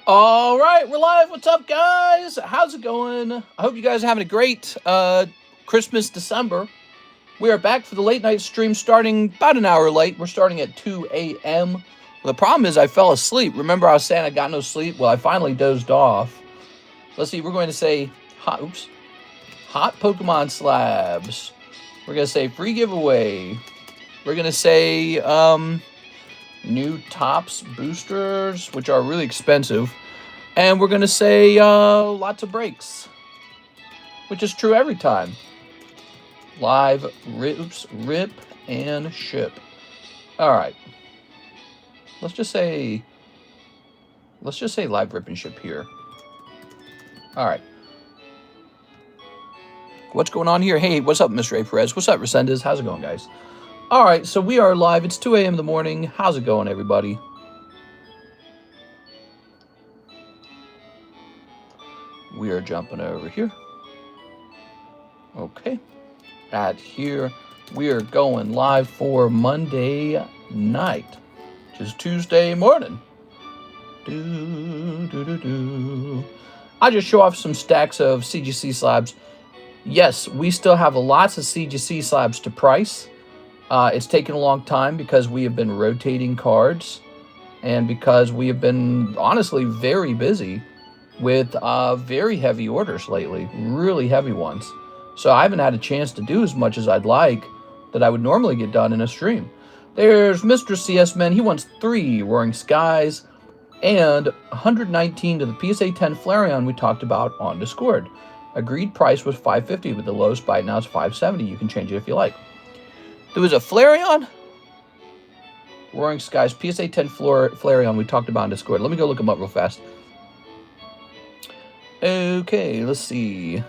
All right, we're live. What's up, guys? How's it going? I hope you guys are having a great Christmas December. We are back for the late night stream starting about an hour late. We're starting at 2 a.m. Well, the problem is I fell asleep. Remember I was saying I got no sleep? Well, I finally dozed off. Let's see, we're going to say hot Pokemon slabs. We're going to say free giveaway. We're going to say new tops boosters, which are really expensive. And we're going to say lots of breaks, which is true every time. Live, rip, and ship. All right. Let's just say live, rip, and ship here. All right. What's going on here? Hey, what's up, Mr. A. Perez? What's up, Resendez? How's it going, guys? All right, so we are live. It's 2 a.m. in the morning. How's it going, everybody? We are jumping over here. Okay. At here, we are going live for Monday night, which is Tuesday morning. I just show off some stacks of CGC slabs. Yes, we still have lots of CGC slabs to price. It's taken a long time because we have been rotating cards and because we have been honestly very busy with very heavy orders lately, really heavy ones. So I haven't had a chance to do as much as I'd like that I would normally get done in a stream. There's Mr. CS Man. He wants 3 Roaring Skies and 119 to the PSA 10 Flareon we talked about on Discord. Agreed price was $550 with the lowest buy. Now it's $570. You can change it if you like. There was a Flareon, Roaring Skies, PSA 10 Flareon we talked about on Discord. Let me go look them up real fast. Okay, let's see.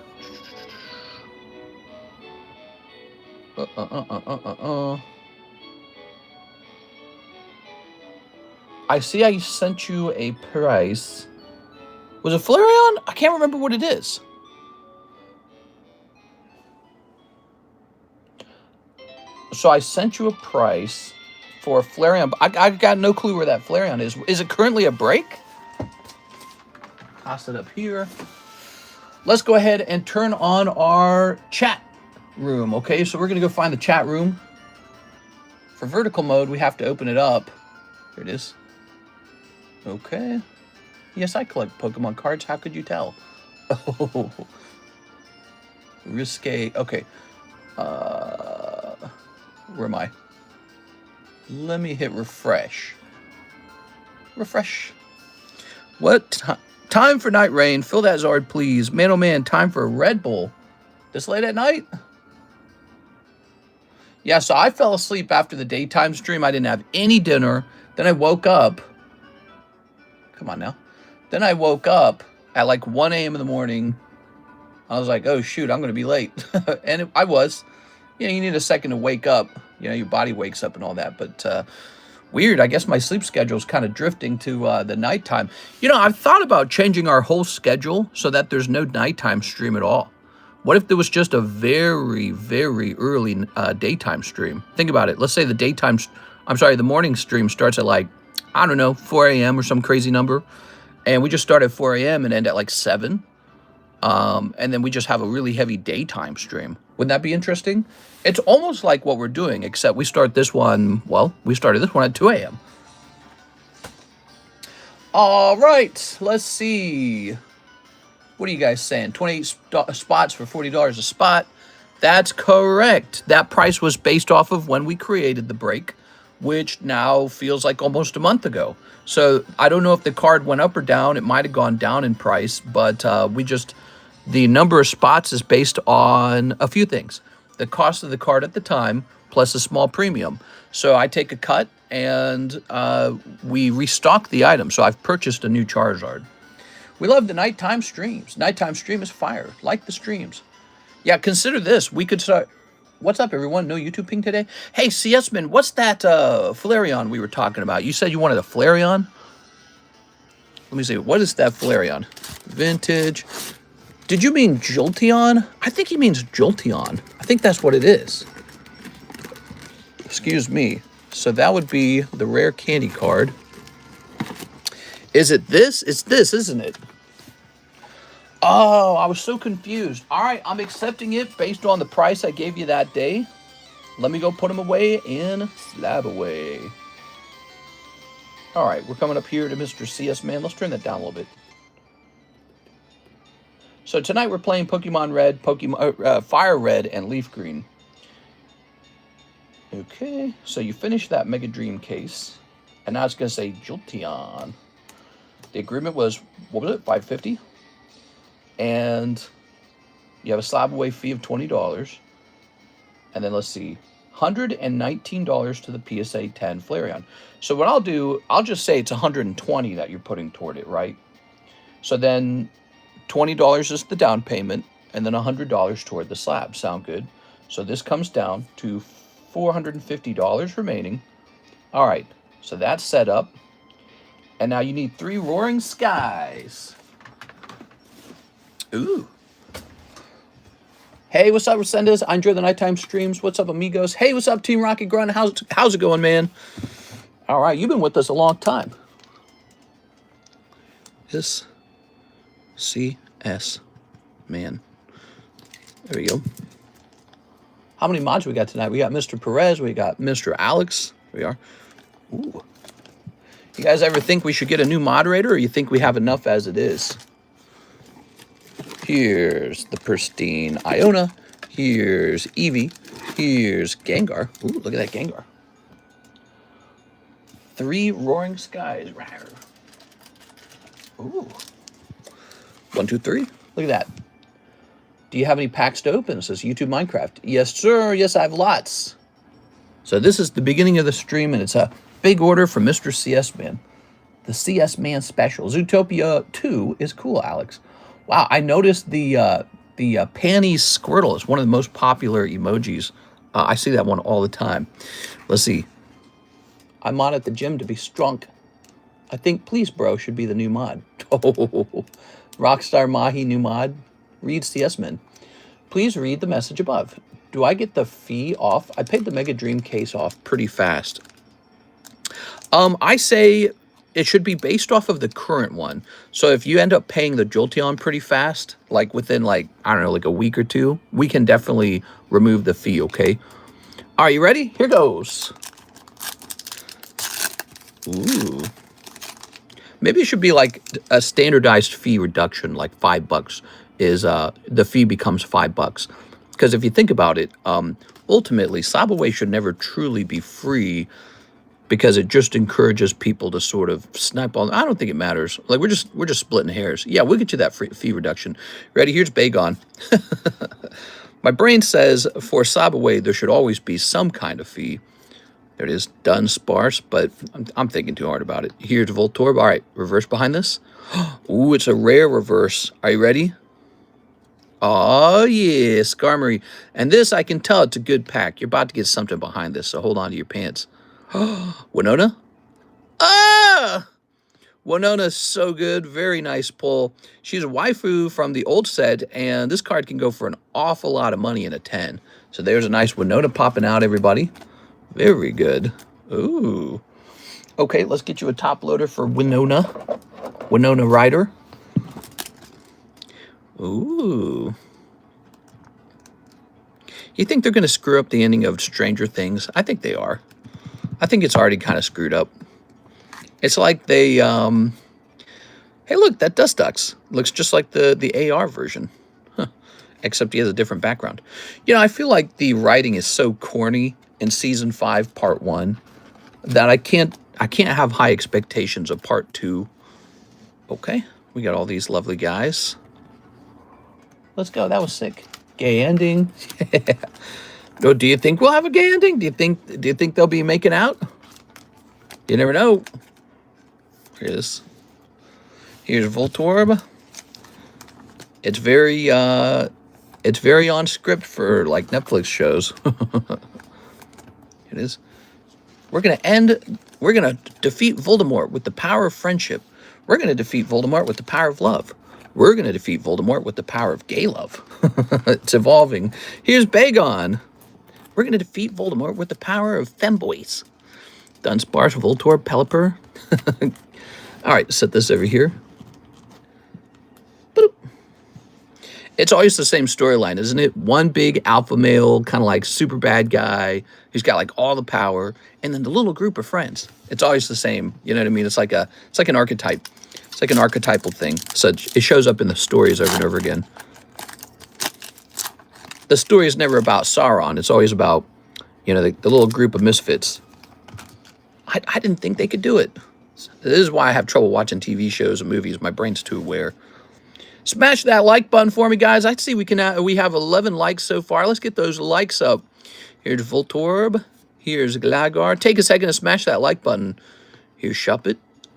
I see I sent you a price. Was it Flareon? I can't remember what it is. So I sent you a price for a Flareon. I've got no clue where that Flareon is. Is it currently a break? Toss it up here. Let's go ahead and turn on our chat room. Okay, so we're going to go find the chat room. For vertical mode, we have to open it up. Here it is. Okay. Yes, I collect Pokemon cards. How could you tell? Oh. Risque. Okay. Where am I? Let me hit refresh. Refresh. What? Time for night rain. Fill that Zard, please. Man, oh man, time for a Red Bull. This late at night? Yeah, so I fell asleep after the daytime stream. I didn't have any dinner. Then I woke up. Come on now. Then I woke up at like 1 a.m. in the morning. I was like, oh, shoot, I'm going to be late. And I was. You know, you need a second to wake up. You know, your body wakes up and all that. But weird. I guess my sleep schedule is kind of drifting to the nighttime. You know, I've thought about changing our whole schedule so that there's no nighttime stream at all. What if there was just a very, very early daytime stream? Think about it. Let's say the morning stream starts at like, I don't know, 4 a.m. or some crazy number. And we just start at 4 a.m. and end at like 7. And then we just have a really heavy daytime stream. Wouldn't that be interesting? It's almost like what we're doing, except we start this one, well, we started this one at 2 a.m. All right, let's see. What are you guys saying? 28 spots for $40 a spot. That's correct. That price was based off of when we created the break, which now feels like almost a month ago. So I don't know if the card went up or down. It might have gone down in price, but the number of spots is based on a few things. The cost of the card at the time, plus a small premium. So I take a cut, and we restock the item. So I've purchased a new Charizard. We love the nighttime streams. Nighttime stream is fire. Like the streams. Yeah, consider this. We could start... What's up, everyone? No YouTube ping today? Hey, CS-Man, what's that Flareon we were talking about? You said you wanted a Flareon? Let me see. What is that Flareon? Vintage... Did you mean Jolteon? I think he means Jolteon. I think that's what it is. Excuse me. So that would be the rare candy card. Is it this? It's this, isn't it? Oh, I was so confused. All right, I'm accepting it based on the price I gave you that day. Let me go put them away in Slab Away. All right, we're coming up here to Mr. CS Man. Let's turn that down a little bit. So tonight we're playing Pokemon Red, Fire Red, and Leaf Green. Okay, so you finished that Mega Dream case, and now it's going to say Jolteon. The agreement was, what was it, $550? And you have a Slab Away fee of $20. And then let's see, $119 to the PSA 10 Flareon. So what I'll do, I'll just say it's $120 that you're putting toward it, right? So then $20 is the down payment, and then $100 toward the slab. Sound good? So this comes down to $450 remaining. All right, so that's set up. And now you need 3 Roaring Skies. Ooh. Hey, what's up, Resendez? I enjoy the nighttime streams. What's up, amigos? Hey, what's up, Team Rocket Grunt? How's it going, man? All right, you've been with us a long time. This CS man. There we go. How many mods we got tonight? We got Mr. Perez. We got Mr. Alex. Here we are. Ooh. You guys ever think we should get a new moderator, or you think we have enough as it is? Here's the pristine Iona. Here's Eevee. Here's Gengar. Ooh, look at that Gengar. 3 Roaring Skies. Rawr. Ooh. 1, 2, 3. Look at that. Do you have any packs to open? It says YouTube Minecraft. Yes, sir. Yes, I have lots. So this is the beginning of the stream, and it's a big order from Mr. CS Man. The CS Man special. Zootopia 2 is cool, Alex. Wow, I noticed the panties Squirtle is one of the most popular emojis. I see that one all the time. Let's see. I'm on at the gym to be strong. I think Please Bro should be the new mod. Oh, Rockstar Mahi new mod. Read CS Man. Please read the message above. Do I get the fee off? I paid the Mega Dream case off pretty fast. I say it should be based off of the current one. So if you end up paying the Jolteon pretty fast, like within like, I don't know, like a week or 2, we can definitely remove the fee, okay? Are you ready? Here goes. Ooh. Maybe it should be like a standardized fee reduction, like $5 is the fee becomes $5. Because if you think about it, ultimately, Slab Away should never truly be free, because it just encourages people to sort of snipe on. I don't think it matters. Like we're just splitting hairs. Yeah, we'll get you that fee reduction. Ready? Here's Bagon. My brain says for Slab Away there should always be some kind of fee. There it is, done sparse, but I'm thinking too hard about it. Here's Voltorb. All right, reverse behind this. Ooh, it's a rare reverse. Are you ready? Oh yeah, Skarmory. And this, I can tell it's a good pack. You're about to get something behind this, so hold on to your pants. Winona? Ah! Winona's so good. Very nice pull. She's a waifu from the old set, and this card can go for an awful lot of money in a 10. So there's a nice Winona popping out, everybody. Very good. Ooh. Okay, let's get you a top loader for Winona. Winona Rider. Ooh. You think they're going to screw up the ending of Stranger Things? I think they are. I think it's already kind of screwed up. It's like they, hey, look, that Ducks looks just like the AR version. Huh. Except he has a different background. You know, I feel like the writing is so corny in Season 5, Part 1, that I can't have high expectations of Part 2. Okay, we got all these lovely guys. Let's go. That was sick. Gay ending. Oh, do you think we'll have a gay ending? Do you think they'll be making out? You never know. Here's Voltorb. It's very on script for like Netflix shows. It is. We're gonna defeat Voldemort with the power of friendship. We're gonna defeat Voldemort with the power of love. We're gonna defeat Voldemort with the power of gay love. It's evolving. Here's Bagon. We're going to defeat Voldemort with the power of femboys. Dunsparce, Voltorb, Pelipper. All right, set this over here. Boop. It's always the same storyline, isn't it? One big alpha male, kind of like super bad guy who's got like all the power, and then the little group of friends. It's always the same. You know what I mean? It's like an archetype. It's like an archetypal thing. So it shows up in the stories over and over again. The story is never about Sauron. It's always about, you know, the little group of misfits. I didn't think they could do it. This is why I have trouble watching TV shows and movies. My brain's too aware. Smash that like button for me, guys. I see we have 11 likes so far. Let's get those likes up. Here's Voltorb. Here's Gligar. Take a second to smash that like button. Here's Shuppet.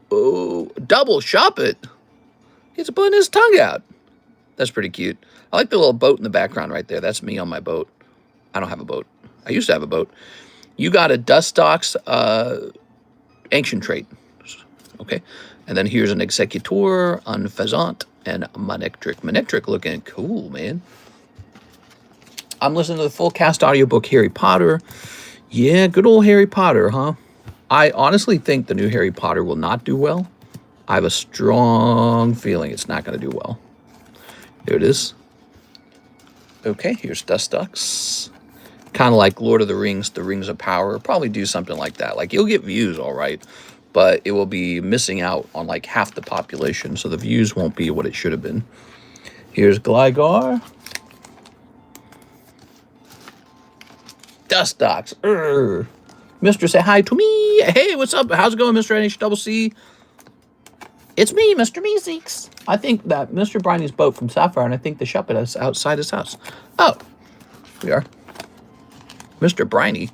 Oh, double Shuppet. He's putting his tongue out. That's pretty cute. I like the little boat in the background right there. That's me on my boat. I don't have a boat. I used to have a boat. You got a Dustox ancient trait. Okay. And then here's an Executor, Unfezant, and Manectric. Manectric looking cool, man. I'm listening to the full cast audiobook Harry Potter. Yeah, good old Harry Potter, huh? I honestly think the new Harry Potter will not do well. I have a strong feeling it's not going to do well. There it is. Okay, here's Dustox. Kind of like Lord of the Rings of Power. Probably do something like that. Like, you'll get views, all right, but it will be missing out on like half the population, so the views won't be what it should have been. Here's Gligar. Dustox. Mr. Say hi to me. Hey, what's up? How's it going, Mr. NHCC? It's me, Mr. Meeseeks. I think that Mr. Briney's boat from Sapphire, and I think the Shuppet is outside his house. Oh, we are. Mr. Briney.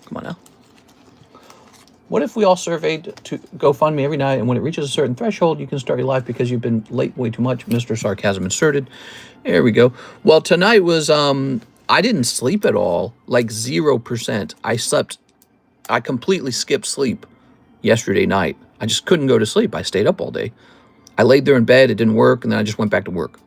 Come on now. What if we all surveyed to GoFundMe every night, and when it reaches a certain threshold, you can start your live because you've been late way too much? Mr. Sarcasm inserted. There we go. Well, tonight was, I didn't sleep at all, like 0%. I completely skipped sleep yesterday night. I just couldn't go to sleep. I stayed up all day. I laid there in bed. It didn't work, and then I just went back to work.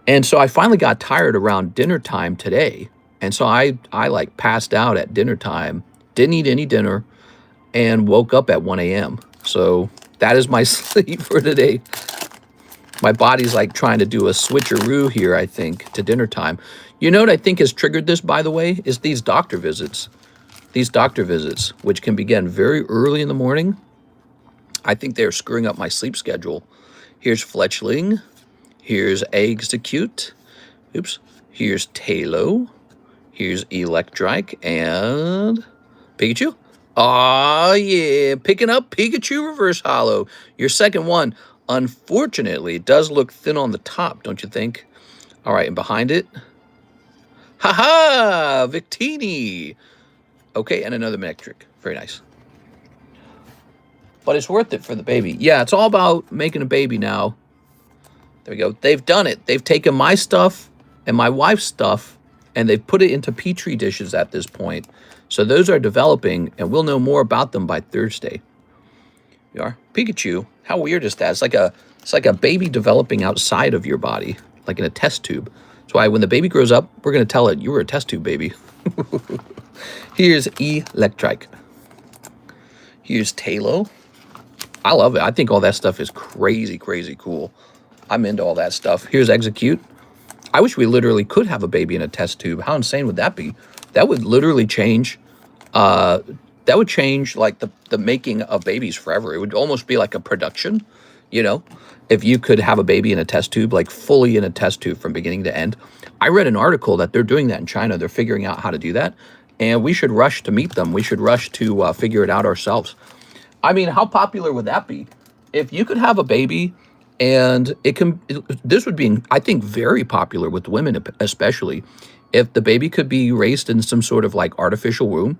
And so I finally got tired around dinner time today. And so I like passed out at dinner time, didn't eat any dinner, and woke up at 1 a.m. So that is my sleep for today. My body's like trying to do a switcheroo here, I think, to dinner time. You know what I think has triggered this, by the way, is these doctor visits. These doctor visits, which can begin very early in the morning. I think they're screwing up my sleep schedule. Here's Fletchling. Here's Execute. Oops. Here's Talo. Here's Electrike and Pikachu. Oh, yeah. Picking up Pikachu Reverse Holo. Your second one. Unfortunately, it does look thin on the top, don't you think? All right, and behind it. Ha-ha! Victini. Okay, and another Manectric. Very nice. But it's worth it for the baby. Yeah, it's all about making a baby now. There we go. They've done it. They've taken my stuff and my wife's stuff, and they've put it into Petri dishes at this point. So those are developing, and we'll know more about them by Thursday. We are. Pikachu. How weird is that? It's like a baby developing outside of your body, like in a test tube. That's why when the baby grows up, we're going to tell it, you were a test tube baby. Here's Electrike. Here's Talo. I love it. I think all that stuff is crazy, crazy cool. I'm into all that stuff. Here's Execute. I wish we literally could have a baby in a test tube. How insane would that be? That would literally change. That would change like the making of babies forever. It would almost be like a production, you know, if you could have a baby in a test tube, like fully in a test tube from beginning to end. I read an article that they're doing that in China. They're figuring out how to do that. And we should rush to meet them. We should rush to figure it out ourselves. I mean, how popular would that be? If you could have a baby and this would be, I think, very popular with women, especially if the baby could be raised in some sort of like artificial womb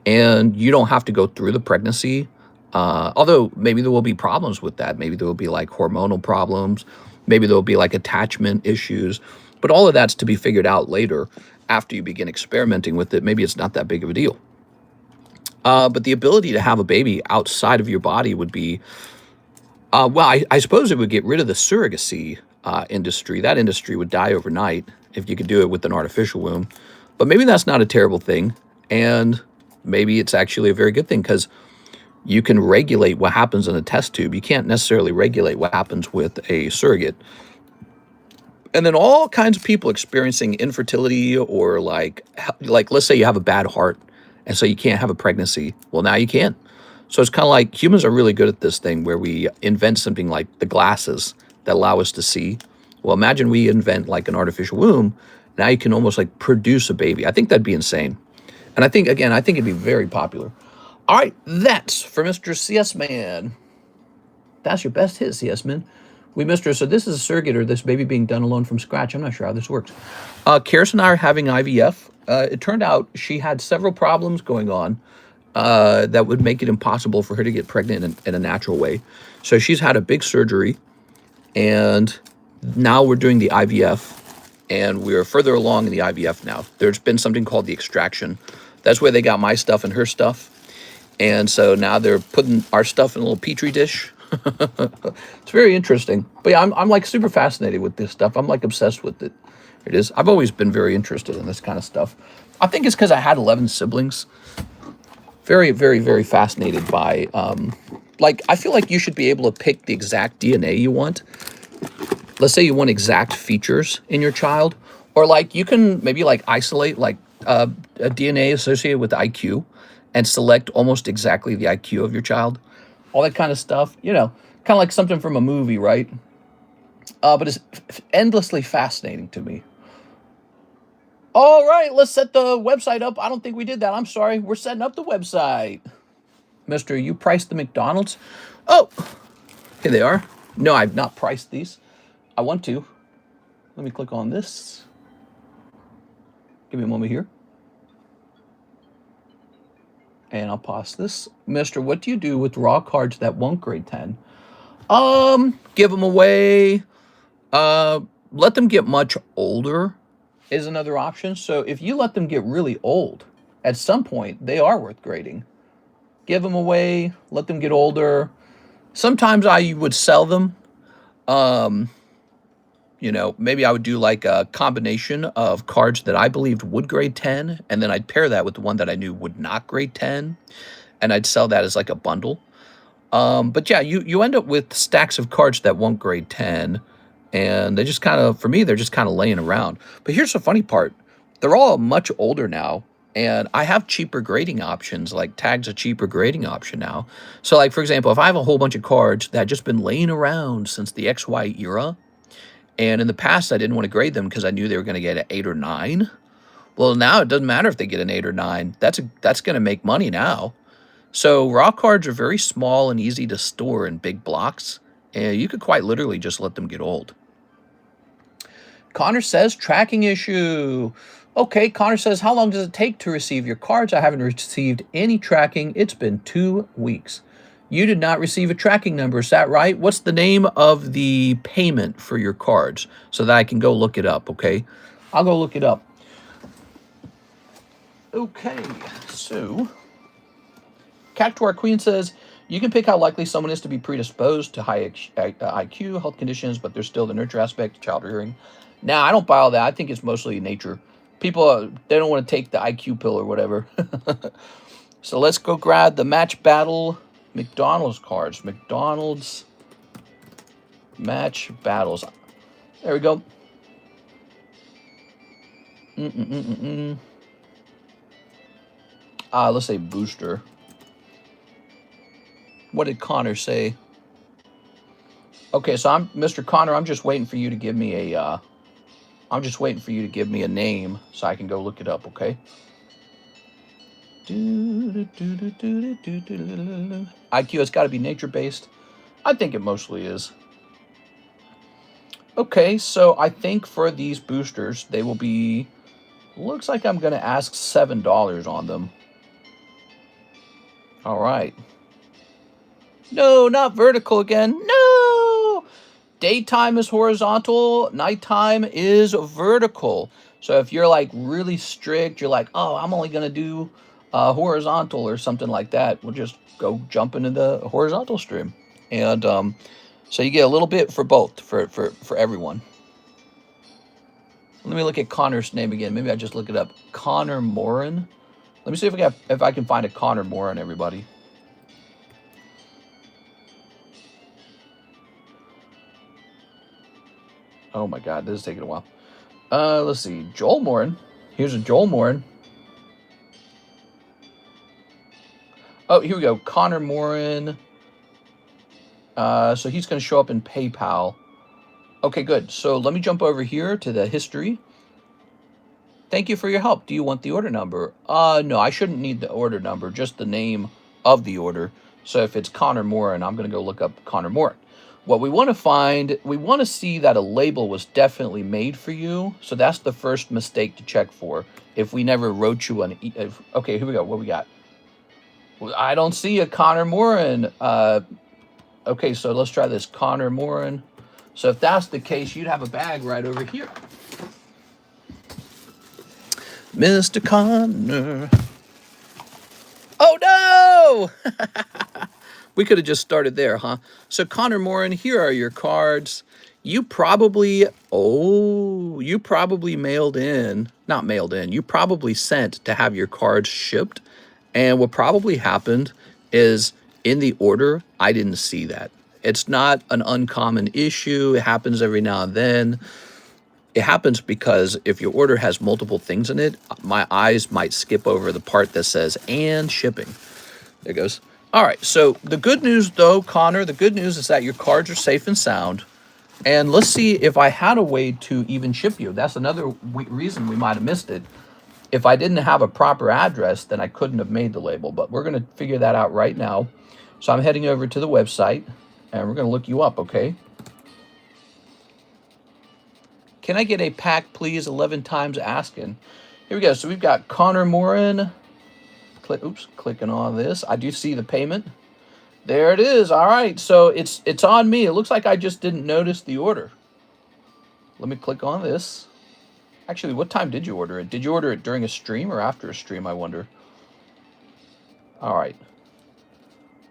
and you don't have to go through the pregnancy. Although maybe there will be problems with that. Maybe there will be like hormonal problems. Maybe there will be like attachment issues. But all of that's to be figured out later after you begin experimenting with it. Maybe it's not that big of a deal. But the ability to have a baby outside of your body would be, well, I suppose it would get rid of the surrogacy industry. That industry would die overnight if you could do it with an artificial womb. But maybe that's not a terrible thing. And maybe it's actually a very good thing because you can regulate what happens in a test tube. You can't necessarily regulate what happens with a surrogate. And then all kinds of people experiencing infertility, or like let's say you have a bad heart and so you can't have a pregnancy. Well, now you can. So it's kind of like humans are really good at this thing where we invent something like the glasses that allow us to see. Well, imagine we invent like an artificial womb. Now you can almost like produce a baby. I think that'd be insane. And I think, again, I think it'd be very popular. All right, that's for Mr. CS Man. That's your best hit, CS Man. We missed her. So this is a surrogate, or this baby being done alone from scratch. I'm not sure how this works. Karis and I are having IVF. It turned out she had several problems going on that would make it impossible for her to get pregnant in a natural way. So she's had a big surgery, and now we're doing the IVF, and we're further along in the IVF now. There's been something called the extraction. That's where they got my stuff and her stuff. And so now they're putting our stuff in a little petri dish. It's very interesting. But yeah, I'm like super fascinated with this stuff. I'm like obsessed with it. It is. I've always been very interested in this kind of stuff. I think it's because I had 11 siblings. Very, very, very fascinated by, like, I feel like you should be able to pick the exact DNA you want. Let's say you want exact features in your child. Or like you can maybe like isolate like a DNA associated with IQ and select almost exactly the IQ of your child. All that kind of stuff, you know, kind of like something from a movie, right? But it's endlessly fascinating to me. All right, let's set the website up. I don't think we did that. I'm sorry. We're setting up the website. Mister, you priced the McDonald's? Oh, here they are. No, I've not priced these. I want to. Let me click on this. Give me a moment here. And I'll pause this. Mister, what do you do with raw cards that won't grade 10? Give them away. Let them get much older is another option. So if you let them get really old, at some point, they are worth grading. Give them away. Let them get older. Sometimes I would sell them. You know, maybe I would do like a combination of cards that I believed would grade 10, and then I'd pair that with the one that I knew would not grade 10, and I'd sell that as like a bundle. But yeah, you end up with stacks of cards that won't grade 10, and they just kind of, for me, they're just kind of laying around. But here's the funny part. They're all much older now, and I have cheaper grading options, like Tag's a cheaper grading option now. So like, for example, if I have a whole bunch of cards that have just been laying around since the XY era, and in the past, I didn't want to grade them because I knew they were going to get an 8 or 9. Well, now it doesn't matter if they get an 8 or 9. That's going to make money now. So raw cards are very small and easy to store in big blocks. And you could quite literally just let them get old. Connor says, tracking issue. Okay, Connor says, how long does it take to receive your cards? I haven't received any tracking. It's been 2 weeks. You did not receive a tracking number, is that right? What's the name of the payment for your cards so that I can go look it up, okay? I'll go look it up. Okay, so Cactuar Queen says, you can pick how likely someone is to be predisposed to high IQ, health conditions, but there's still the nurture aspect, child rearing. Now, I don't buy all that. I think it's mostly nature. People, they don't want to take the IQ pill or whatever. So let's go grab the match battle McDonald's cards. McDonald's match battles. There we go. Let's say booster. What did Connor say? Okay, so I'm Mr. Connor. I'm just waiting for you to give me a. I'm just waiting for you to give me a name so I can go look it up. Okay. IQ has got to be nature-based. I think it mostly is. Okay, so I think for these boosters, they will be... Looks like I'm going to ask $7 on them. All right. No, not vertical again. No! Daytime is horizontal. Nighttime is vertical. So if you're like really strict, you're like, oh, I'm only going to do... horizontal or something like that, we'll just go jump into the horizontal stream. And so you get a little bit for both, for everyone. Let me look at Connor's name again. Maybe I just look it up. Connor Morin. Let me see if I can find a Connor Morin, everybody. Oh my god, this is taking a while. Let's see. Joel Morin. Here's a Joel Morin. Oh, here we go. Connor Morin. So he's going to show up in PayPal. Okay, good. So let me jump over here to the history. Thank you for your help. Do you want the order number? No, I shouldn't need the order number, just the name of the order. So if it's Connor Morin, I'm going to go look up Connor Morin. What we want to find, we want to see that a label was definitely made for you. So that's the first mistake to check for. If we never wrote you an... Okay, here we go. What we got? I don't see a Connor Morin. Okay, so let's try this. Connor Morin. So if that's the case, you'd have a bag right over here. Mr. Connor. Oh, no! We could have just started there, huh? So, Connor Morin, here are your cards. You probably, you probably mailed in, not mailed in, you probably sent to have your cards shipped. And what probably happened is in the order, I didn't see that. It's not an uncommon issue. It happens every now and then. It happens because if your order has multiple things in it, my eyes might skip over the part that says, and shipping. There it goes. All right, so the good news, though, Connor, the good news is that your cards are safe and sound. And let's see if I had a way to even ship you. That's another reason we might have missed it. If I didn't have a proper address, then I couldn't have made the label. But we're going to figure that out right now. So I'm heading over to the website, and we're going to look you up, okay? Can I get a pack, please? 11 times asking. Here we go. So we've got Connor Morin. Clicking on this. I do see the payment. There it is. All right. So it's on me. It looks like I just didn't notice the order. Let me click on this. Actually, what time did you order it? Did you order it during a stream or after a stream, I wonder? All right.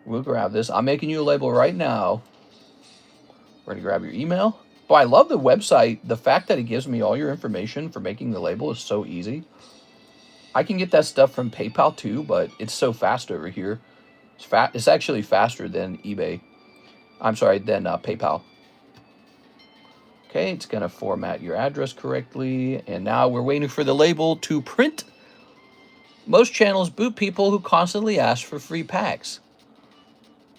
We'll grab this. I'm making you a label right now. We're going to grab your email. Boy, I love the website. The fact that it gives me all your information for making the label is so easy. I can get that stuff from PayPal too, but it's so fast over here. It's actually faster than eBay. I'm sorry, than PayPal. Okay, it's going to format your address correctly. And now we're waiting for the label to print. Most channels boot people who constantly ask for free packs.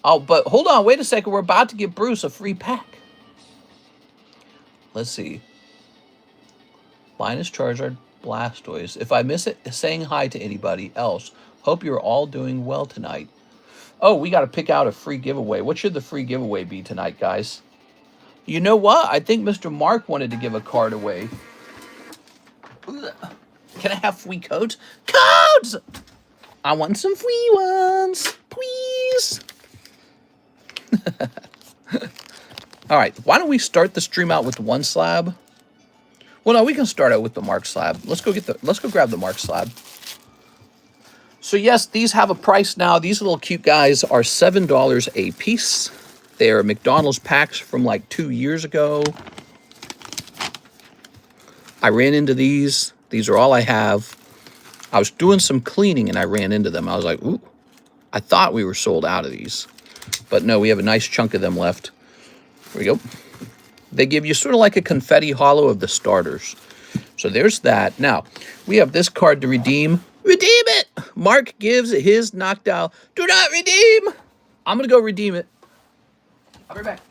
Oh, but hold on. Wait a second. We're about to give Bruce a free pack. Let's see. Linus Charizard Blastoise. If I miss it, saying hi to anybody else. Hope you're all doing well tonight. Oh, we got to pick out a free giveaway. What should the free giveaway be tonight, guys? You know what? I think Mr. Mark wanted to give a card away. Can I have free codes? Codes! I want some free ones, please. All right, why don't we start the stream out with one slab? Well, no, we can start out with the Mark slab. Let's go grab the Mark slab. So yes, these have a price now. These little cute guys are $7 a piece. They are McDonald's packs from like 2 years ago. I ran into these. These are all I have. I was doing some cleaning and I ran into them. I was like, ooh, I thought we were sold out of these. But no, we have a nice chunk of them left. Here we go. They give you sort of like a confetti hollow of the starters. So there's that. Now, we have this card to redeem. Redeem it! Mark gives his knocked out. Do not redeem! I'm going to go redeem it. I'll be right back.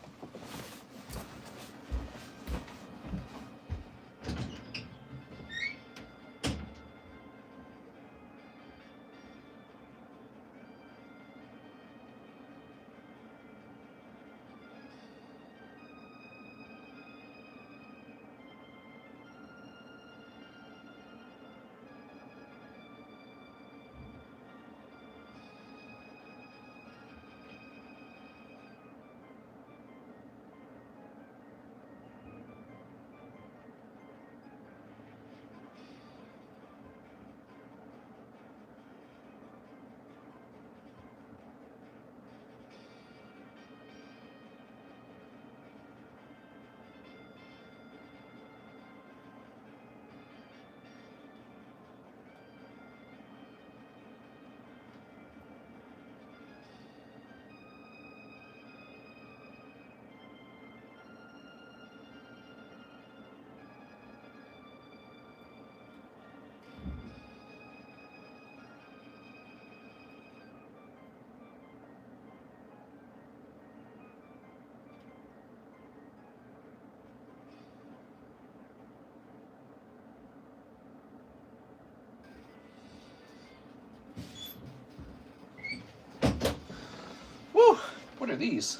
What are these?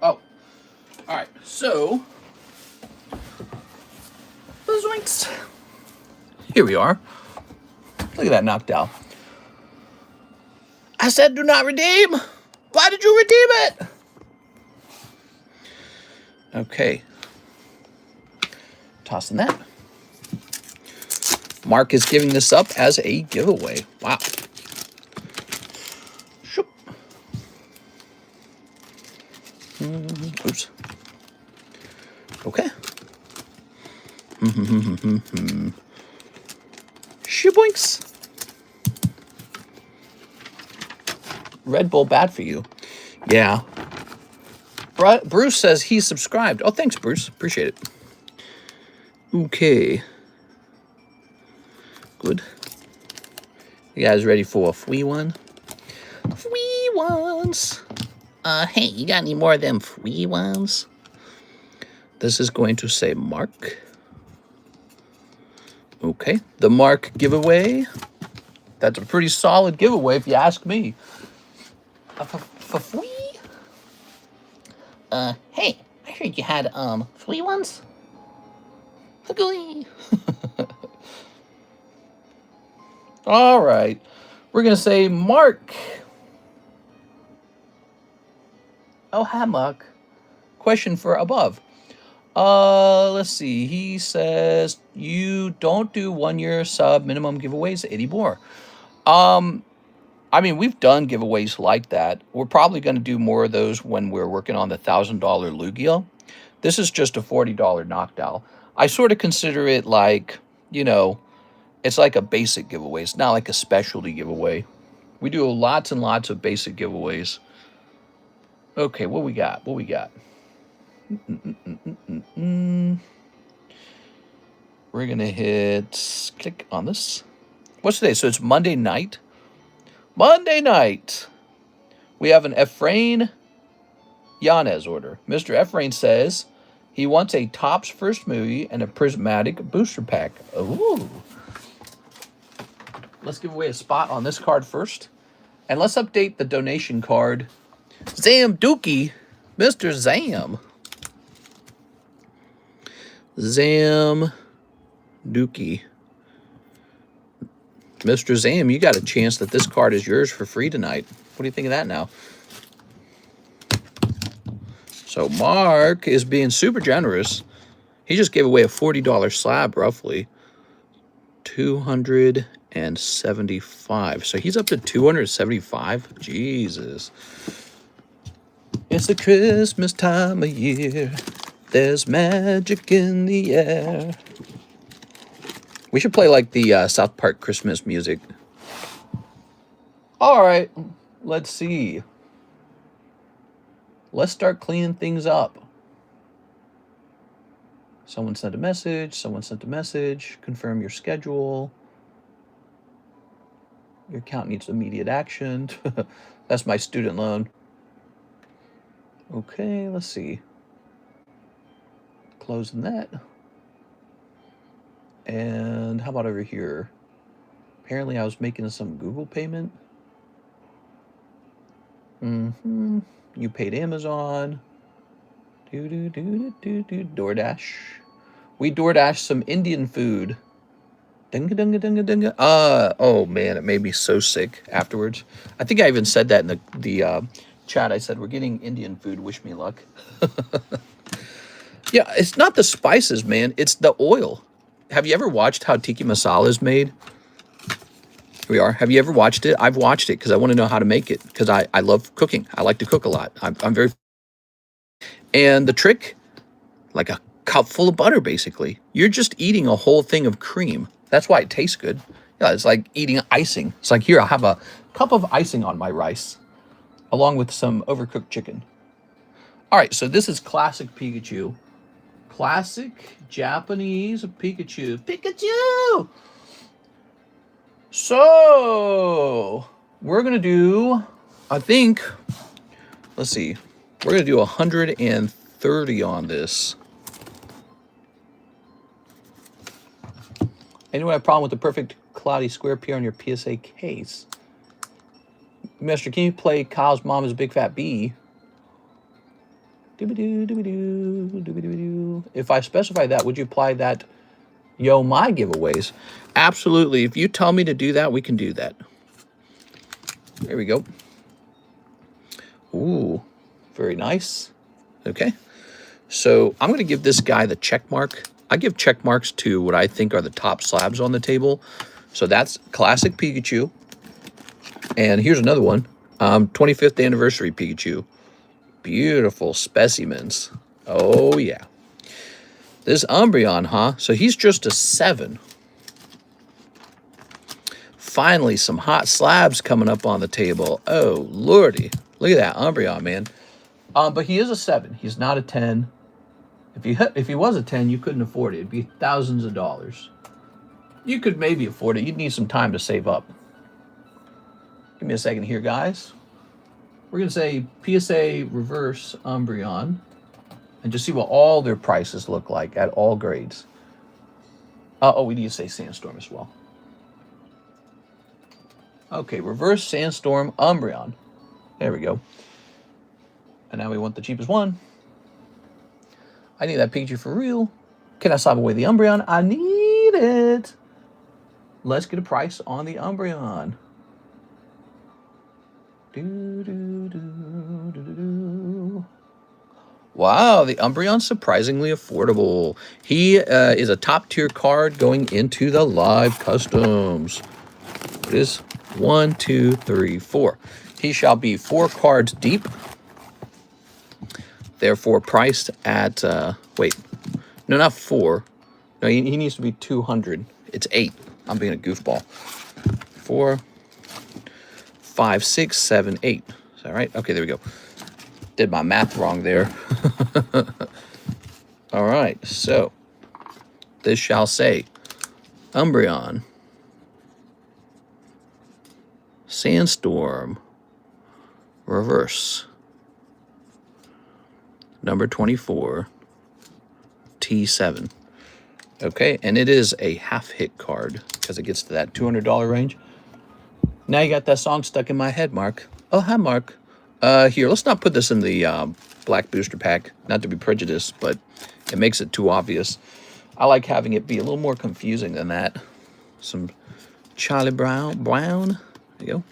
Oh. All right. So. Zoinks. Here we are. Look at that knocked out. I said do not redeem. Why did you redeem it? Okay. Tossing that. Mark is giving this up as a giveaway. Wow. Shoop. Oops. Okay. Shaboinks. Red Bull bad for you. Yeah. Bruce says he subscribed. Oh, thanks, Bruce. Appreciate it. Okay. Good. You guys ready for a free one? Free ones. Hey, you got any more of them free ones? This is going to say Mark. Okay. The Mark giveaway. That's a pretty solid giveaway if you ask me. For free? Hey, I heard you had, free ones? All right. We're going to say Mark. Oh, hi, Mark. Question for above. Let's see. He says you don't do 1-year sub minimum giveaways anymore. I mean, we've done giveaways like that. We're probably going to do more of those when we're working on the $1,000 Lugia. This is just a $40 knockdown. I sort of consider it like, you know, it's like a basic giveaway. It's not like a specialty giveaway. We do lots and lots of basic giveaways. Okay, what we got? What we got? We're going to hit click on this. What's today? So it's Monday night. Monday night. We have an Efrain Yanez order. Mr. Efrain says he wants a Topps first movie and a prismatic booster pack. Ooh. Let's give away a spot on this card first. And let's update the donation card. Zam Dookie. Mr. Zam. Zam Dookie. Mr. Zam, you got a chance that this card is yours for free tonight. What do you think of that now? So Mark is being super generous. He just gave away a $40 slab, roughly. 275. So he's up to 275. Jesus. It's the Christmas time of year. There's magic in the air. We should play like the South Park Christmas music. All right, let's see. Let's start cleaning things up. Someone sent a message. Someone sent a message. Confirm your schedule. Your account needs immediate action. That's my student loan. Okay, let's see. Closing that. And how about over here? Apparently I was making some Google payment. You paid Amazon. DoorDash. We DoorDash some Indian food. Dunga dunga dunga dunga. Oh man, it made me so sick afterwards. I think I even said that in the chat. I said, we're getting Indian food. Wish me luck. Yeah, it's not the spices, man. It's the oil. Have you ever watched how tikka masala is made? Here we are. Have you ever watched it? I've watched it because I want to know how to make it because I love cooking. I like to cook a lot. I'm very... And the trick, like a cup full of butter, basically. You're just eating a whole thing of cream. That's why it tastes good. Yeah, it's like eating icing. It's like, here, I'll have a cup of icing on my rice, along with some overcooked chicken. All right, so this is classic Pikachu. Classic Japanese Pikachu. Pikachu! So, we're going to do, I think, let's see. We're going to do 130 on this. Anyone have a problem with the perfect cloudy square appear on your PSA case? Mister, can you play Kyle's Mom is a Big Fat Bee? Doobie-doo, doobie-doo, doobie-doo-doo. If I specify that, would you apply that Yo My giveaways? Absolutely. If you tell me to do that, we can do that. There we go. Ooh, very nice. Okay. So I'm going to give this guy the check mark. I give check marks to what I think are the top slabs on the table. So that's classic Pikachu. And here's another one. 25th anniversary Pikachu. Beautiful specimens. Oh, yeah. This Umbreon, huh? So he's just a 7. Finally, some hot slabs coming up on the table. Oh, lordy. Look at that Umbreon, man. But he is a 7. He's not a 10. If he was a 10, you couldn't afford it. It'd be thousands of dollars. You could maybe afford it. You'd need some time to save up. Give me a second here, guys. We're going to say PSA reverse Umbreon and just see what all their prices look like at all grades. Oh, we need to say Sandstorm as well. Okay, reverse Sandstorm Umbreon. There we go. And now we want the cheapest one. I need that Pikachu for real. Can I swap away the Umbreon? I need it. Let's get a price on the Umbreon. Wow, the Umbreon's surprisingly affordable. He is a top tier card going into the live customs. It is 1, 2, 3, 4. He shall be 4 cards deep. Therefore priced at, wait, no, not 4. No, he needs to be 200. It's 8. I'm being a goofball. 4, 5, 6, 7, 8. Is that right? Okay, there we go. Did my math wrong there. All right, so this shall say Umbreon, Sandstorm, reverse, number 24, T7. Okay, and it is a half hit card because it gets to that $200 range. Now you got that song stuck in my head, Mark. Oh, hi, Mark. Here, let's not put this in the black booster pack. Not to be prejudiced, but it makes it too obvious. I like having it be a little more confusing than that. Some Charlie Brown. There you go.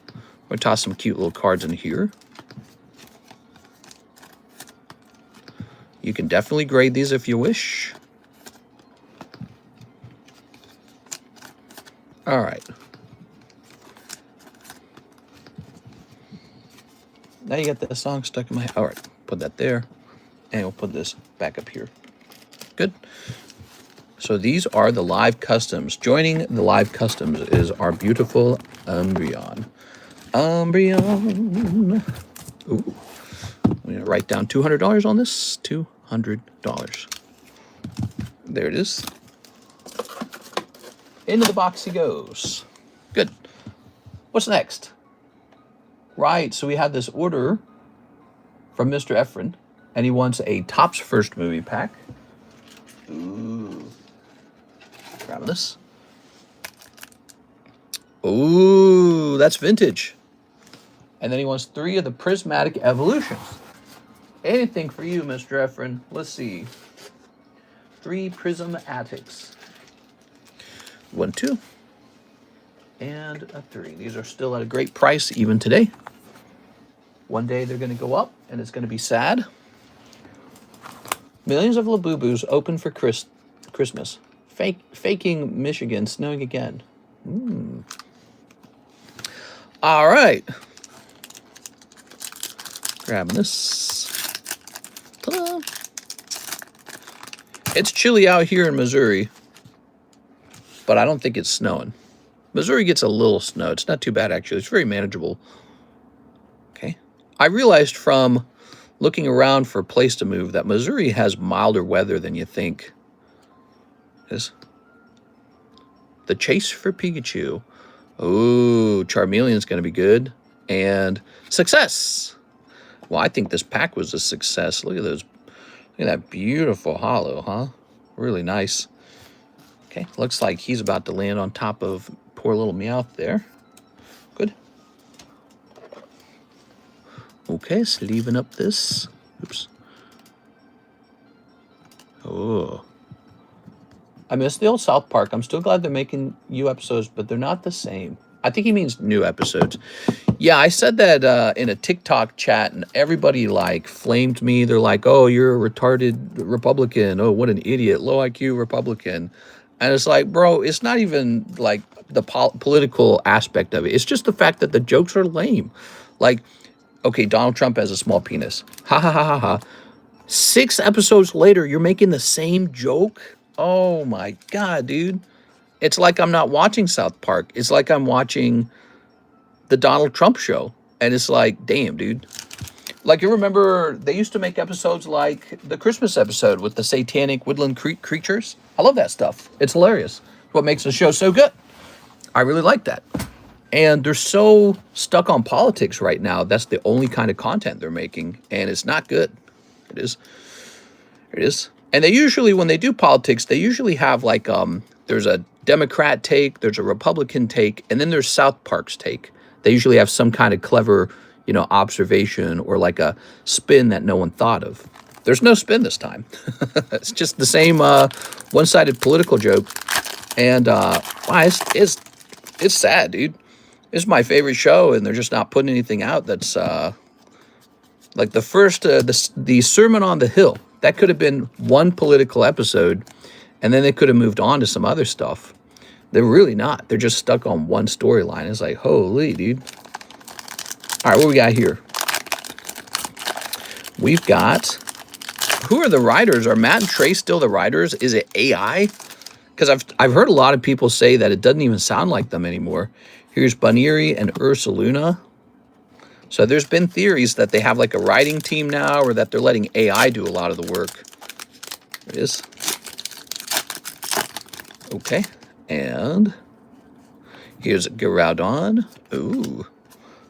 We'll toss some cute little cards in here. You can definitely grade these if you wish. All right. Now you got that song stuck in my head. All right, put that there. And we'll put this back up here. Good. So these are the live customs. Joining the live customs is our beautiful Umbreon. Umbreon. Ooh. I'm going to write down $200 on this. $200. There it is. Into the box he goes. Good. What's next? Right, so we had this order from Mr. Efren, and he wants a Topps First Movie pack. Ooh. Grab this. Ooh, that's vintage. And then he wants 3 of the Prismatic Evolutions. Anything for you, Mr. Efren. Let's see. 3 Prismatics. 1, 2. And a 3. These are still at a great price even today. One day they're going to go up, and it's going to be sad. Millions of Labubus open for Christmas. Faking Michigan snowing again. All right. Grabbing this. Ta-da. It's chilly out here in Missouri, but I don't think it's snowing. Missouri gets a little snow. It's not too bad, actually. It's very manageable. Okay. I realized from looking around for a place to move that Missouri has milder weather than you think. Is the chase for Pikachu. Oh, Charmeleon's going to be good. And success. Well, I think this pack was a success. Look at those. Look at that beautiful hollow, huh? Really nice. Okay, looks like he's about to land on top of poor little Meowth there. Good. Okay, sleeving up this. Oops. Oh. I miss the old South Park. I'm still glad they're making new episodes, but they're not the same. I think he means new episodes. Yeah, I said that in a TikTok chat, and everybody like flamed me. They're like, "Oh, you're a retarded Republican. Oh, what an idiot, low IQ Republican." And it's like, bro, it's not even like the political aspect of it. It's just the fact that the jokes are lame. Like, okay, Donald Trump has a small penis. Ha ha ha ha ha. 6 episodes later, you're making the same joke. Oh my God, dude. It's like I'm not watching South Park. It's like I'm watching the Donald Trump show. And it's like, damn, dude. Like, you remember they used to make episodes like the Christmas episode with the satanic woodland creatures? I love that stuff. It's hilarious. What makes the show so good. I really like that. And they're so stuck on politics right now. That's the only kind of content they're making. And it's not good. It is. It is. And they usually, when they do politics, they usually have like, there's a Democrat take, there's a Republican take, and then there's South Park's take. They usually have some kind of clever, observation or like a spin that no one thought of. There's no spin this time. It's just the same one-sided political joke. And it's sad, dude. It's my favorite show, and they're just not putting anything out that's like the first, the Sermon on the Hill. That could have been one political episode, and then they could have moved on to some other stuff. They're really not. They're just stuck on one storyline. It's like, holy, dude. All right, what we got here? We've got, who are the writers? Are Matt and Trey still the writers? Is it AI? Because I've heard a lot of people say that it doesn't even sound like them anymore. Here's Baniri and Ursaluna. So there's been theories that they have like a writing team now, or that they're letting AI do a lot of the work. There it is. Okay. And here's Groudon. Ooh.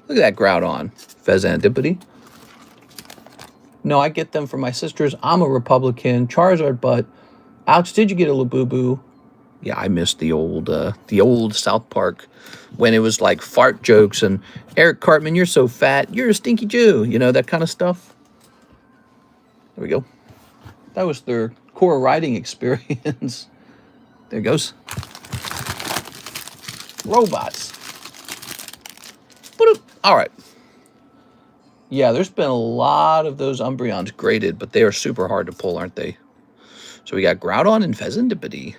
Look at that Groudon. Fezandipity. No, I get them from my sisters. I'm a Republican. Charizard, but Alex, did you get a Labubu? Yeah, I missed the old South Park when it was like fart jokes and Eric Cartman, you're so fat, you're a stinky Jew, that kind of stuff. There we go. That was their core writing experience. There it goes. Robots. All right. Yeah, there's been a lot of those Umbreons graded, but they are super hard to pull, aren't they? So we got Groudon and Fezandipity.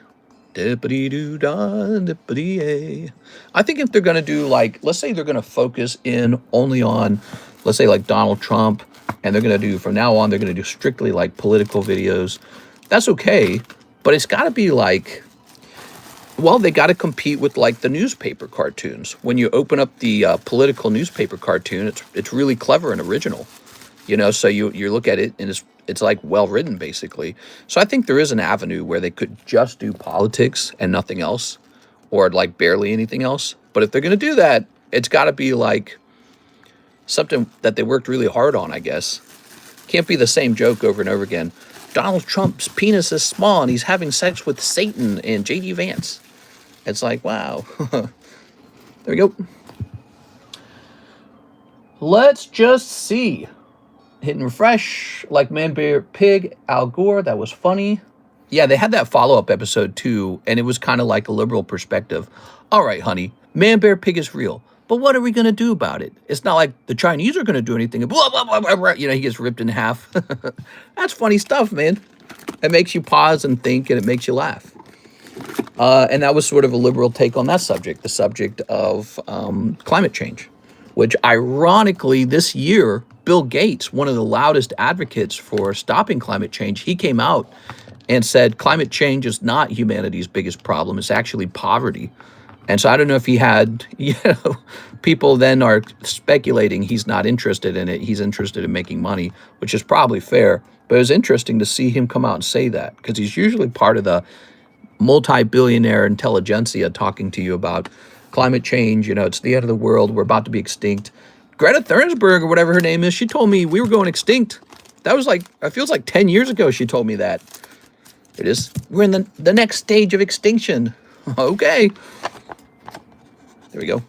Dippity-doo-dah, dippity-ay. I think if they're going to do, like, let's say they're going to focus in only on, let's say, like Donald Trump, and they're going to do, from now on, they're going to do strictly, like, political videos. That's okay, but it's got to be, like, well, they got to compete with, like, the newspaper cartoons. When you open up the political newspaper cartoon, it's really clever and original. So you look at it, and it's like well-written, basically. So I think there is an avenue where they could just do politics and nothing else, or like barely anything else. But if they're going to do that, it's got to be like something that they worked really hard on, I guess. Can't be the same joke over and over again. Donald Trump's penis is small, and he's having sex with Satan and J.D. Vance. It's like, wow. There we go. Let's just see. Hit and refresh, like Man, Bear, Pig, Al Gore. That was funny. Yeah, they had that follow-up episode too, and it was kind of like a liberal perspective. All right, honey, Man, Bear, Pig is real, but what are we going to do about it? It's not like the Chinese are going to do anything. Blah, blah, blah, blah, blah. He gets ripped in half. That's funny stuff, man. It makes you pause and think, and it makes you laugh. And that was sort of a liberal take on that subject, the subject of climate change, which ironically this year, Bill Gates, one of the loudest advocates for stopping climate change, he came out and said climate change is not humanity's biggest problem. It's actually poverty. And so I don't know if he had, people then are speculating he's not interested in it. He's interested in making money, which is probably fair. But it was interesting to see him come out and say that, because he's usually part of the multi-billionaire intelligentsia talking to you about climate change. It's the end of the world. We're about to be extinct. Greta Thunberg, or whatever her name is, she told me we were going extinct. That was like, it feels like 10 years ago she told me that. It is. We're in the next stage of extinction. Okay. There we go.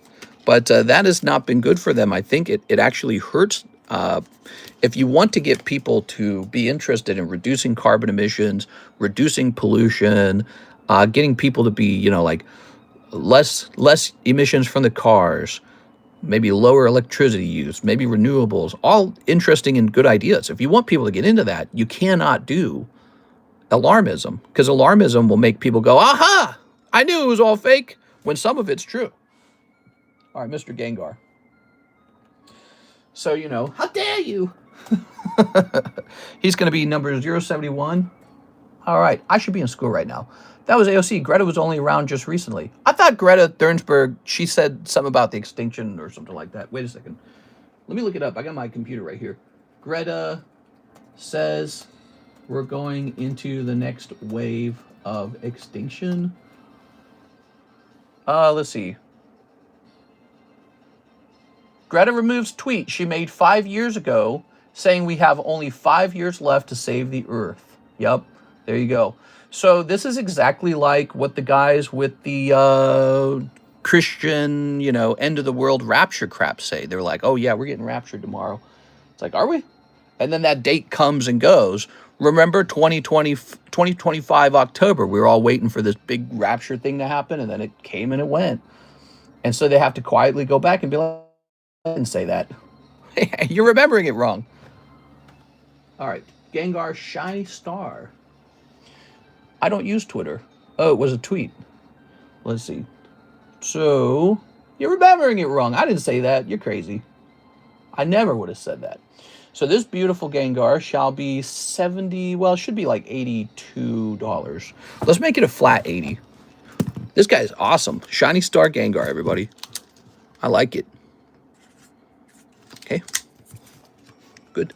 But that has not been good for them. I think it actually hurts If you want to get people to be interested in reducing carbon emissions, reducing pollution, getting people to be, you know, like less emissions from the cars, maybe lower electricity use, maybe renewables, all interesting and good ideas. If you want people to get into that, you cannot do alarmism, because alarmism will make people go, aha, I knew it was all fake, when some of it's true. All right, Mr. Gengar. So, you know, how dare you? He's going to be number 071. All right, I should be in school right now. That was AOC. Greta was only around just recently. I thought Greta Thunberg, she said something about the extinction or something like that. Wait a second. Let me look it up. I got my computer right here. Greta says we're going into the next wave of extinction. Let's see. Greta removes tweet she made 5 years ago saying we have only 5 years left to save the Earth. Yep, there you go. So this is exactly like what the guys with the Christian, you know, end of the world rapture crap say. They're like, oh yeah, we're getting raptured tomorrow. It's like, are we? And then that date comes and goes. Remember 2025 October, we were all waiting for this big rapture thing to happen, and then it came and it went. And so they have to quietly go back and be like, I didn't say that. You're remembering it wrong. All right, Gengar Shiny Star. I don't use Twitter. Oh, it was a tweet. Let's see. So, you're remembering it wrong. I didn't say that. You're crazy. I never would have said that. So this beautiful Gengar shall be 70, well, it should be like $82. Let's make it a flat 80. This guy is awesome. Shiny Star Gengar, everybody. I like it. Okay. Good.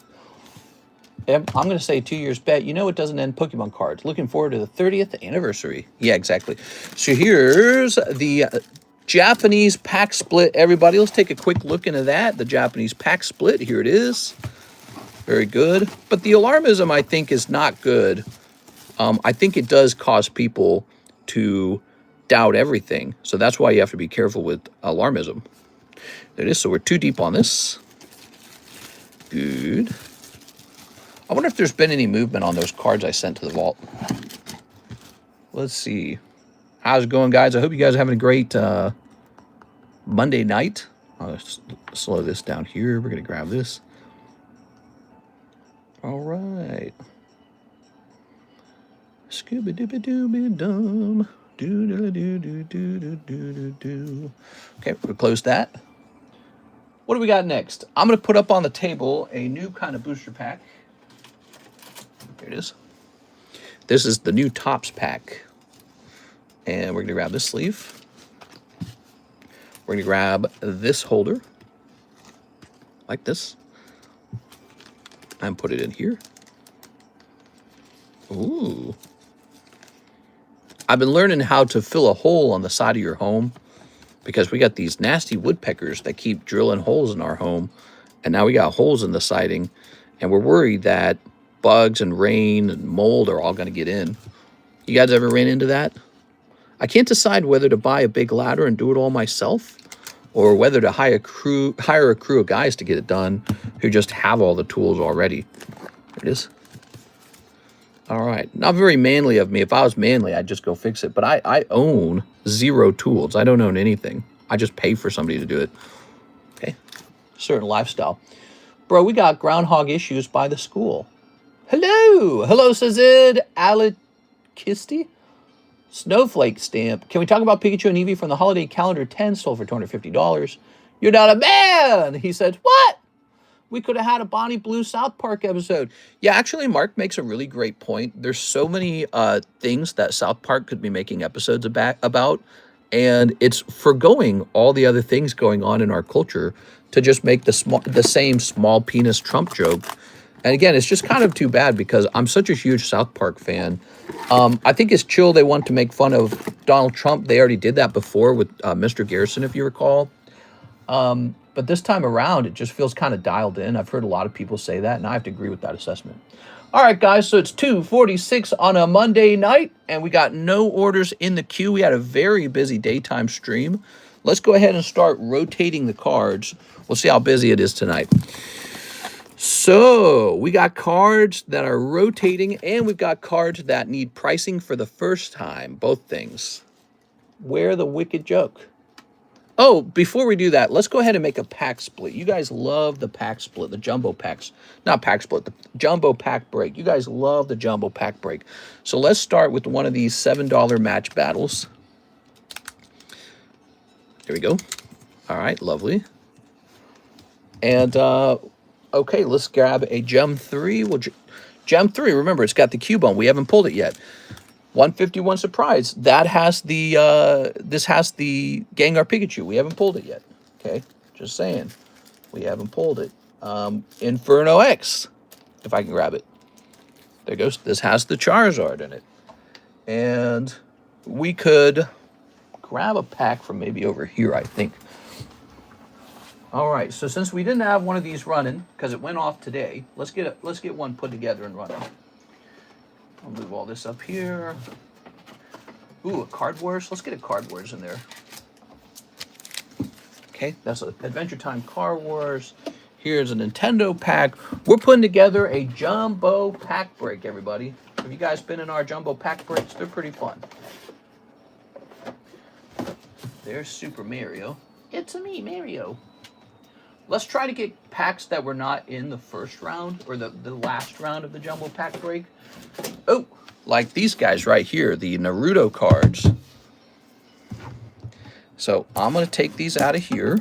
I'm going to say 2 years bet. You know it doesn't end Pokemon cards. Looking forward to the 30th anniversary. Yeah, exactly. So here's the Japanese pack split, everybody. Let's take a quick look into that. The Japanese pack split. Here it is. Very good. But the alarmism, I think, is not good. I think it does cause people to doubt everything. So that's why you have to be careful with alarmism. There it is. So we're too deep on this. Good. I wonder if there's been any movement on those cards I sent to the vault. Let's see. How's it going, guys? I hope you guys are having a great Monday night. I'll slow this down here. We're going to grab this. All right. Scooby-dooby-dooby-dum. Do-do-do-do-do-do-do-do. Okay, we'll close that. What do we got next? I'm going to put up on the table a new kind of booster pack. Here it is. This is the new Tops pack. And we're going to grab this sleeve. We're going to grab this holder. Like this. And put it in here. Ooh. I've been learning how to fill a hole on the side of your home, because we got these nasty woodpeckers that keep drilling holes in our home. And now we got holes in the siding, and we're worried that bugs and rain and mold are all going to get in. You guys ever ran into that? I can't decide whether to buy a big ladder and do it all myself, or whether to hire a crew of guys to get it done who just have all the tools already. There it is. All right. Not very manly of me. If I was manly, I'd just go fix it. But I own 0 tools. I don't own anything. I just pay for somebody to do it. Okay. Certain lifestyle. Bro, we got groundhog issues by the school. Hello. Hello, Sazid Alakisti. Snowflake stamp. Can we talk about Pikachu and Eevee from the holiday calendar 10 sold for $250? You're not a man. He said, what? We could have had a Bonnie Blue South Park episode. Yeah, actually, Mark makes a really great point. There's so many things that South Park could be making episodes about, and it's forgoing all the other things going on in our culture to just make the same small penis Trump joke. And again, it's just kind of too bad, because I'm such a huge South Park fan. I think it's chill they want to make fun of Donald Trump. They already did that before with Mr. Garrison, if you recall. But this time around, it just feels kind of dialed in. I've heard a lot of people say that, and I have to agree with that assessment. All right, guys, so it's 2:46 on a Monday night, and we got no orders in the queue. We had a very busy daytime stream. Let's go ahead and start rotating the cards. We'll see how busy it is tonight. So we got cards that are rotating, and we've got cards that need pricing for the first time. Both things. Where the wicked joke? Oh, before we do that, let's go ahead and make a pack split. You guys love the pack split, the jumbo packs. Not pack split, the jumbo pack break. You guys love the jumbo pack break. So let's start with one of these $7 match battles. There we go. All right, lovely. And, okay, let's grab a Gem 3. Well, Gem 3, remember, it's got the cube on. We haven't pulled it yet. 151 surprise. That has the, this has the Gengar Pikachu. We haven't pulled it yet. Okay, just saying. We haven't pulled it. Inferno X, if I can grab it. There goes. This has the Charizard in it. And we could grab a pack from maybe over here, I think. All right, so since we didn't have one of these running, because it went off today, let's get one put together and running. I'll move all this up here. Ooh, a Card Wars. Let's get a Card Wars in there. Okay, that's an Adventure Time Card Wars. Here's a Nintendo pack. We're putting together a jumbo pack break, everybody. Have you guys been in our jumbo pack breaks? They're pretty fun. There's Super Mario. It's a me, Mario. Let's try to get packs that were not in the first round or the last round of the jumbo pack break. Oh, like these guys right here, the Naruto cards. So I'm going to take these out of here.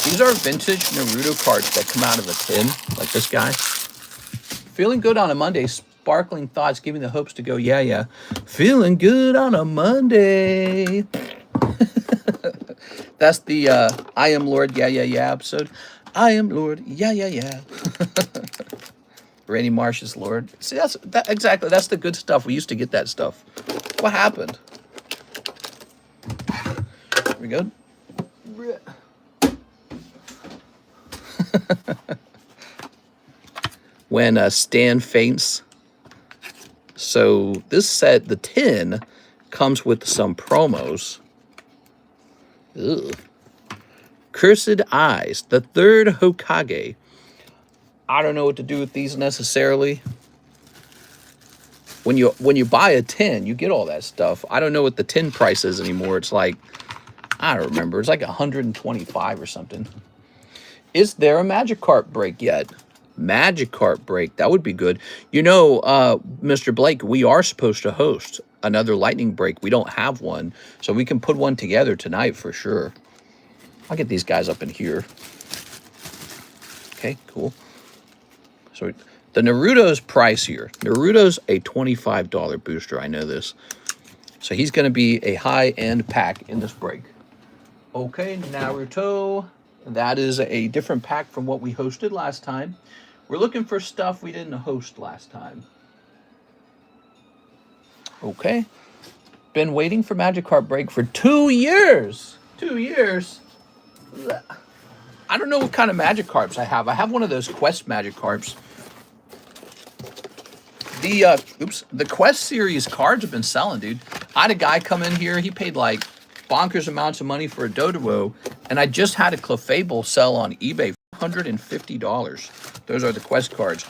These are vintage Naruto cards that come out of a tin, like this guy. Feeling good on a Monday. Sparkling thoughts, giving the hopes to go, yeah, yeah. Feeling good on a Monday. That's the I Am Lord, yeah, yeah, yeah episode. I am Lord, yeah, yeah, yeah. Randy Marsh is Lord. See, exactly. That's the good stuff. We used to get that stuff. What happened? Here we go. When Stan faints. So this set, the tin, comes with some promos. Ugh. Cursed Eyes, the third Hokage. I don't know what to do with these necessarily. When you buy a tin, you get all that stuff. I don't know what the tin price is anymore. It's like, I don't remember. It's like 125 or something. Is there a Magikarp break yet? Magikarp break. That would be good. You know, Mr. Blake, we are supposed to host another lightning break. We don't have one, so we can put one together tonight for sure. I'll get these guys up in here. Okay, cool. So the Naruto's pricier. Naruto's a $25 booster. I know this. So he's going to be a high-end pack in this break. Okay, Naruto. That is a different pack from what we hosted last time. We're looking for stuff we didn't host last time. Okay. Been waiting for Magikarp break for 2 years. 2 years. I don't know what kind of Magikarps I have. I have one of those Quest Magikarps. The Quest series cards have been selling, dude. I had a guy come in here. He paid like bonkers amounts of money for a Doduo, and I just had a Clefable sell on eBay for $150. Those are the Quest cards.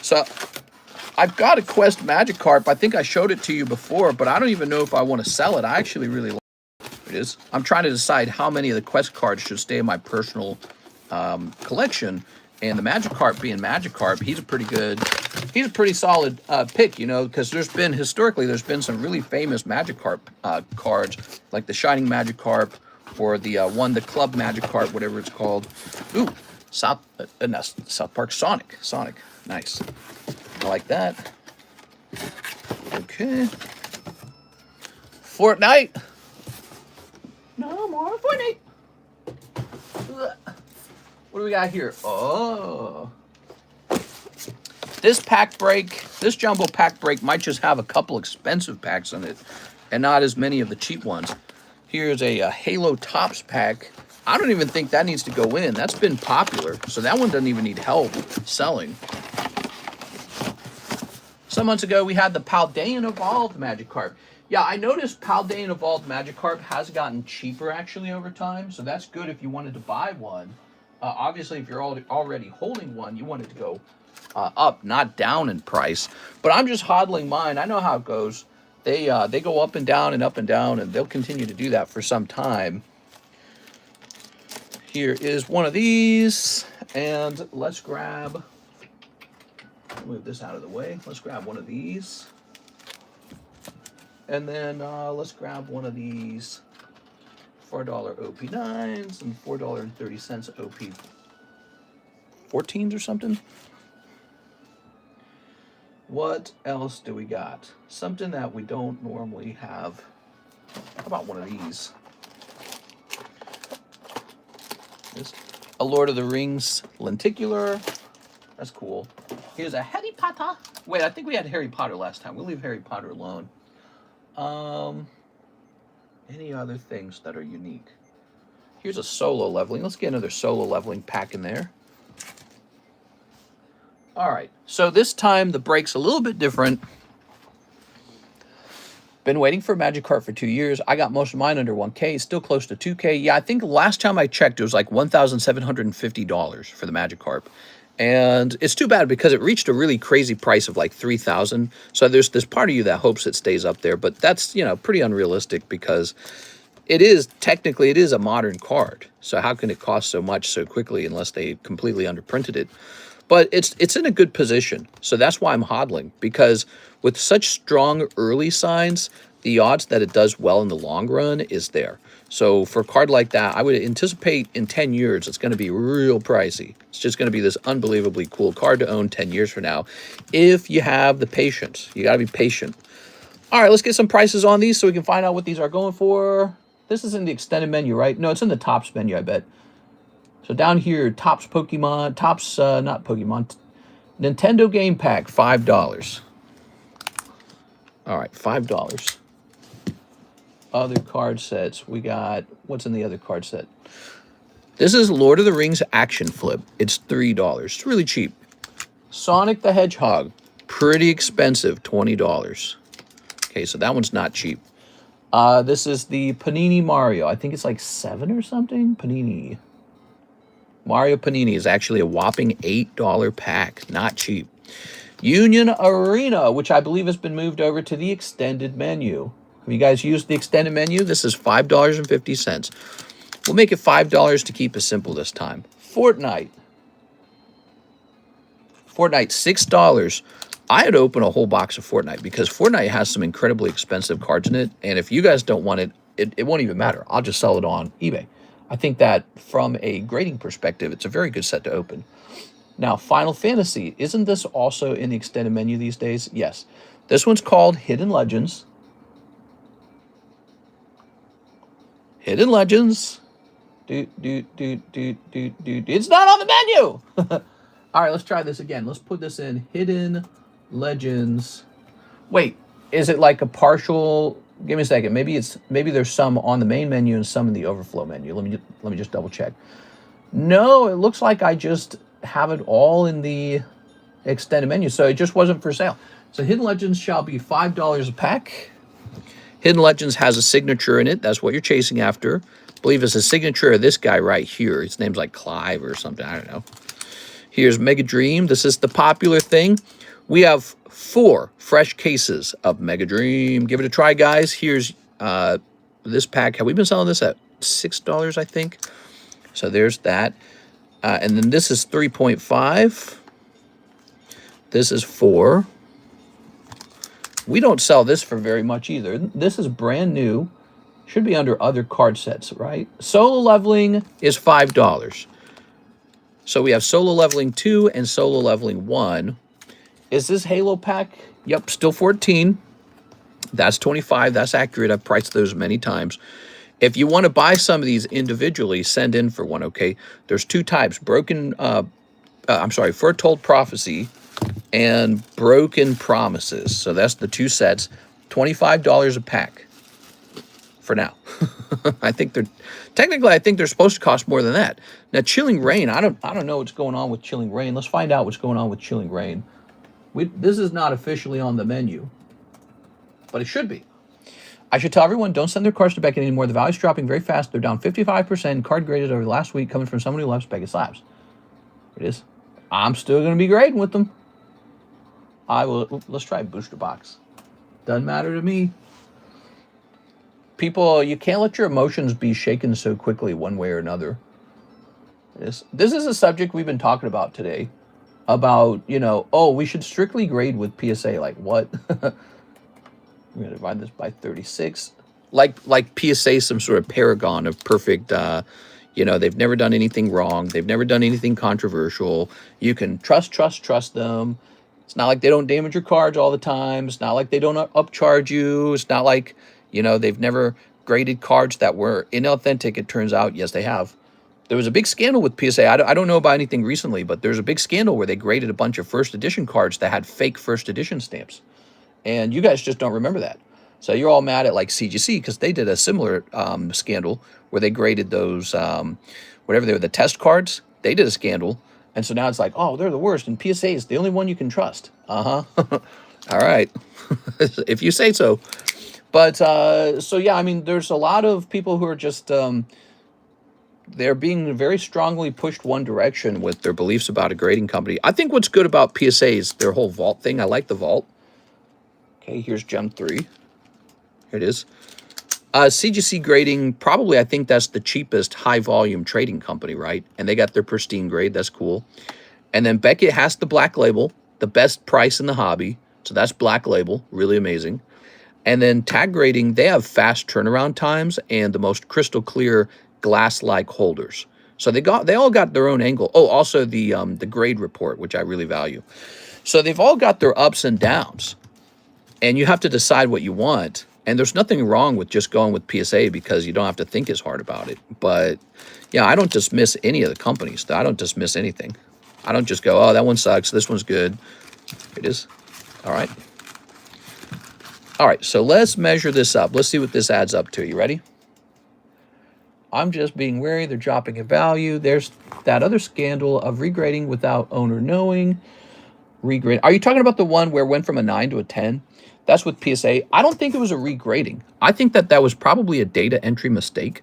So I've got a Quest Magikarp. I think I showed it to you before, but I don't even know if I want to sell it. I actually really like it. Is. I'm trying to decide how many of the Quest cards should stay in my personal collection. And the Magikarp being Magikarp, he's a pretty solid pick, you know, because historically there's been some really famous Magikarp cards, like the Shining Magikarp or the Club Magikarp, whatever it's called. Ooh, South Park Sonic. Nice. I like that. Okay. Fortnite. No more Fortnite. What do we got here? Oh. This jumbo pack break might just have a couple expensive packs in it and not as many of the cheap ones. Here's a Halo Tops pack. I don't even think that needs to go in. That's been popular, so that one doesn't even need help selling. Some months ago, we had the Paldean Evolved Magikarp. Yeah, I noticed Paldean Evolved Magikarp has gotten cheaper, actually, over time, so that's good if you wanted to buy one. Obviously, if you're already holding one, you want it to go up, not down in price. But I'm just hodling mine. I know how it goes. They go up and down and up and down, and they'll continue to do that for some time. Here is one of these, and let's grab, move this out of the way. Let's grab one of these. And then let's grab one of these $4 OP9s and $4.30 OP14s or something. What else do we got? Something that we don't normally have. How about one of these? This, a Lord of the Rings lenticular. That's cool. Here's a Harry Potter. Wait, I think we had Harry Potter last time. We'll leave Harry Potter alone. Any other things that are unique? Here's a solo leveling. Let's get another solo leveling pack in there. All right, so this time the break's a little bit different. Been waiting for a Magikarp for 2 years. I got most of mine under 1K, still close to 2K. Yeah, I think last time I checked, it was like $1,750 for the Magikarp. And it's too bad because it reached a really crazy price of like $3,000. So there's this part of you that hopes it stays up there, but that's, you know, pretty unrealistic because it is a modern card. So how can it cost so much so quickly unless they completely underprinted it? But it's in a good position. So that's why I'm hodling, because with such strong early signs, the odds that it does well in the long run is there. So for a card like that, I would anticipate in 10 years, it's going to be real pricey. It's just going to be this unbelievably cool card to own 10 years from now. If you have the patience, you got to be patient. All right, let's get some prices on these so we can find out what these are going for. This is in the extended menu, right? No, it's in the Tops menu, I bet. So down here, Tops Pokemon, Tops, not Pokemon, Nintendo Game Pack, $5. All right, $5. Other card sets, we got, what's in the other card set? This is Lord of the Rings Action Flip. It's $3. It's really cheap. Sonic the Hedgehog, pretty expensive, $20. Okay, so that one's not cheap. This is the Panini Mario. I think it's like 7 or something. Panini. Mario Panini is actually a whopping $8 pack. Not cheap. Union Arena, which I believe has been moved over to the extended menu. Have you guys used the extended menu? This is $5.50. We'll make it $5 to keep it simple this time. Fortnite. Fortnite, $6. I'd open a whole box of Fortnite because Fortnite has some incredibly expensive cards in it. And if you guys don't want it, it won't even matter. I'll just sell it on eBay. I think that from a grading perspective, it's a very good set to open. Now, Final Fantasy. Isn't this also in the extended menu these days? Yes. This one's called Hidden Legends. Hidden Legends. It's not on the menu! All right, let's try this again. Let's put this in Hidden Legends. Wait, is it like a partial? Give me a second. Maybe there's some on the main menu and some in the overflow menu. Let me just double check. No, it looks like I just have it all in the extended menu, so it just wasn't for sale. So Hidden Legends shall be $5 a pack. Hidden Legends has a signature in it. That's what you're chasing after. I believe it's a signature of this guy right here. His name's like Clive or something. I don't know. Here's Mega Dream. This is the popular thing. We have 4 fresh cases of Mega Dream. Give it a try, guys. Here's this pack. Have we been selling this at $6, I think? So there's that. And then this is 3.5. This is 4. We don't sell this for very much either. This is brand new. Should be under other card sets, right? Solo Leveling is $5. So we have Solo Leveling 2 and Solo Leveling 1. Is this Halo pack? Yep, still 14. That's 25. That's accurate. I've priced those many times. If you want to buy some of these individually, send in for one, okay? There's 2 types. Foretold Prophecy and Broken Promises. So that's the 2 sets. $25 a pack for now. I think they're supposed to cost more than that. Now, Chilling Rain, I don't know what's going on with Chilling Rain. Let's find out what's going on with Chilling Rain. This is not officially on the menu, but it should be. I should tell everyone, don't send their cards to Beckett anymore. The value's dropping very fast. They're down 55%. Card graded over the last week coming from someone who loves Beckett Slabs. It is. I'm still going to be grading with them. I will. Let's try a booster box. Doesn't matter to me. People, you can't let your emotions be shaken so quickly one way or another. This is a subject we've been talking about today. About, you know, oh, we should strictly grade with PSA. Like, what? We're going to divide this by 36. Like PSA, some sort of paragon of perfect, you know, they've never done anything wrong. They've never done anything controversial. You can trust them. It's not like they don't damage your cards all the time. It's not like they don't upcharge you. It's not like, you know, they've never graded cards that were inauthentic. It turns out, yes, they have. There was a big scandal with PSA. I don't know about anything recently, but there's a big scandal where they graded a bunch of first edition cards that had fake first edition stamps. And you guys just don't remember that. So you're all mad at like CGC because they did a similar scandal where they graded those, whatever they were, the test cards. They did a scandal. And so now it's like, oh, they're the worst. And PSA is the only one you can trust. All right. If you say so. But so, yeah, I mean, there's a lot of people who are just, they're being very strongly pushed one direction with their beliefs about a grading company. I think what's good about PSA is their whole vault thing. I like the vault. Okay, here's Gem 3. Here it is. CGC grading, probably I think that's the cheapest high-volume trading company, right? And they got their pristine grade. That's cool. And then Beckett has the black label, the best price in the hobby. So that's black label, really amazing. And then tag grading, they have fast turnaround times and the most crystal clear glass-like holders. So they all got their own angle. Oh, also the grade report, which I really value. So they've all got their ups and downs. And you have to decide what you want. And there's nothing wrong with just going with PSA because you don't have to think as hard about it. But, yeah, I don't dismiss any of the companies. I don't dismiss anything. I don't just go, oh, that one sucks. This one's good. Here it is. All right. All right, so let's measure this up. Let's see what this adds up to. You ready? I'm just being wary. They're dropping in value. There's that other scandal of regrading without owner knowing. Regrade. Are you talking about the one where it went from a 9 to a 10? That's with PSA. I don't think it was a regrading. I think that was probably a data entry mistake.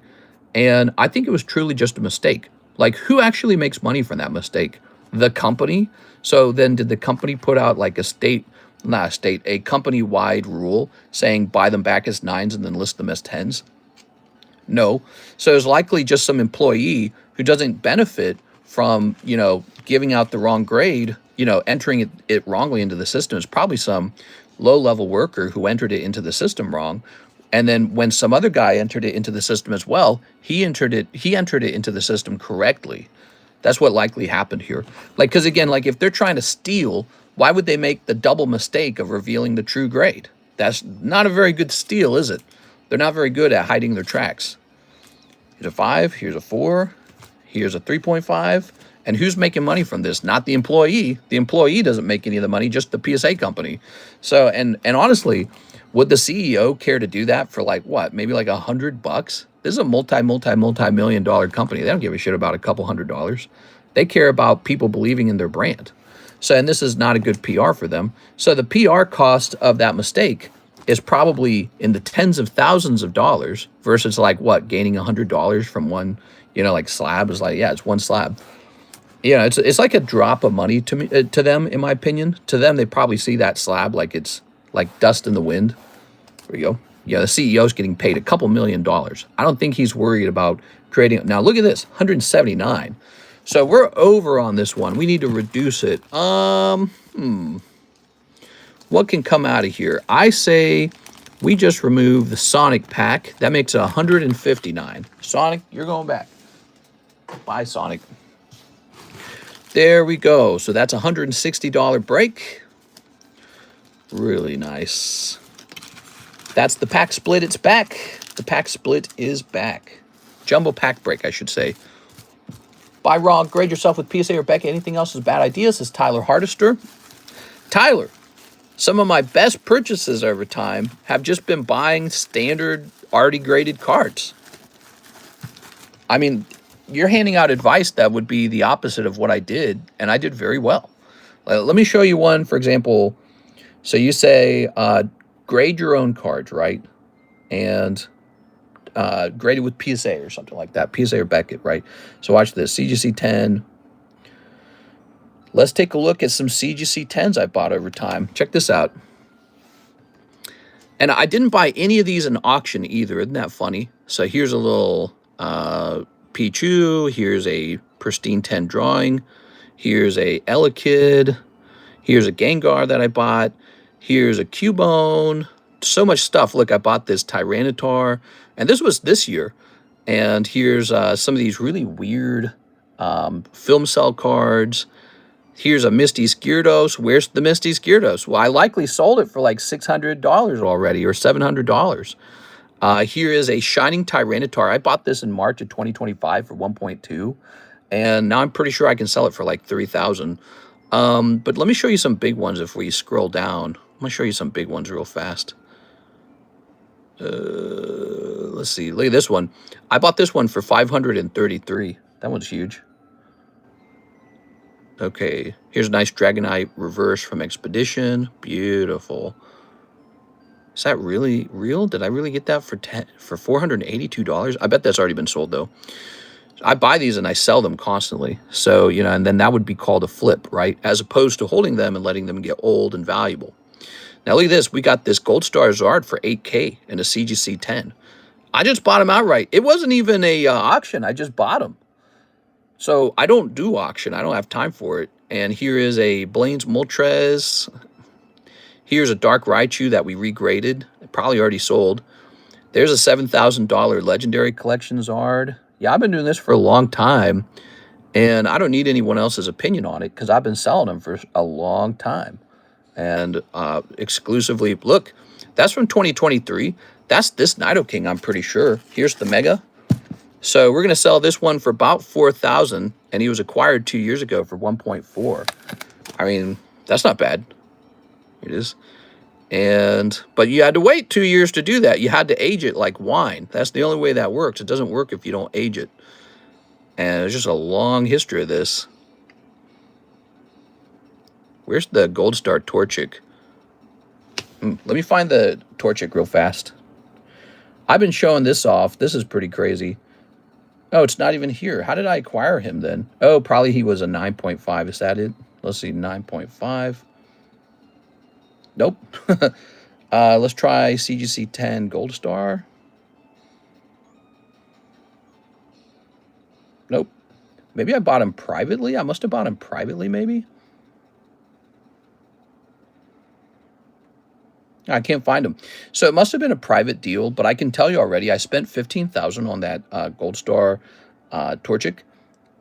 And I think it was truly just a mistake. Like, who actually makes money from that mistake? The company? So then did the company put out like a company-wide rule saying buy them back as 9s and then list them as 10s? No. So it's likely just some employee who doesn't benefit from, you know, giving out the wrong grade, you know, entering it wrongly into the system. It's probably some low-level worker who entered it into the system wrong. And then when some other guy entered it into the system as well, he entered it into the system correctly. That's what likely happened here. Like, because again, like if they're trying to steal, why would they make the double mistake of revealing the true grade? That's not a very good steal, is it? They're not very good at hiding their tracks. Here's a 5, here's a 4, here's a 3.5. And who's making money from this? Not the employee. The employee doesn't make any of the money, just the PSA company. So, and honestly, would the CEO care to do that for like what? Maybe like $100? This is a multi-million-dollar company. They don't give a shit about a couple $100s. They care about people believing in their brand. So, and this is not a good PR for them. So the PR cost of that mistake is probably in the tens of thousands of dollars versus like what? Gaining $100 from one, you know, like slab is like, yeah, it's one slab. You know, it's like a drop of money to me, to them, in my opinion. To them, they probably see that slab like it's like dust in the wind. There we go. Yeah, the CEO's getting paid a couple $1 million. I don't think he's worried about creating. Now, look at this, 179. So we're over on this one. We need to reduce it. What can come out of here? I say we just remove the Sonic pack. That makes it 159. Sonic, you're going back. Bye, Sonic. There we go. So that's a $160 break. Really nice. That's the pack split. It's back. The pack split is back. Jumbo pack break, I should say. Buy raw, grade yourself with PSA or Becky. Anything else is bad ideas, says Tyler Hardister. Tyler, some of my best purchases over time have just been buying standard, already graded cards. I mean, you're handing out advice that would be the opposite of what I did, and I did very well. Let me show you one, for example. So you say, grade your own cards, right? and graded with PSA or something like that. PSA or Beckett, right? So watch this. CGC 10. Let's take a look at some CGC 10s I bought over time. Check this out. And I didn't buy any of these in auction either. Isn't that funny? So here's a little Pichu. Here's a pristine 10 drawing. Here's a Elekid. Here's a Gengar that I bought. Here's a Cubone. So much stuff. Look, I bought this Tyranitar. And this was this year. And here's some of these really weird film cell cards. Here's a Misty's Gyarados. Where's the Misty's Gyarados? Well, I likely sold it for like $600 already or $700. Here is a Shining Tyranitar. I bought this in March of 2025 for 1.2, and now I'm pretty sure I can sell it for like 3,000. But let me show you some big ones if we scroll down. I'm gonna show you some big ones real fast. Let's see. Look at this one. I bought this one for 533. That one's huge. Okay, here's a nice Dragonite reverse from Expedition. Beautiful. Is that really real? Did I really get that for $482? I bet that's already been sold, though. I buy these and I sell them constantly. So, you know, and then that would be called a flip, right? As opposed to holding them and letting them get old and valuable. Now, look at this. We got this Gold Star Zard for $8K in a CGC 10. I just bought him outright. It wasn't even a auction. I just bought him. So I don't do auction. I don't have time for it. And here is a Blaine's Moltres. Here's a Dark Raichu that we regraded. It probably already sold. There's a $7,000 Legendary Collection Zard. Yeah, I've been doing this for a long time. And I don't need anyone else's opinion on it because I've been selling them for a long time. And exclusively, look, that's from 2023. That's this Nidoking, I'm pretty sure. Here's the Mega. So we're going to sell this one for about $4,000, and he was acquired 2 years ago for 1.4. I mean, that's not bad. Here it is. But you had to wait 2 years to do that. You had to age it like wine. That's the only way that works. It doesn't work if you don't age it. And there's just a long history of this. Where's the Gold Star Torchic? Let me find the Torchic real fast. I've been showing this off. This is pretty crazy. Oh, it's not even here. How did I acquire him then? Oh, probably he was a 9.5. Is that it? Let's see, 9.5. Nope. Let's try CGC 10 Gold Star. Nope. Maybe I bought him privately. I must have bought him privately, maybe. I can't find him. So it must have been a private deal, but I can tell you already, I spent $15,000 on that Gold Star Torchic,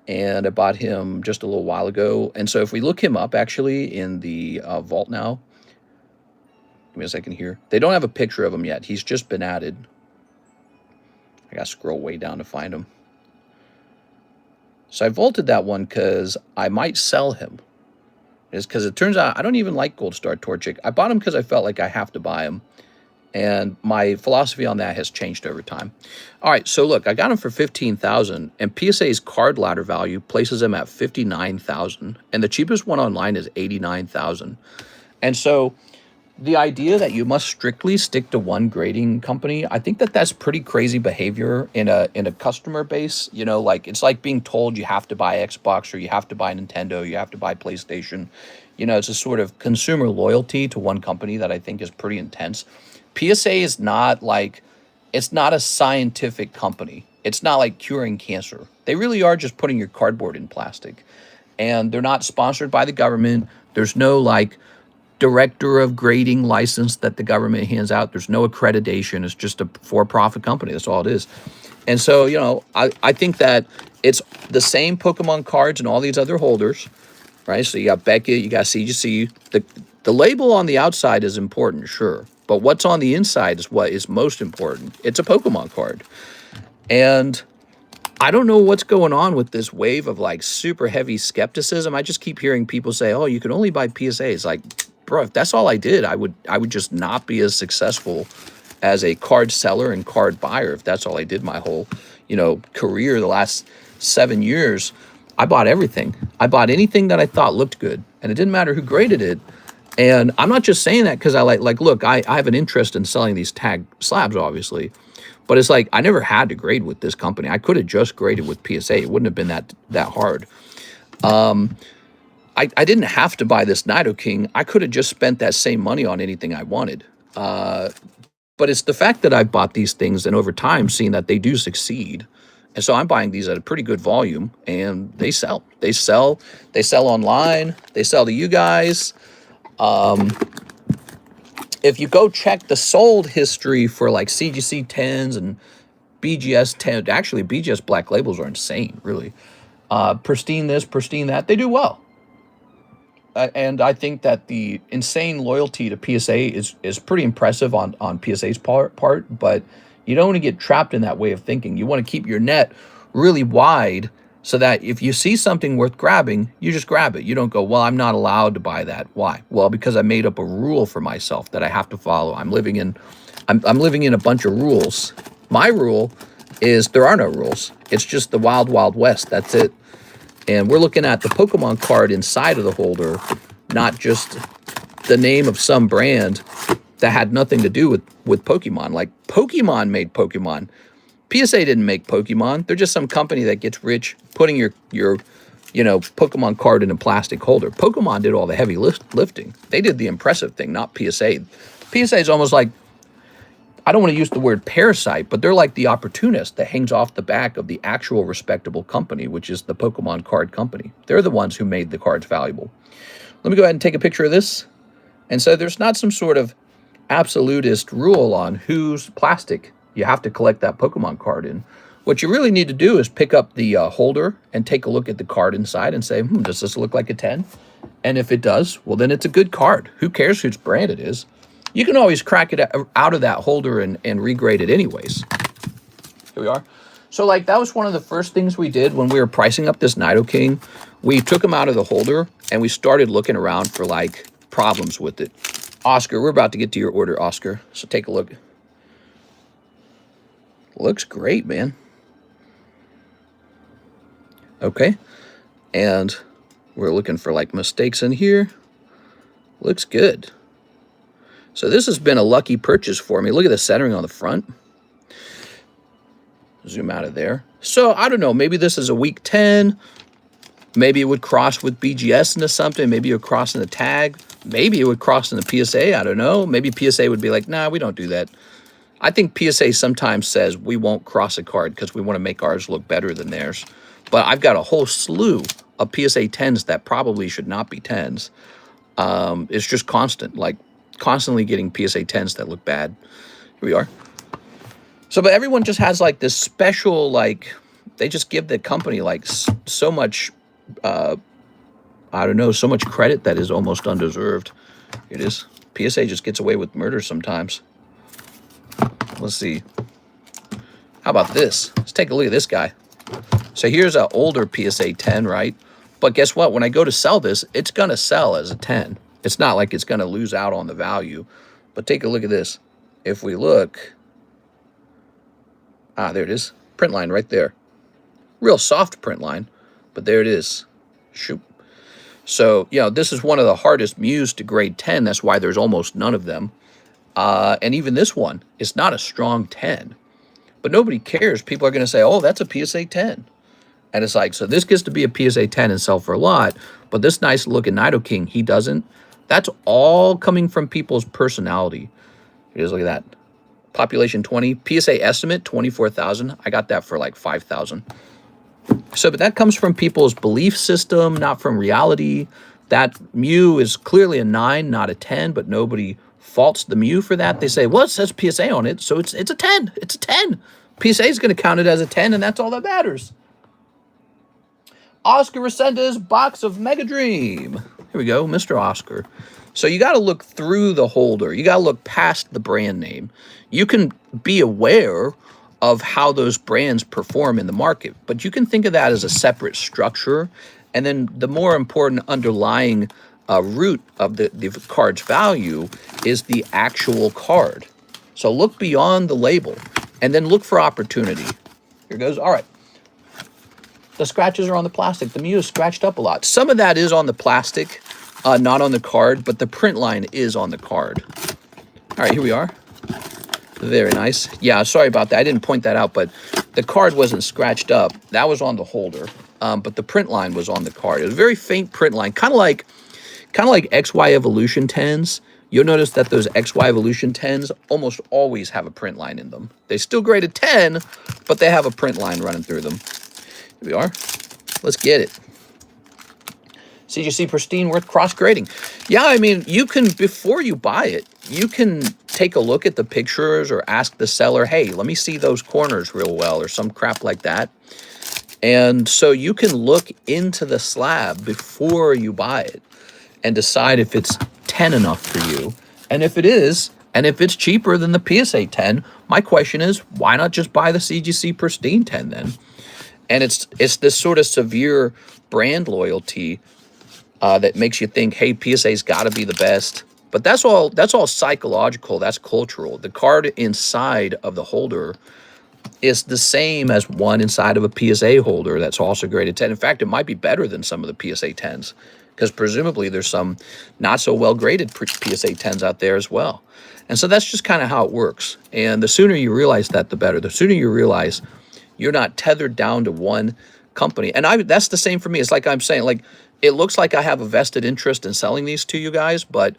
and I bought him just a little while ago. And so if we look him up, actually, in the vault now, give me a second here. They don't have a picture of him yet. He's just been added. I got to scroll way down to find him. So I vaulted that one because I might sell him. Is because it turns out I don't even like Gold Star Torchic. I bought him because I felt like I have to buy him. And my philosophy on that has changed over time. All right, so look, I got him for $15,000, and PSA's card ladder value places him at $59,000, and the cheapest one online is $89,000. And so the idea that you must strictly stick to one grading company, I think that that's pretty crazy behavior in a customer base. You know, like it's like being told you have to buy Xbox or you have to buy Nintendo, you have to buy PlayStation. You know, it's a sort of consumer loyalty to one company that I think is pretty intense. PSA is not like, it's not a scientific company. It's not like curing cancer. They really are just putting your cardboard in plastic. And they're not sponsored by the government. There's no like director of grading license that the government hands out. There's no accreditation. It's just a for-profit company. That's all it is. And so, you know, I think that it's the same Pokemon cards and all these other holders, right? So you got Beckett, you got CGC. The label on the outside is important, sure. But what's on the inside is what is most important. It's a Pokemon card. And I don't know what's going on with this wave of like super heavy skepticism. I just keep hearing people say, oh, you can only buy PSAs. Like, bro, if that's all I did, I would just not be as successful as a card seller and card buyer if that's all I did my whole, you know, career. The last 7 years, I bought everything. I bought anything that I thought looked good. And it didn't matter who graded it. And I'm not just saying that because I like, look, I have an interest in selling these tag slabs, obviously. But it's like, I never had to grade with this company. I could have just graded with PSA. It wouldn't have been that hard. I didn't have to buy this Nidoking. I could have just spent that same money on anything I wanted. But it's the fact that I bought these things and over time seeing that they do succeed. And so I'm buying these at a pretty good volume and they sell. They sell online. They sell to you guys. If you go check the sold history for like CGC 10s and BGS 10, actually BGS black labels are insane, really. Pristine this, pristine that, they do well. And I think that the insane loyalty to PSA is pretty impressive on PSA's part, but you don't want to get trapped in that way of thinking. You want to keep your net really wide so that if you see something worth grabbing, you just grab it. You don't go, well, I'm not allowed to buy that. Why? Well, because I made up a rule for myself that I have to follow. I'm living in a bunch of rules. My rule is there are no rules. It's just the wild, wild west. That's it. And we're looking at the Pokemon card inside of the holder, not just the name of some brand that had nothing to do with Pokemon. Like, Pokemon made Pokemon. PSA didn't make Pokemon. They're just some company that gets rich putting your Pokemon card in a plastic holder. Pokemon did all the heavy lifting. They did the impressive thing, not PSA. PSA is almost like, I don't want to use the word parasite, but they're like the opportunist that hangs off the back of the actual respectable company, which is the Pokemon card company. They're the ones who made the cards valuable. Let me go ahead and take a picture of this. And so there's not some sort of absolutist rule on whose plastic you have to collect that Pokemon card in. What you really need to do is pick up the holder and take a look at the card inside and say, does this look like a 10? And if it does, well, then it's a good card. Who cares whose brand it is? You can always crack it out of that holder and regrade it anyways. Here we are. So like that was one of the first things we did when we were pricing up this Nidoking. We took him out of the holder and we started looking around for like problems with it. Oscar, we're about to get to your order, Oscar. So take a look. Looks great, man. Okay. And we're looking for like mistakes in here. Looks good. So this has been a lucky purchase for me. Look at the centering on the front. Zoom out of there. So I don't know, maybe this is a week 10. Maybe it would cross with BGS into something. Maybe it would cross in the tag. Maybe it would cross in the PSA. I don't know. Maybe PSA would be like, nah, we don't do that. I think PSA sometimes says we won't cross a card because we want to make ours look better than theirs. But I've got a whole slew of PSA 10s that probably should not be 10s. It's just constant, like constantly getting PSA 10s that look bad. Here we are. So, but everyone just has like this special, like, they just give the company like so much, I don't know, so much credit that is almost undeserved. It is. PSA just gets away with murder sometimes. Let's see. How about this? Let's take a look at this guy. So here's an older PSA 10, right? But guess what? When I go to sell this, it's going to sell as a 10. It's not like it's going to lose out on the value. But take a look at this. If we look... Ah, there it is. Print line right there. Real soft print line. But there it is. Shoot. So, you know, this is one of the hardest Mews to grade 10. That's why there's almost none of them. And even this one is not a strong 10. But nobody cares. People are going to say, oh, that's a PSA 10. And it's like, so this gets to be a PSA 10 and sell for a lot. But this nice looking Nidoking, he doesn't. That's all coming from people's personality. Here it is, look at that. Population 20. PSA estimate, 24,000. I got that for like 5,000. So, but that comes from people's belief system, not from reality. That Mew is clearly a 9, not a 10, but nobody faults the Mew for that. They say, well, it says PSA on it, so it's a 10. It's a 10. PSA is going to count it as a 10, and that's all that matters. Oscar Resendez, box of Mega Dream. Here we go, Mr. Oscar. So you got to look through the holder. You got to look past the brand name. You can be aware of how those brands perform in the market, but you can think of that as a separate structure. And then the more important underlying root of the card's value is the actual card. So look beyond the label and then look for opportunity. Here goes. All right. The scratches are on the plastic. The Mew is scratched up a lot. Some of that is on the plastic Not on the card, but the print line is on the card. All right, here we are. Very nice. Yeah, sorry about that. I didn't point that out, but the card wasn't scratched up. That was on the holder, but the print line was on the card. It was a very faint print line, kind of like XY Evolution 10s. You'll notice that those XY Evolution 10s almost always have a print line in them. They still grade a 10, but they have a print line running through them. Here we are. Let's get it. CGC Pristine worth cross-grading. Yeah, I mean, you can, before you buy it, you can take a look at the pictures or ask the seller, hey, let me see those corners real well, or some crap like that. And so you can look into the slab before you buy it and decide if it's 10 enough for you. And if it is, and if it's cheaper than the PSA 10, my question is, why not just buy the CGC Pristine 10 then? And it's this sort of severe brand loyalty that makes you think, hey, PSA's got to be the best. But that's all psychological. That's cultural. The card inside of the holder is the same as one inside of a PSA holder that's also graded 10. In fact, it might be better than some of the PSA 10s because presumably there's some not so well graded PSA 10s out there as well. And so that's just kind of how it works. And the sooner you realize that, the better. The sooner you realize you're not tethered down to one company. And that's the same for me. It's like I'm saying, like, it looks like I have a vested interest in selling these to you guys, but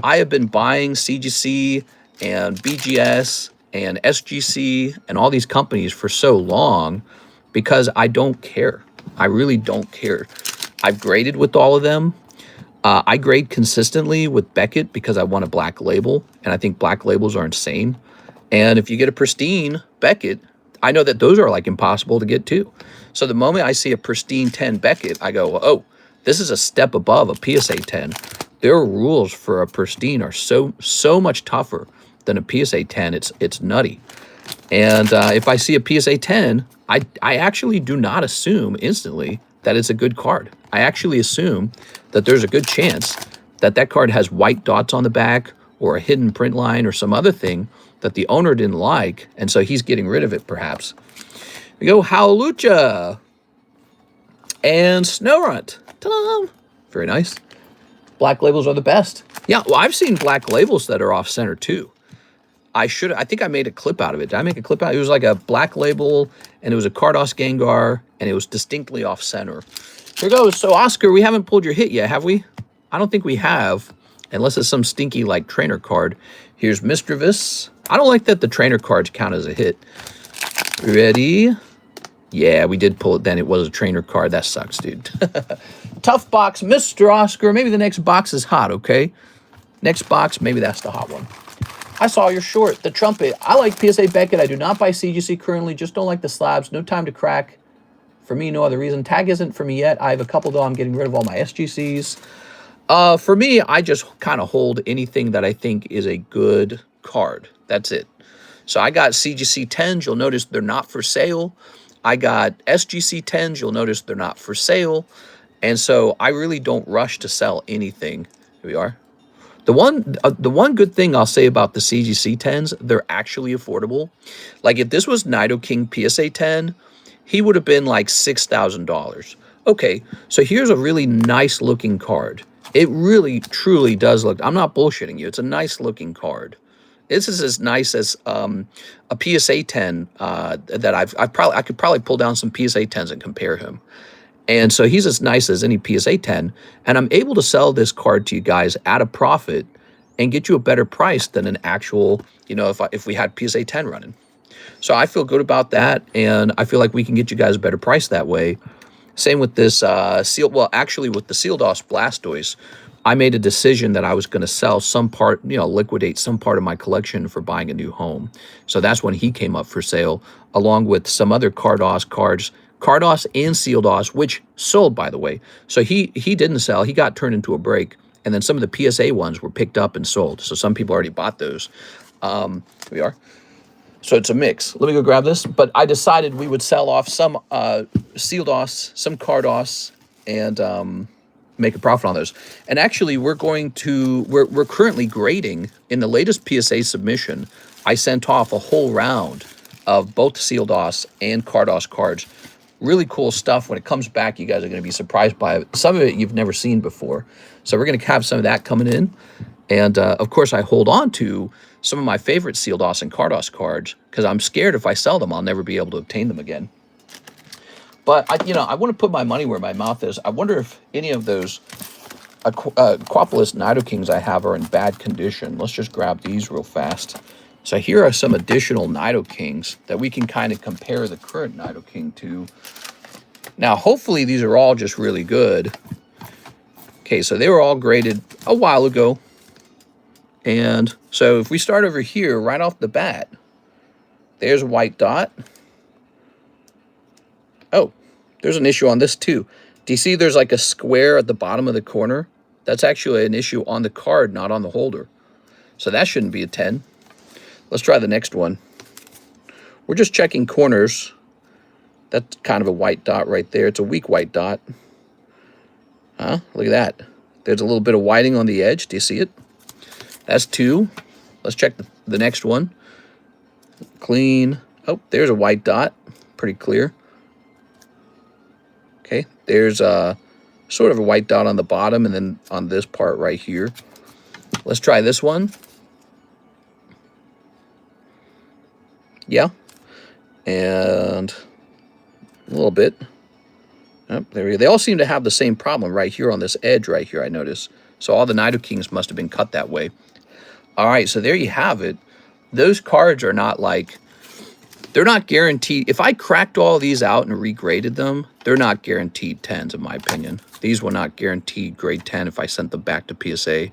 I have been buying CGC and BGS and SGC and all these companies for so long because I don't care. I really don't care. I've graded with all of them. I grade consistently with Beckett because I want a black label, and I think black labels are insane. And if you get a pristine Beckett, I know that those are like impossible to get too. So the moment I see a pristine 10 Beckett, I go, oh, this is a step above a PSA 10. Their rules for a pristine are so much tougher than a PSA 10. It's nutty. And if I see a PSA 10, I actually do not assume instantly that it's a good card. I actually assume that there's a good chance that that card has white dots on the back or a hidden print line or some other thing that the owner didn't like, and so he's getting rid of it, perhaps. We go Howlucha and Snowrunt. Ta-da! Very nice. Black labels are the best. Yeah, well, I've seen black labels that are off center too. I think I made a clip out of it. Did I make a clip out? It was like a black label, and it was a Cardos Gengar, and it was distinctly off center. Here goes. So, Oscar, we haven't pulled your hit yet, have we? I don't think we have, unless it's some stinky, like, trainer card. Here's Mischievous. I don't like that the trainer cards count as a hit. Ready? Yeah, we did pull it then. It was a trainer card. That sucks, dude. Tough box, Mr. Oscar. Maybe the next box is hot, okay? Next box, maybe that's the hot one. I saw your short, the trumpet. I like PSA Beckett. I do not buy CGC currently. Just don't like the slabs. No time to crack. For me, no other reason. Tag isn't for me yet. I have a couple, though. I'm getting rid of all my SGCs. For me, I just kind of hold anything that I think is a good card. That's it. So I got CGC 10s. You'll notice they're not for sale. I got SGC 10s. You'll notice they're not for sale. And so I really don't rush to sell anything. Here we are. The one good thing I'll say about the CGC 10s, they're actually affordable. Like if this was Nidoking PSA 10, he would have been like $6,000. Okay, so here's a really nice looking card. It really, truly does look, I'm not bullshitting you. It's a nice looking card. This is as nice as a PSA 10 that I could probably pull down some PSA 10s and compare him. And so he's as nice as any PSA 10. And I'm able to sell this card to you guys at a profit and get you a better price than an actual, you know, if we had PSA 10 running. So I feel good about that. And I feel like we can get you guys a better price that way. Same with this actually with the Sealdos Blastoise, I made a decision that I was going to sell some part, you know, liquidate some part of my collection for buying a new home. So that's when he came up for sale, along with some other Cardos cards, Cardos and Sealdos, which sold, by the way. So he didn't sell. He got turned into a break. And then some of the PSA ones were picked up and sold. So some people already bought those. Here we are. So it's a mix. Let me go grab this. But I decided we would sell off some Sealdos, some Cardos, and make a profit on those. And actually, we're currently grading. In the latest PSA submission, I sent off a whole round of both Sealdos and Cardos cards. Really cool stuff. When it comes back, you guys are going to be surprised by it. Some of it you've never seen before. So we're going to have some of that coming in. And, of course, I hold on to some of my favorite Sealed Os and Cardos cards because I'm scared if I sell them, I'll never be able to obtain them again. But, I want to put my money where my mouth is. I wonder if any of those Aquapolis Nidokings I have are in bad condition. Let's just grab these real fast. So here are some additional Nidokings that we can kind of compare the current Nidoking to. Now, hopefully these are all just really good. Okay, so they were all graded a while ago. And so if we start over here, right off the bat, there's a white dot. Oh, there's an issue on this too. Do you see there's like a square at the bottom of the corner? That's actually an issue on the card, not on the holder. So that shouldn't be a 10. Let's try the next one. We're just checking corners. That's kind of a white dot right there. It's a weak white dot. Huh? Look at that. There's a little bit of whiting on the edge. Do you see it? That's 2. Let's check the next one. Clean. Oh, there's a white dot. Pretty clear. Okay, there's a sort of a white dot on the bottom and then on this part right here. Let's try this one. Yeah. And a little bit. Oh, there we go. They all seem to have the same problem right here on this edge right here, I notice. So all the Nidokings must have been cut that way. All right, so there you have it. Those cards are not like, they're not guaranteed. If I cracked all these out and regraded them, they're not guaranteed 10s in my opinion. These were not guaranteed grade 10 if I sent them back to PSA.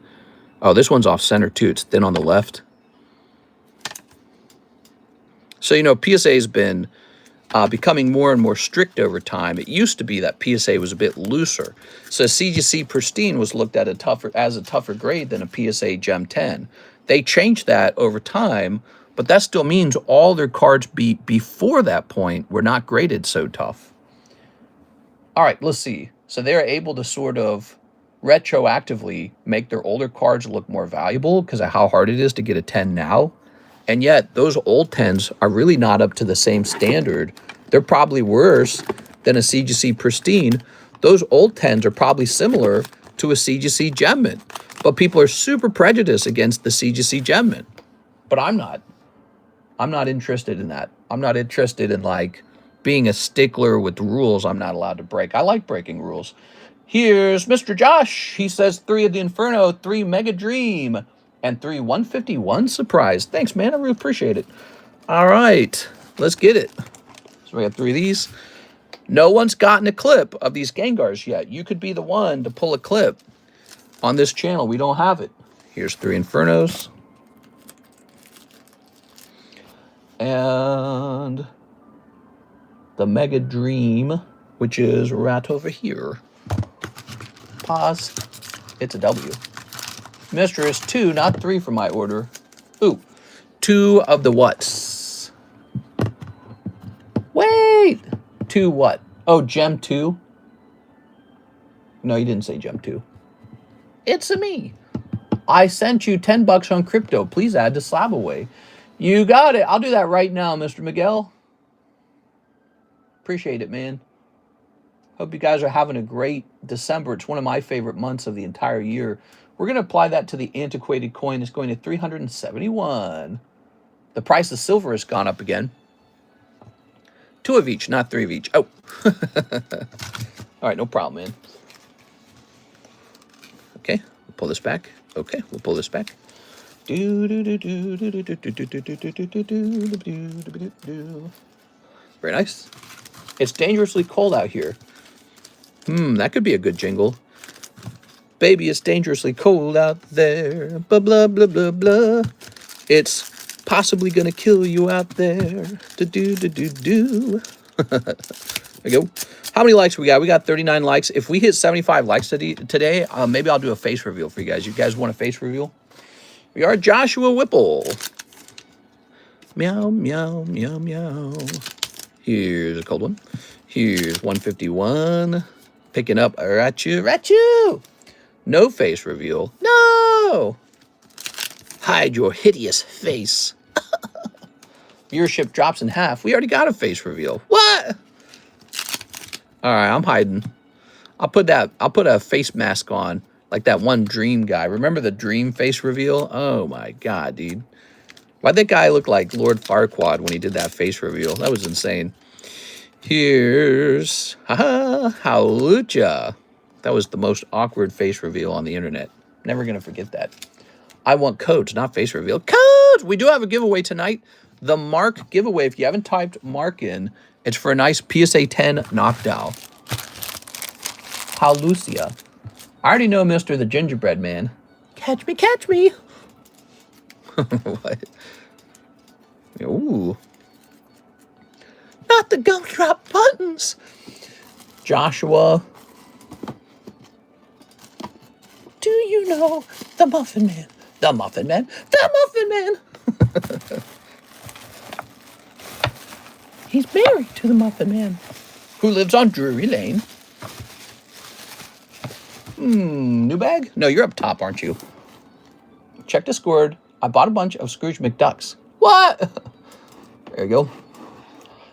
Oh, this one's off center too. It's thin on the left. So, PSA has been becoming more and more strict over time. It used to be that PSA was a bit looser. So CGC Pristine was looked at as a tougher grade than a PSA Gem 10. They changed that over time, but that still means all their cards before that point were not graded so tough. All right, let's see. So they're able to sort of retroactively make their older cards look more valuable because of how hard it is to get a 10 now. And yet, those old 10s are really not up to the same standard. They're probably worse than a CGC Pristine. Those old 10s are probably similar to a CGC Gem Mint. But people are super prejudiced against the CGC Gem Mint. But I'm not. I'm not interested in that. I'm not interested in, like, being a stickler with rules I'm not allowed to break. I like breaking rules. Here's Mr. Josh. He says 3 of the Inferno, 3 Mega Dream, and 3 151 surprise. Thanks, man. I really appreciate it. All right. Let's get it. So we got 3 of these. No one's gotten a clip of these Gengars yet. You could be the one to pull a clip on this channel. We don't have it. Here's 3 Infernos. And the Mega Dream, which is right over here. Pause. It's a W. Mistress, 2, not 3 for my order. Ooh, 2 of the whats. Wait! 2 what? Oh, Gem 2? No, you didn't say Gem 2. It's a me. I sent you $10 on crypto. Please add to Slab away. You got it. I'll do that right now, Mr. Miguel. Appreciate it, man. Hope you guys are having a great December. It's one of my favorite months of the entire year. We're going to apply that to the antiquated coin. It's going to 371. The price of silver has gone up again. 2 of each, not 3 of each. Oh. All right, no problem, man. Okay, we'll pull this back. Okay, we'll pull this back. Very nice. It's dangerously cold out here. That could be a good jingle. Baby, it's dangerously cold out there. Blah, blah, blah, blah, blah. It's possibly going to kill you out there. Do. There we go. How many likes we got? We got 39 likes. If we hit 75 likes today, maybe I'll do a face reveal for you guys. You guys want a face reveal? We are Joshua Whipple. Meow, meow, meow, meow. Here's a cold one. Here's 151. Picking up Rachu. No face reveal. No! Hide your hideous face. Viewership drops in half. We already got a face reveal. What? All right, I'm hiding. I'll put a face mask on, like that one Dream guy. Remember the Dream face reveal? Oh my god, dude. Why'd that guy look like Lord Farquaad when he did that face reveal? That was insane. Here's Howlucha. That was the most awkward face reveal on the internet. Never gonna forget that. I want codes, not face reveal. Codes! We do have a giveaway tonight. The Mark giveaway. If you haven't typed Mark in, it's for a nice PSA 10 knockdown. Howlucia. I already know Mr. the Gingerbread Man. Catch me, catch me. What? Ooh. Not the gumdrop buttons. Joshua. Do you know the Muffin Man? The Muffin Man. The Muffin Man. He's married to the Muffin Man, who lives on Drury Lane. New bag? No, you're up top, aren't you? Check Discord. I bought a bunch of Scrooge McDucks. What? There you go.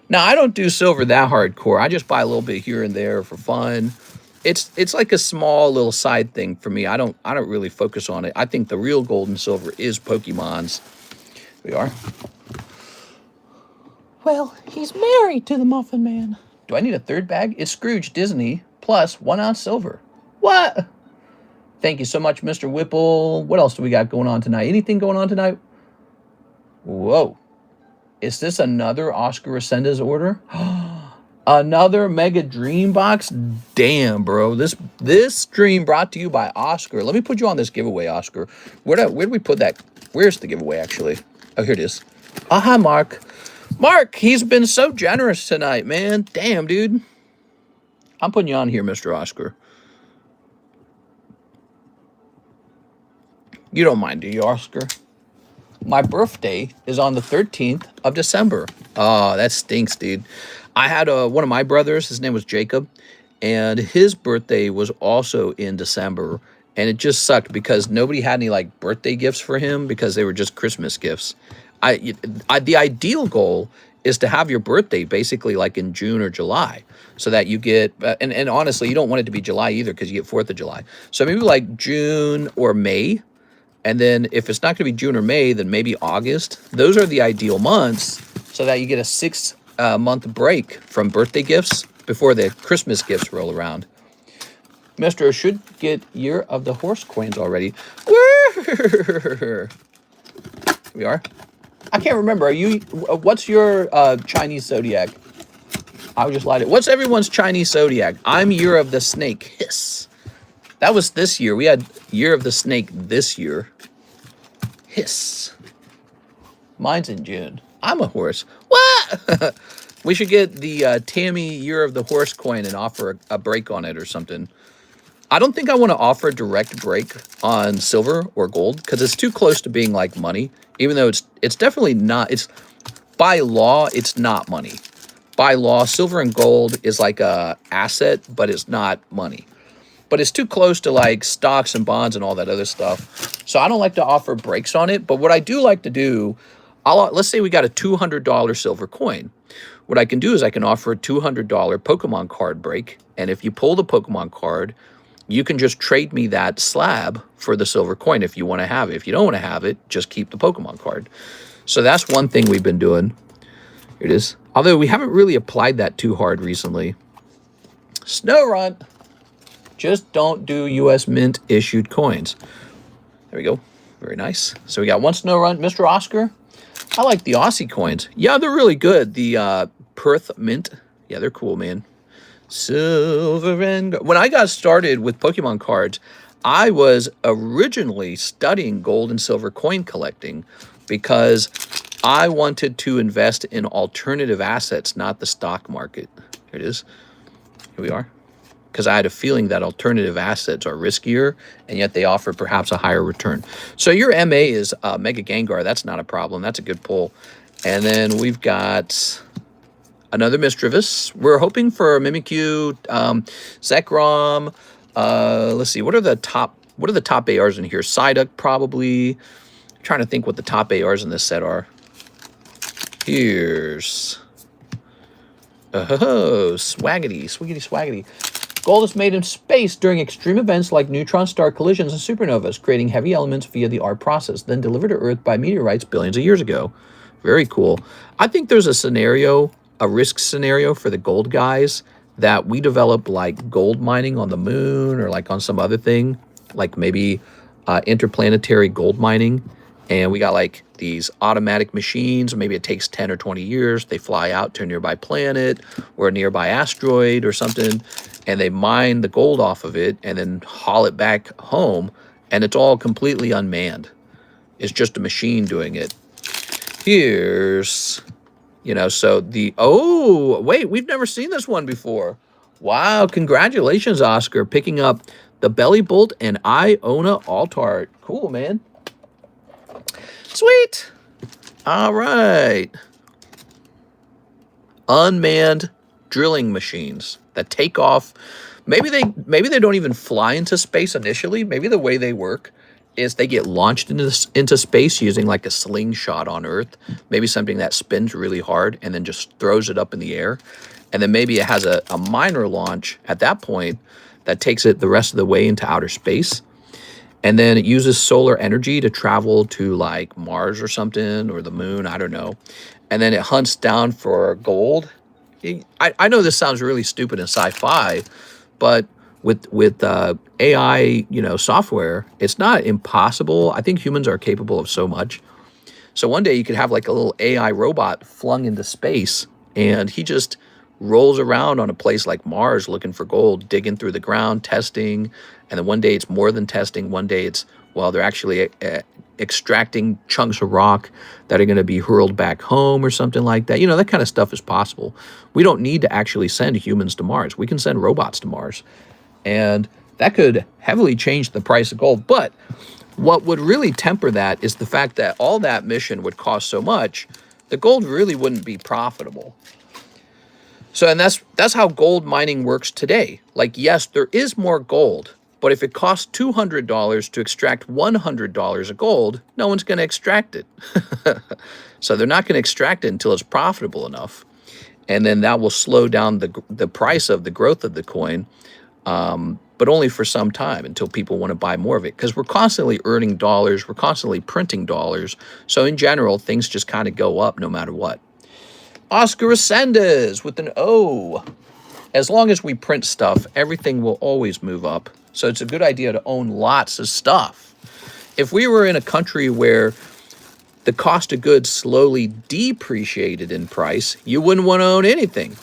Now, I don't do silver that hardcore. I just buy a little bit here and there for fun. It's like a small little side thing for me. I don't really focus on it. I think the real gold and silver is Pokemon's. We are. Well, he's married to the Muffin Man. Do I need a third bag? It's Scrooge Disney plus 1 ounce silver. What? Thank you so much, Mr. Whipple. What else do we got going on tonight? Anything going on tonight? Whoa. Is this another Oscar Resendez order? Another Mega Dream Box? Damn, bro. This stream brought to you by Oscar. Let me put you on this giveaway, Oscar. Where did we put that? Where's the giveaway, actually? Oh, here it is. Hi, Mark. Mark, he's been so generous tonight, man. Damn, dude. I'm putting you on here, Mr. Oscar. You don't mind, do you, Oscar? My birthday is on the 13th of December. Oh, that stinks, dude. I had one of my brothers, his name was Jacob, and his birthday was also in December. And it just sucked because nobody had any, like, birthday gifts for him because they were just Christmas gifts. The ideal goal is to have your birthday basically like in June or July so that you get, and honestly, you don't want it to be July either because you get 4th of July. So maybe like June or May. And then if it's not going to be June or May, then maybe August. Those are the ideal months so that you get a 6-month break from birthday gifts before the Christmas gifts roll around. Mister should get Year of the Horse coins already. Here we are. I can't remember. Are you? What's your Chinese zodiac? I just lied. What's everyone's Chinese zodiac? I'm Year of the Snake. Hiss. That was this year. We had Year of the Snake this year. Hiss. Mine's in June. I'm a horse. What? We should get the Tammy Year of the Horse coin and offer a break on it or something. I don't think I want to offer a direct break on silver or gold because it's too close to being like money, even though it's definitely not. It's by law, it's not money. By law, silver and gold is like a asset, but it's not money. But it's too close to like stocks and bonds and all that other stuff. So I don't like to offer breaks on it. But what I do like to do, let's say we got a $200 silver coin. What I can do is I can offer a $200 Pokemon card break. And if you pull the Pokemon card, you can just trade me that slab for the silver coin if you want to have it. If you don't want to have it, just keep the Pokemon card. So that's one thing we've been doing. Here it is. Although we haven't really applied that too hard recently. Snow Run. Just don't do U.S. Mint issued coins. There we go. Very nice. So we got one Snow Run. Mr. Oscar. I like the Aussie coins. Yeah, they're really good. The Perth Mint. Yeah, they're cool, man. Silver and gold. When I got started with Pokemon cards, I was originally studying gold and silver coin collecting because I wanted to invest in alternative assets, not the stock market. Here it is. Here we are. Because I had a feeling that alternative assets are riskier, and yet they offer perhaps a higher return. So your MA is Mega Gengar. That's not a problem. That's a good pull. And then we've got another Misdreavus. We're hoping for Mimikyu, Zekrom. Let's see. What are the top ARs in here? Psyduck, probably. I'm trying to think what the top ARs in this set are. Here's Oh, swaggity, swiggity, swaggity. Gold is made in space during extreme events like neutron star collisions and supernovas, creating heavy elements via the art process, then delivered to Earth by meteorites billions of years ago. Very cool. I think there's a scenario, a risk scenario for the gold guys, that we develop like gold mining on the moon or like on some other thing, like maybe interplanetary gold mining. And we got like these automatic machines. Maybe it takes 10 or 20 years. They fly out to a nearby planet or a nearby asteroid or something, and they mine the gold off of it and then haul it back home. And it's all completely unmanned. It's just a machine doing it. Here's, you know, so the, oh, wait, we've never seen this one before. Wow, congratulations, Oscar, picking up the Belly Bolt and Iona Altart. Cool, man. Sweet. All right. Unmanned drilling machines that take off. Maybe they don't even fly into space initially. Maybe the way they work is they get launched into space using like a slingshot on Earth. Maybe something that spins really hard and then just throws it up in the air. And then maybe it has a minor launch at that point that takes it the rest of the way into outer space. And then it uses solar energy to travel to like Mars or something, or the moon, I don't know. And then it hunts down for gold. I know this sounds really stupid in sci-fi, but with AI, you know, software, it's not impossible. I think humans are capable of so much. So one day you could have like a little AI robot flung into space, and he just rolls around on a place like Mars looking for gold, digging through the ground, testing. And then one day it's more than testing. One day it's, well, they're actually extracting chunks of rock that are going to be hurled back home or something like that. You know, that kind of stuff is possible. We don't need to actually send humans to Mars. We can send robots to Mars. And that could heavily change the price of gold. But what would really temper that is the fact that all that mission would cost so much, the gold really wouldn't be profitable. So, and that's how gold mining works today. Like, yes, there is more gold, but if it costs $200 to extract $100 of gold, no one's going to extract it. So they're not going to extract it until it's profitable enough. And then that will slow down the price of the growth of the coin, but only for some time until people want to buy more of it. Because we're constantly earning dollars, we're constantly printing dollars. So in general, things just kind of go up no matter what. Oscar Ascendez with an O. As long as we print stuff, everything will always move up. So it's a good idea to own lots of stuff. If we were in a country where the cost of goods slowly depreciated in price, you wouldn't want to own anything.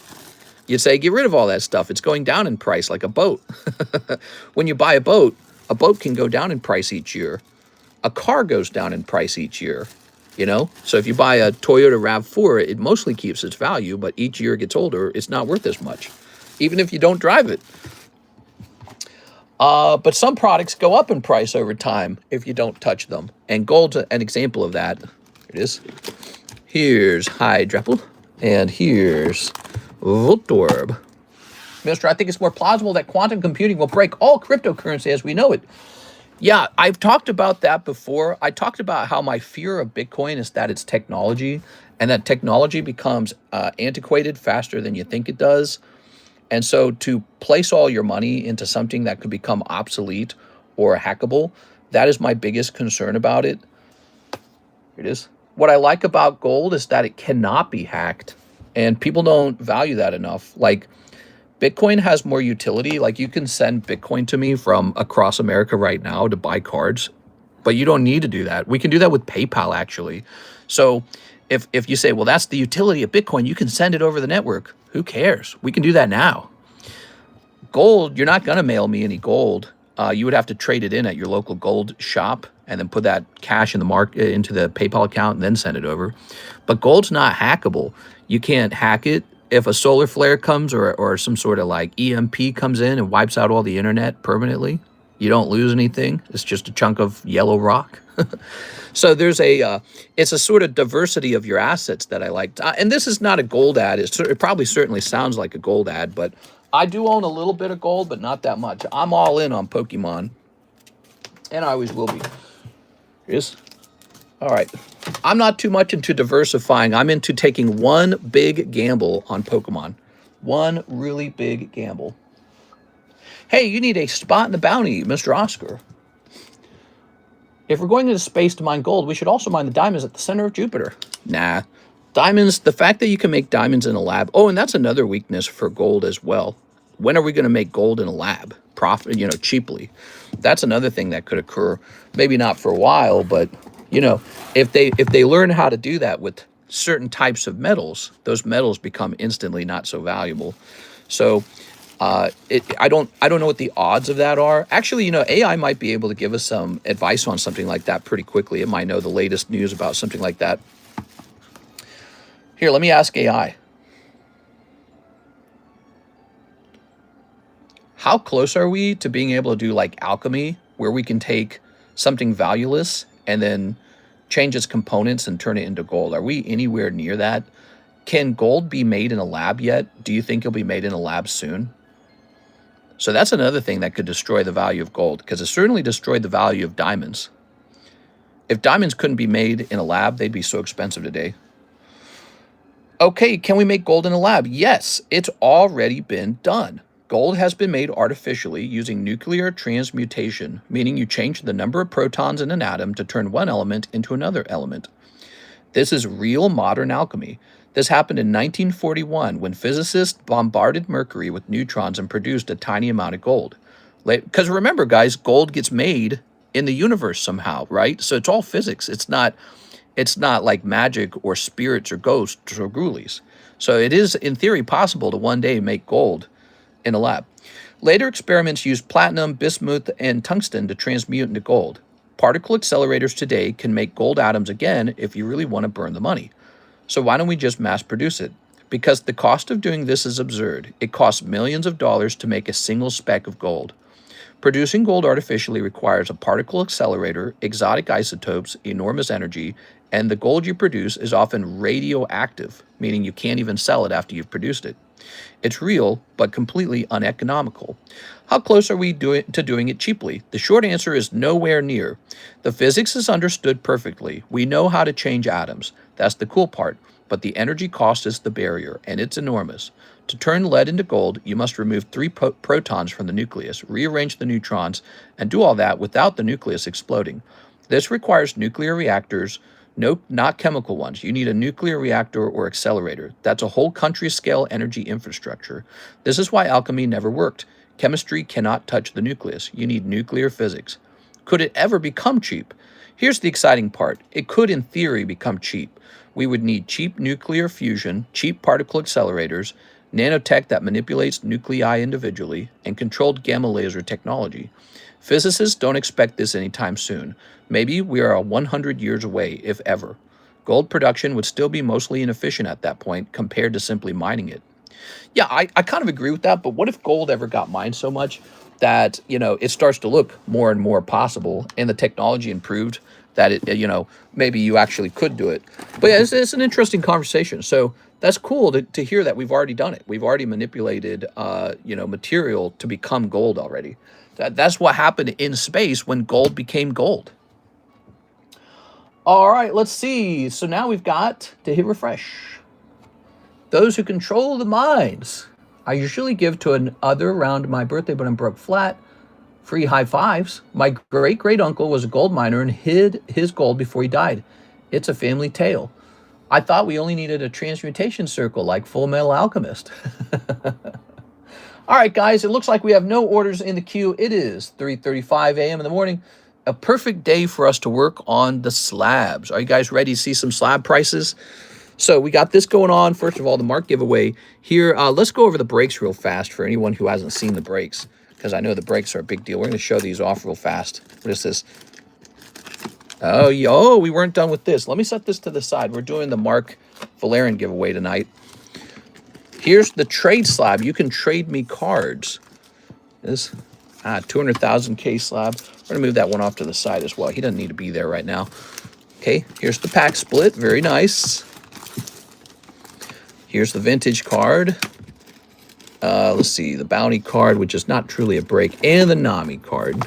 You'd say, get rid of all that stuff. It's going down in price like a boat. When you buy a boat can go down in price each year. A car goes down in price each year. You know, so if you buy a Toyota RAV4, it mostly keeps its value, but each year it gets older, it's not worth as much, even if you don't drive it. But some products go up in price over time if you don't touch them. And gold's an example of that. Here it is. Here's Hydrapple, and here's Voltorb. Mister, I think it's more plausible that quantum computing will break all cryptocurrency as we know it. Yeah, I've talked about that before. I talked about how my fear of Bitcoin is that it's technology, and that technology becomes antiquated faster than you think it does. And so to place all your money into something that could become obsolete or hackable, that is my biggest concern about it. Here it is. What I like about gold is that it cannot be hacked, and people don't value that enough. Like, Bitcoin has more utility. Like, you can send Bitcoin to me from across America right now to buy cards, but you don't need to do that. We can do that with PayPal, actually. So if you say, well, that's the utility of Bitcoin, you can send it over the network. Who cares? We can do that now. Gold, you're not going to mail me any gold. You would have to trade it in at your local gold shop and then put that cash in the market into the PayPal account and then send it over. But gold's not hackable. You can't hack it. If a solar flare comes or some sort of like EMP comes in and wipes out all the internet permanently, you don't lose anything. It's just a chunk of yellow rock. So there's it's a sort of diversity of your assets that I like. And this is not a gold ad. It probably certainly sounds like a gold ad, but I do own a little bit of gold, but not that much. I'm all in on Pokemon, and I always will be. Here's. All right. I'm not too much into diversifying. I'm into taking one big gamble on Pokemon. One really big gamble. Hey, you need a spot in the bounty, Mr. Oscar. If we're going into space to mine gold, we should also mine the diamonds at the center of Jupiter. Nah. Diamonds, the fact that you can make diamonds in a lab. Oh, and that's another weakness for gold as well. When are we going to make gold in a lab? Cheaply. That's another thing that could occur. Maybe not for a while, but, if they learn how to do that with certain types of metals, those metals become instantly not so valuable. So I don't know what the odds of that are. Actually, AI might be able to give us some advice on something like that pretty quickly. It might know the latest news about something like that. Here, let me ask AI. How close are we to being able to do like alchemy, where we can take something valueless and then change its components and turn it into gold? Are we anywhere near that? Can gold be made in a lab yet? Do you think it'll be made in a lab soon? So that's another thing that could destroy the value of gold, because it certainly destroyed the value of diamonds. If diamonds couldn't be made in a lab, they'd be so expensive today. Okay, can we make gold in a lab? Yes, it's already been done. Gold has been made artificially using nuclear transmutation, meaning you change the number of protons in an atom to turn one element into another element. This is real modern alchemy. This happened in 1941 when physicists bombarded Mercury with neutrons and produced a tiny amount of gold. Because remember, guys, gold gets made in the universe somehow, right? So it's all physics. It's not like magic or spirits or ghosts or ghoulies. So it is, in theory, possible to one day make gold in a lab. Later experiments used platinum, bismuth, and tungsten to transmute into gold. Particle accelerators today can make gold atoms again if you really want to burn the money. So why don't we just mass produce it? Because the cost of doing this is absurd. It costs millions of dollars to make a single speck of gold. Producing gold artificially requires a particle accelerator, exotic isotopes, enormous energy, and the gold you produce is often radioactive, meaning you can't even sell it after you've produced it. It's real, but completely uneconomical. How close are we to doing it cheaply? The short answer is nowhere near. The physics is understood perfectly. We know how to change atoms. That's the cool part. But the energy cost is the barrier, and it's enormous. To turn lead into gold, you must remove 3 protons from the nucleus, rearrange the neutrons, and do all that without the nucleus exploding. This requires nuclear reactors. Nope, not chemical ones. You need a nuclear reactor or accelerator. That's a whole country-scale energy infrastructure. This is why alchemy never worked. Chemistry cannot touch the nucleus. You need nuclear physics. Could it ever become cheap? Here's the exciting part. It could, in theory, become cheap. We would need cheap nuclear fusion, cheap particle accelerators, nanotech that manipulates nuclei individually, and controlled gamma laser technology. Physicists don't expect this anytime soon. Maybe we are 100 years away, if ever. Gold production would still be mostly inefficient at that point compared to simply mining it. Yeah, I kind of agree with that, but what if gold ever got mined so much that, it starts to look more and more possible and the technology improved that it, maybe you actually could do it. But yeah, it's an interesting conversation. So that's cool to hear that we've already done it. We've already manipulated, material to become gold already. That's what happened in space when gold became gold. All right, let's see. So now we've got to hit refresh. Those who control the mines. I usually give to another around my birthday, but I'm broke flat. Free high fives. My great-great-uncle was a gold miner and hid his gold before he died. It's a family tale. I thought we only needed a transmutation circle like Full Metal Alchemist. All right, guys, it looks like we have no orders in the queue. It is 3:35 a.m. in the morning. A perfect day for us to work on the slabs. Are you guys ready to see some slab prices? So we got this going on. First of all, the Mark giveaway here. Let's go over the breaks real fast for anyone who hasn't seen the breaks, because I know the breaks are a big deal. We're going to show these off real fast. What is this? Oh, we weren't done with this. Let me set this to the side. We're doing the Mark Valerian giveaway tonight. Here's the trade slab. You can trade me cards. This 200,000K slab. We're going to move that one off to the side as well. He doesn't need to be there right now. Okay, here's the pack split. Very nice. Here's the vintage card. Let's see, the bounty card, which is not truly a break, and the Nami card.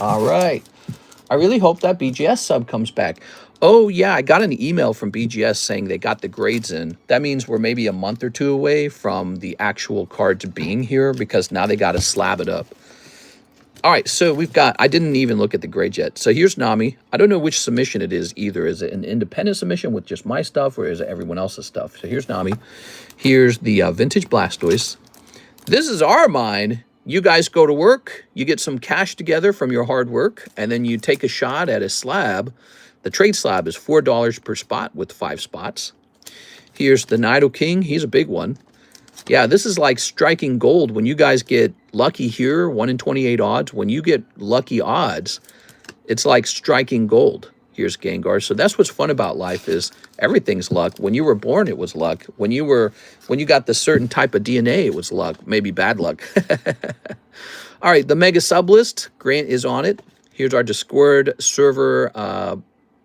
All right. I really hope that BGS sub comes back. Oh, yeah, I got an email from BGS saying they got the grades in. That means we're maybe a month or two away from the actual cards being here because now they got to slab it up. All right, so we've got, I didn't even look at the grades yet. So here's Nami. I don't know which submission it is either. Is it an independent submission with just my stuff or is it everyone else's stuff? So here's Nami. Here's the Vintage Blastoise. This is our mine. You guys go to work, you get some cash together from your hard work, and then you take a shot at a slab. The trade slab is $4 per spot with 5 spots. Here's the Nido King. He's a big one. Yeah, this is like striking gold. When you guys get lucky here, 1 in 28 odds. When you get lucky odds, it's like striking gold. Here's Gengar. So that's what's fun about life is everything's luck. When you were born, it was luck. When you got the certain type of DNA, it was luck. Maybe bad luck. All right, the mega sub list, Grant is on it. Here's our Discord server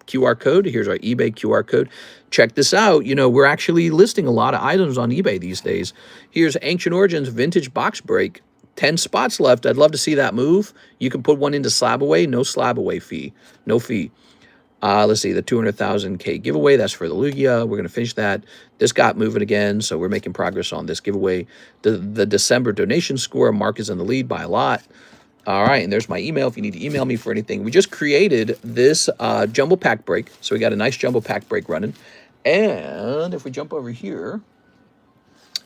QR code. Here's our eBay QR code. Check this out. You know, we're actually listing a lot of items on eBay these days. Here's Ancient Origins Vintage Box Break. 10 spots left. I'd love to see that move. You can put one into slab away. No slab away fee. No fee. Let's see, the 200,000K giveaway. That's for the Lugia. We're going to finish that. This got moving again, so we're making progress on this giveaway. The December donation score, Mark is in the lead by a lot. All right, and there's my email if you need to email me for anything. We just created this jumbo pack break, so we got a nice jumbo pack break running. And if we jump over here,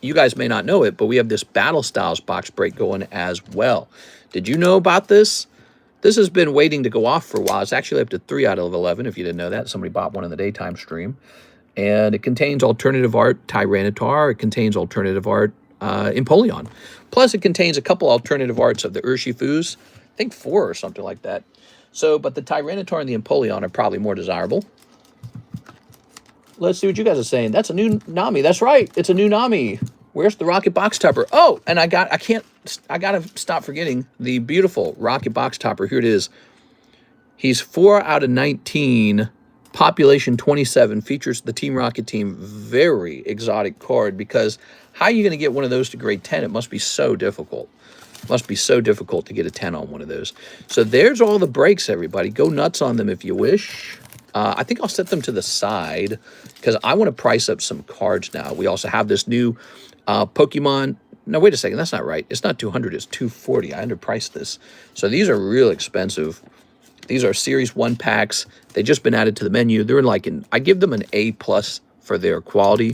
you guys may not know it, but we have this Battle Styles box break going as well. Did you know about this? This has been waiting to go off for a while. It's actually up to 3 out of 11, if you didn't know that. Somebody bought one in the daytime stream. And it contains alternative art Tyranitar. It contains alternative art Empoleon. Plus, it contains a couple alternative arts of the Urshifus. I think 4 or something like that. So, but the Tyranitar and the Empoleon are probably more desirable. Let's see what you guys are saying. That's a new Nami. That's right. It's a new Nami. Where's the Rocket Box Topper? Oh, and I gotta stop forgetting the beautiful Rocket Box Topper. Here it is. He's 4 out of 19, population 27, features the Team Rocket team. Very exotic card because how are you going to get one of those to grade 10? It must be so difficult. It must be so difficult to get a 10 on one of those. So there's all the breaks, everybody. Go nuts on them if you wish. I think I'll set them to the side because I want to price up some cards now. We also have this new Pokemon. No, wait a second. That's not right. It's not 200. It's 240. I underpriced this. So these are real expensive. These are Series 1 packs. They've just been added to the menu. They're like I give them an A+ for their quality.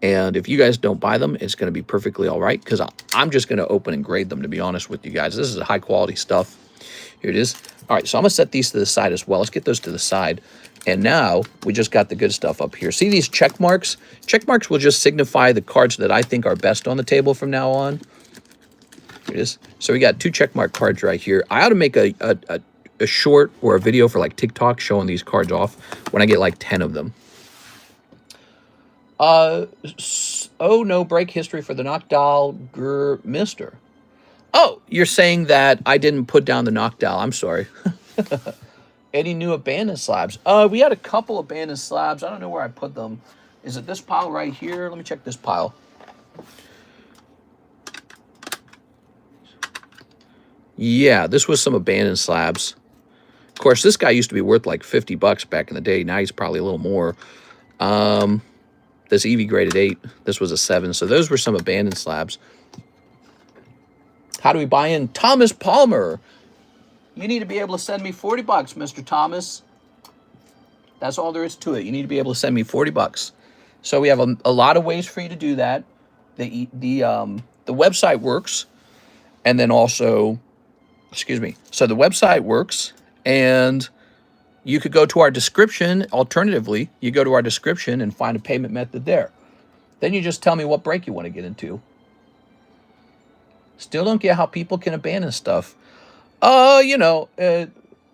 And if you guys don't buy them, it's going to be perfectly all right because I'm just going to open and grade them, to be honest with you guys. This is high quality stuff. Here it is. All right, so I'm going to set these to the side as well. Let's get those to the side. And now we just got the good stuff up here. See these check marks? Check marks will just signify the cards that I think are best on the table from now on. Here it is. So we got 2 check mark cards right here. I ought to make a short or a video for like TikTok showing these cards off when I get like 10 of them. Oh, no break history for the Noctowl Mister. Oh, you're saying that I didn't put down the Noctowl. I'm sorry. Any new abandoned slabs? We had a couple abandoned slabs. I don't know where I put them. Is it this pile right here? Let me check this pile. Yeah, this was some abandoned slabs. Of course, this guy used to be worth like 50 bucks back in the day. Now he's probably a little more. This Eevee graded 8. This was a 7. So those were some abandoned slabs. How do we buy in? Thomas Palmer. You need to be able to send me 40 bucks, Mr. Thomas. That's all there is to it. You need to be able to send me 40 bucks. So we have a lot of ways for you to do that. The website works. And then also, excuse me. So the website works. And you could go to our description. Alternatively, you go to our description and find a payment method there. Then you just tell me what break you want to get into. Still don't get how people can abandon stuff. You know,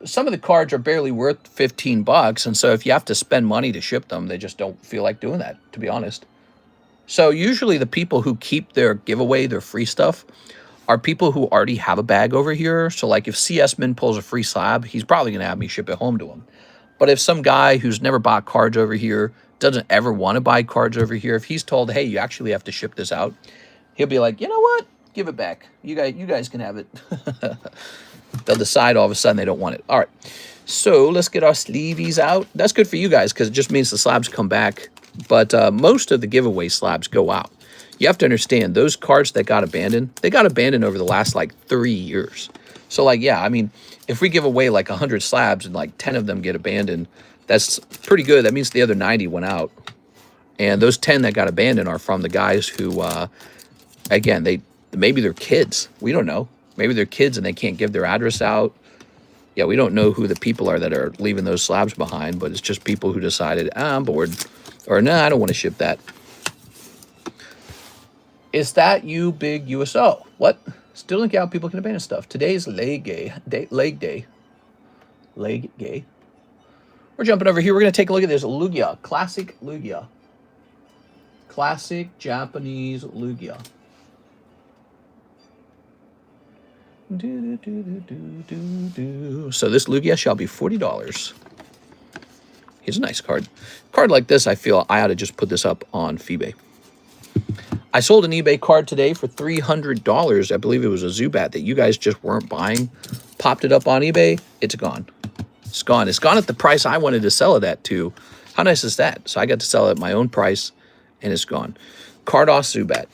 some of the cards are barely worth 15 bucks. And so if you have to spend money to ship them, they just don't feel like doing that, to be honest. So usually the people who keep their giveaway, their free stuff, are people who already have a bag over here. So like if CS Min pulls a free slab, he's probably going to have me ship it home to him. But if some guy who's never bought cards over here, doesn't ever want to buy cards over here, if he's told, hey, you actually have to ship this out, he'll be like, you know what? Give it back. You guys can have it. They'll decide all of a sudden they don't want it. All right. So let's get our sleevies out. That's good for you guys because it just means the slabs come back. But most of the giveaway slabs go out. You have to understand, those cards that got abandoned, they got abandoned over the last like 3 years. So like, yeah, I mean, if we give away like 100 slabs and like 10 of them get abandoned, that's pretty good. That means the other 90 went out. And those 10 that got abandoned are from the guys who, again, maybe they're kids. We don't know. Maybe they're kids and they can't give their address out. Yeah, we don't know who the people are that are leaving those slabs behind, but it's just people who decided, I'm bored. Or, nah, I don't want to ship that. Is that you, big USO? What? Still link out, people can abandon stuff. Today's leg day. We're jumping over here. We're going to take a look at this Lugia. Classic Lugia. Classic Japanese Lugia. So this Lugia shall be $40. Here's a nice card. Card like this, I feel I ought to just put this up on eBay. I sold an eBay card today for $300. I believe it was a Zubat that you guys just weren't buying. Popped it up on eBay. It's gone. It's gone. It's gone at the price I wanted to sell it at, too. How nice is that? So I got to sell it at my own price, and it's gone. Card off Zubat.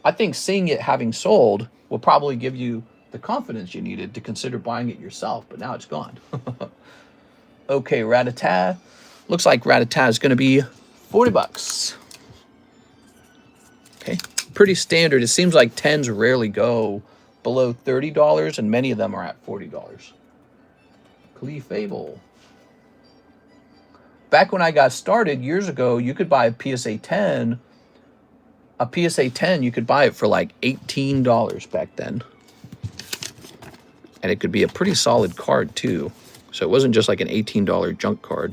I think seeing it having sold will probably give you the confidence you needed to consider buying it yourself, but now it's gone. Okay, Rattata. Looks like Rattata is going to be 40 bucks. Okay, pretty standard. It seems like 10s rarely go below $30, and many of them are at $40. Clefable. Back when I got started years ago, you could buy a PSA 10. A PSA 10, you could buy it for like $18 back then. And it could be a pretty solid card, too. So it wasn't just like an $18 junk card.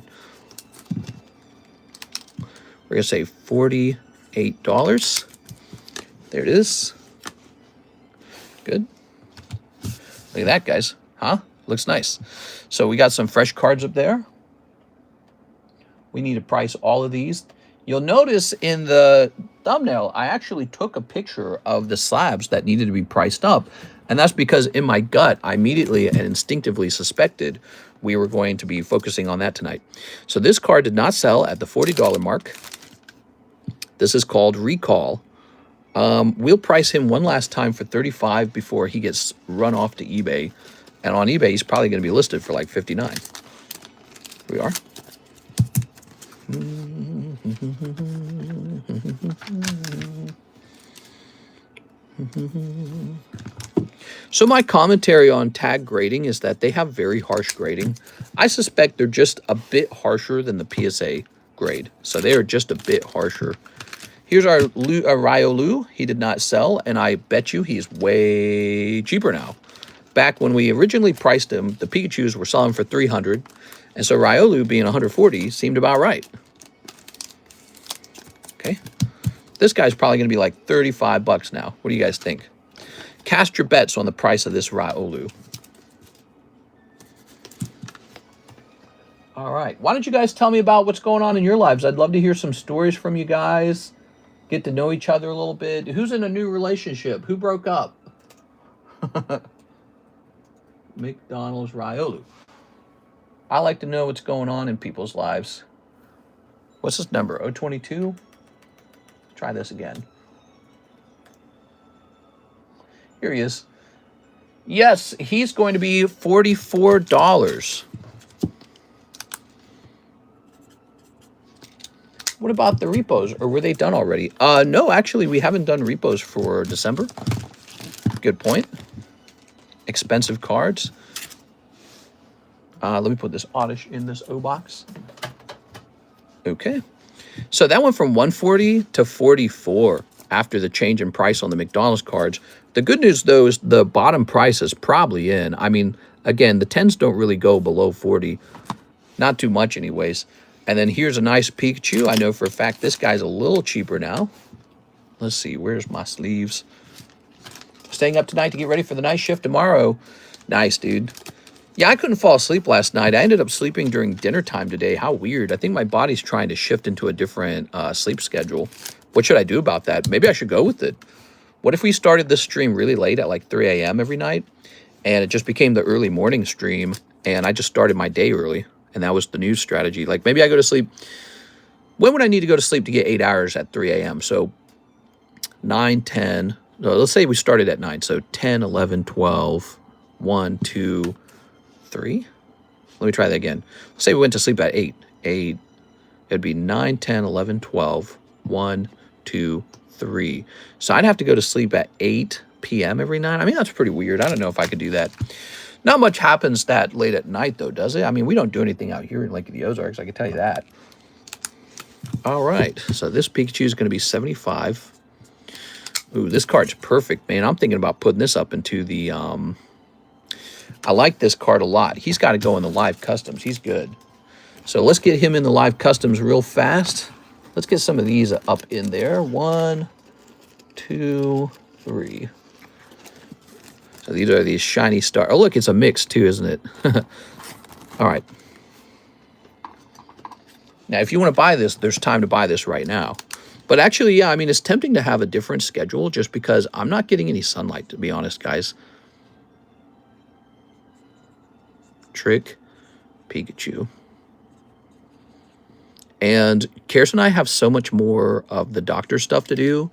We're going to say $48. There it is. Good. Look at that, guys. Huh? Looks nice. So we got some fresh cards up there. We need to price all of these. You'll notice in the thumbnail, I actually took a picture of the slabs that needed to be priced up. And that's because in my gut, I immediately and instinctively suspected we were going to be focusing on that tonight. So this card did not sell at the $40 mark. This is called Recall. We'll price him one last time for $35 before he gets run off to eBay. And on eBay, he's probably going to be listed for like $59. Here we are. So my commentary on tag grading is that they have very harsh grading. I suspect they're just a bit harsher than the PSA grade. So they are just a bit harsher. Here's our Riolu. He did not sell, and I bet you he's way cheaper now. Back when we originally priced him, the Pikachus were selling for $300, and so Riolu being $140 seemed about right. Okay. This guy's probably going to be like 35 bucks now. What do you guys think? Cast your bets on the price of this Riolu. All right. Why don't you guys tell me about what's going on in your lives? I'd love to hear some stories from you guys. Get to know each other a little bit. Who's in a new relationship? Who broke up? McDonald's Riolu. I like to know what's going on in people's lives. What's this number? 022? Try this again. Here he is. Yes, he's going to be $44. What about the repos? Or were they done already? No, actually, we haven't done repos for December. Good point. Expensive cards. Let me put this Oddish in this O box. Okay. So that went from 140 to 44 after the change in price on the McDonald's cards. The good news, though, is the bottom price is probably in. I mean, again, the 10s don't really go below 40. Not too much anyways. And then here's a nice Pikachu. I know for a fact this guy's a little cheaper now. Let's see. Where's my sleeves? Staying up tonight to get ready for the night shift tomorrow. Nice, dude. Yeah, I couldn't fall asleep last night. I ended up sleeping during dinner time today. How weird. I think my body's trying to shift into a different sleep schedule. What should I do about that? Maybe I should go with it. What if we started this stream really late at like 3 a.m. every night, and it just became the early morning stream, and I just started my day early, and that was the new strategy. Like maybe I go to sleep. When would I need to go to sleep to get 8 hours at 3 a.m.? So 9, 10. No, let's say we started at 9. So 10, 11, 12, 1, 2, 3. Let me try that again. Let's say we went to sleep at 8. 8. It'd be 9, 10, 11, 12, 1, 2, 3. So I'd have to go to sleep at 8 p.m. every night. I mean, that's pretty weird. I don't know if I could do that. Not much happens that late at night, though, does it? I mean, we don't do anything out here in Lake of the Ozarks, I can tell you that. All right, so this Pikachu is going to be 75. Ooh, this card's perfect, man. I'm thinking about putting this up into the... I like this card a lot. He's got to go in the live customs. He's good. So let's get him in the live customs real fast. Let's get some of these up in there. 1, 2, 3. So these are these shiny stars. Oh, look, it's a mix too, isn't it? All right. Now, if you want to buy this, there's time to buy this right now. But actually, yeah, I mean, it's tempting to have a different schedule just because I'm not getting any sunlight, to be honest, guys. Trick Pikachu. And Karis and I have so much more of the doctor stuff to do.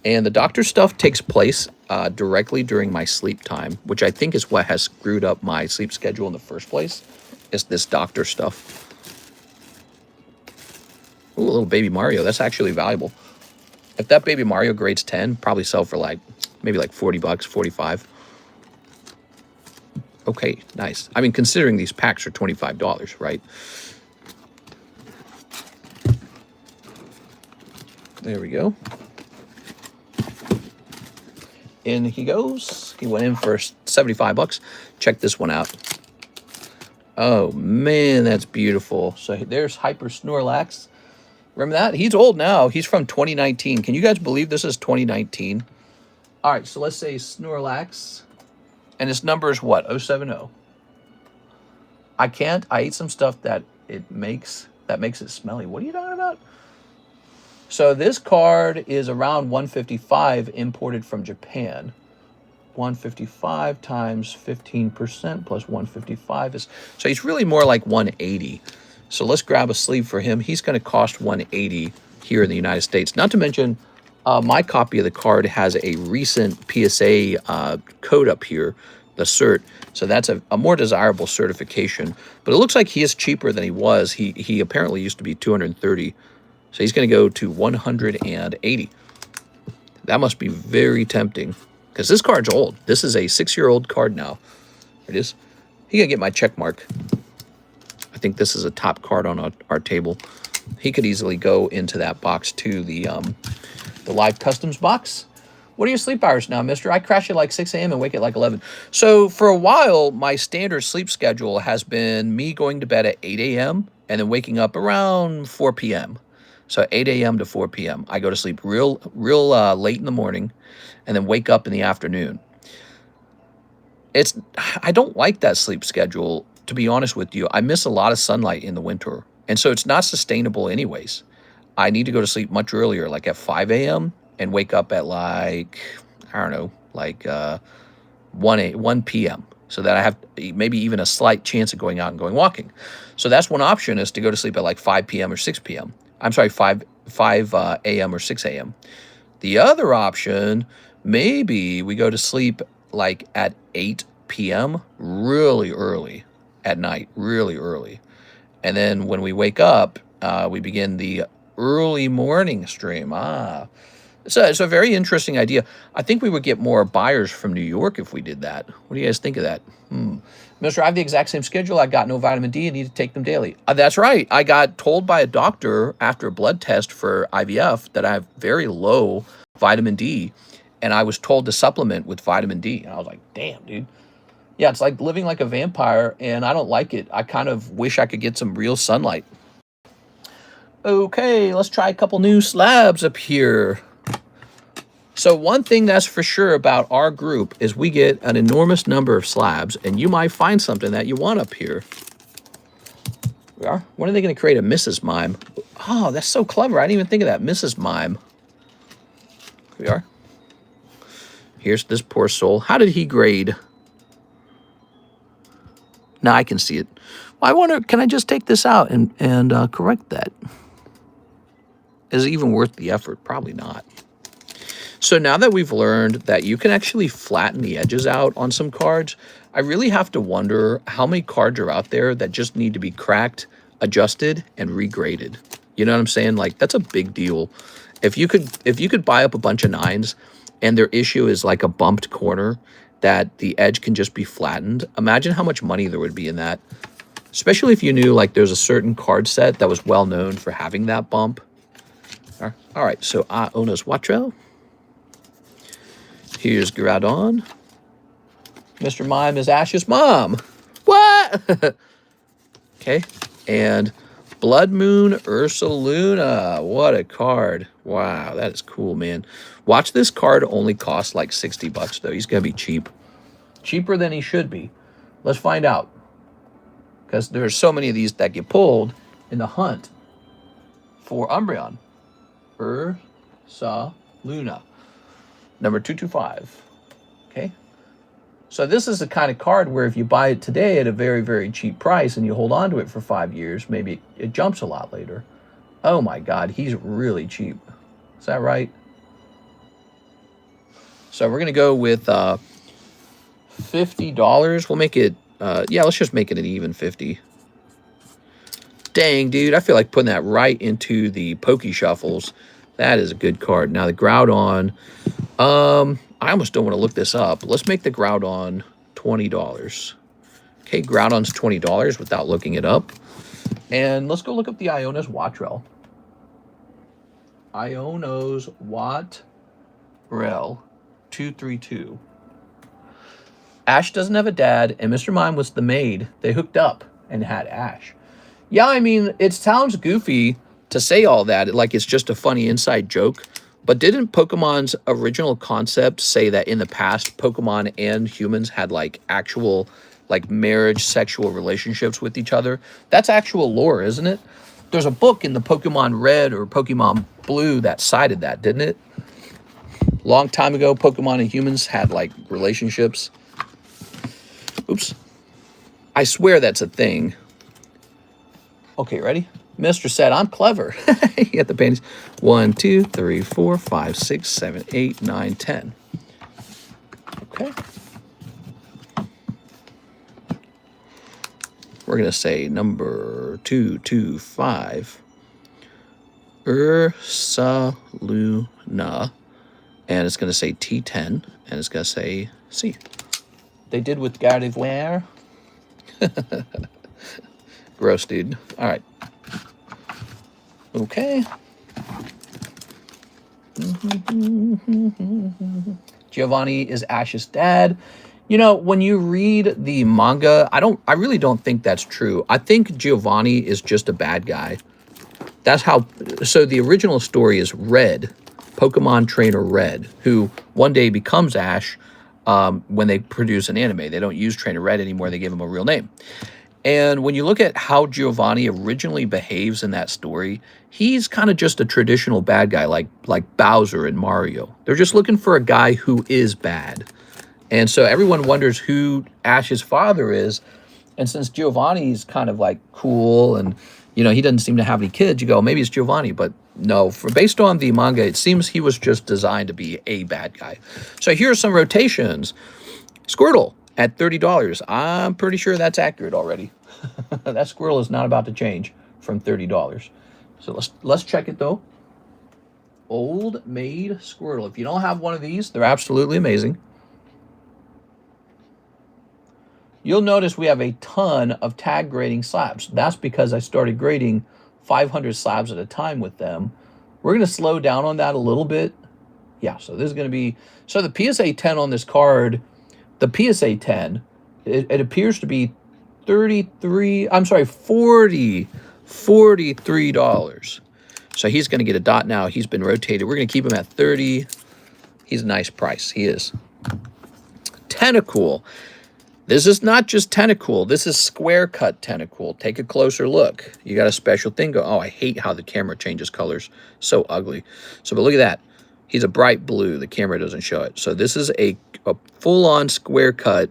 And the doctor stuff takes place directly during my sleep time, which I think is what has screwed up my sleep schedule in the first place, is this doctor stuff. Ooh, a little Baby Mario. That's actually valuable. If that Baby Mario grades 10, probably sell for like, maybe like 40 bucks, 45. Okay, nice. I mean, considering these packs are $25, right? There we go. In he goes. He went in for 75 bucks. Check this one out. Oh, man, that's beautiful. So there's Hyper Snorlax. Remember that? He's old now. He's from 2019. Can you guys believe this is 2019? All right, so let's say Snorlax. And his number is what? 070. I can't. I ate some stuff that makes it smelly. What are you talking about? So this card is around 155 imported from Japan. 155 times 15% plus 155 is... So he's really more like 180. So let's grab a sleeve for him. He's going to cost 180 here in the United States. Not to mention, my copy of the card has a recent PSA code up here, the cert. So that's a more desirable certification. But it looks like he is cheaper than he was. He apparently used to be 230. So he's going to go to 180. That must be very tempting because this card's old. This is a 6-year-old card now. There it is. He going to get my check mark. I think this is a top card on our table. He could easily go into that box to the live customs box. What are your sleep hours now, mister? I crash at like 6 a.m. and wake at like 11. So for a while, my standard sleep schedule has been me going to bed at 8 a.m. and then waking up around 4 p.m. So 8 a.m. to 4 p.m. I go to sleep real late in the morning and then wake up in the afternoon. I don't like that sleep schedule, to be honest with you. I miss a lot of sunlight in the winter. And so it's not sustainable anyways. I need to go to sleep much earlier, like at 5 a.m. and wake up at like, I don't know, like 1 p.m. so that I have maybe even a slight chance of going out and going walking. So that's one option, is to go to sleep at like 5 p.m. or 6 p.m. I'm sorry, 5 a.m. or 6 a.m. The other option, maybe we go to sleep like at 8 p.m. really early at night, really early. And then when we wake up, we begin the early morning stream. It's a very interesting idea. I think we would get more buyers from New York if we did that. What do you guys think of that? Mister, I have the exact same schedule. I got no vitamin D and need to take them daily. That's right. I got told by a doctor after a blood test for IVF that I have very low vitamin D, and I was told to supplement with vitamin D. And I was like, damn, dude. Yeah, it's like living like a vampire, and I don't like it. I kind of wish I could get some real sunlight. Okay, let's try a couple new slabs up here. So one thing that's for sure about our group is we get an enormous number of slabs, and you might find something that you want up here. We are. When are they going to create a Mrs. Mime? Oh, that's so clever. I didn't even think of that. Mrs. Mime. Here we are. Here's this poor soul. How did he grade? Now I can see it. Well, I wonder, can I just take this out and correct that? Is it even worth the effort? Probably not. So now that we've learned that you can actually flatten the edges out on some cards, I really have to wonder how many cards are out there that just need to be cracked, adjusted, and regraded. You know what I'm saying? Like, that's a big deal. If you could buy up a bunch of 9s and their issue is like a bumped corner that the edge can just be flattened, imagine how much money there would be in that. Especially if you knew like there's a certain card set that was well known for having that bump. All right, so Ona's Wattrel. Here's Groudon. Mr. Mime is Ash's mom. What? Okay, and Blood Moon Ursaluna. What a card. Wow, that is cool, man. Watch this card only cost like 60 bucks, though. He's going to be cheap. Cheaper than he should be. Let's find out. Because there's so many of these that get pulled in the hunt for Umbreon. Ursaluna. Number 225. Okay. So this is the kind of card where if you buy it today at a very, very cheap price and you hold on to it for 5 years, maybe it jumps a lot later. Oh my God, he's really cheap. Is that right? So we're going to go with $50. We'll make it, yeah, let's just make it an even 50. Dang, dude, I feel like putting that right into the Poke Shuffles. That is a good card. Now the Groudon, I almost don't want to look this up. Let's make the Groudon $20. Okay, Groudon's $20 without looking it up. And let's go look up the Iono's Wattrel. Iono's Wattrel 232. Ash doesn't have a dad, and Mr. Mime was the maid. They hooked up and had Ash. Yeah, I mean, it sounds goofy to say all that, like it's just a funny inside joke. But didn't Pokemon's original concept say that in the past, Pokemon and humans had like actual like marriage, sexual relationships with each other? That's actual lore, isn't it? There's a book in the Pokemon Red or Pokemon Blue that cited that, didn't it? Long time ago, Pokemon and humans had like relationships. Oops. I swear that's a thing. Okay, ready? Mr. said, I'm clever. You get the panties. 1, 2, 3, 4, 5, 6, 7, 8, 9, 10. Okay. We're going to say number 225. Ursaluna. And it's going to say T10. And it's going to say C. They did with Gardevoir. Gross, dude. All right. Okay. Giovanni is Ash's dad. You know, when you read the manga, I really don't think that's true. I think Giovanni is just a bad guy. That's how, so the original story is Red, Pokemon trainer Red, who one day becomes Ash when they produce an anime. They don't use Trainer Red anymore. They give him a real name. And when you look at how Giovanni originally behaves in that story, he's kind of just a traditional bad guy like Bowser and Mario. They're just looking for a guy who is bad. And so everyone wonders who Ash's father is. And since Giovanni's kind of like cool and, you know, he doesn't seem to have any kids, you go, maybe it's Giovanni. But no, based on the manga, it seems he was just designed to be a bad guy. So here are some rotations. Squirtle at $30. I'm pretty sure that's accurate already. That Squirtle is not about to change from $30. So let's check it though. Old Maid Squirtle. If you don't have one of these, they're absolutely amazing. You'll notice we have a ton of tag grading slabs. That's because I started grading 500 slabs at a time with them. We're going to slow down on that a little bit. Yeah, so this is going to be, so the PSA 10 on this card, the PSA 10, it appears to be $43. So he's going to get a dot now. He's been rotated. We're going to keep him at 30. He's a nice price. He is. Tentacool. This is not just Tentacool. This is square cut Tentacool. Take a closer look. You got a special thing going. Oh, I hate how the camera changes colors. So ugly. So, but look at that. He's a bright blue. The camera doesn't show it. So this is a full-on square cut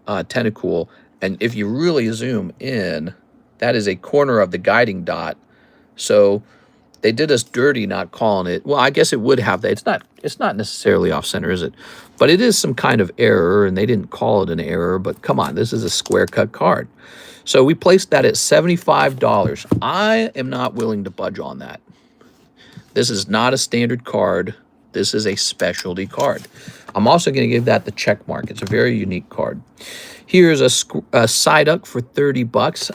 Tentacool. And if you really zoom in, that is a corner of the guiding dot. So they did us dirty not calling it. Well, I guess it would have that. It's not necessarily off center, is it? But it is some kind of error, and they didn't call it an error. But come on, this is a square cut card. So we placed that at $75. I am not willing to budge on that. This is not a standard card. This is a specialty card. I'm also going to give that the check mark. It's a very unique card. Here's a Psyduck for 30 bucks.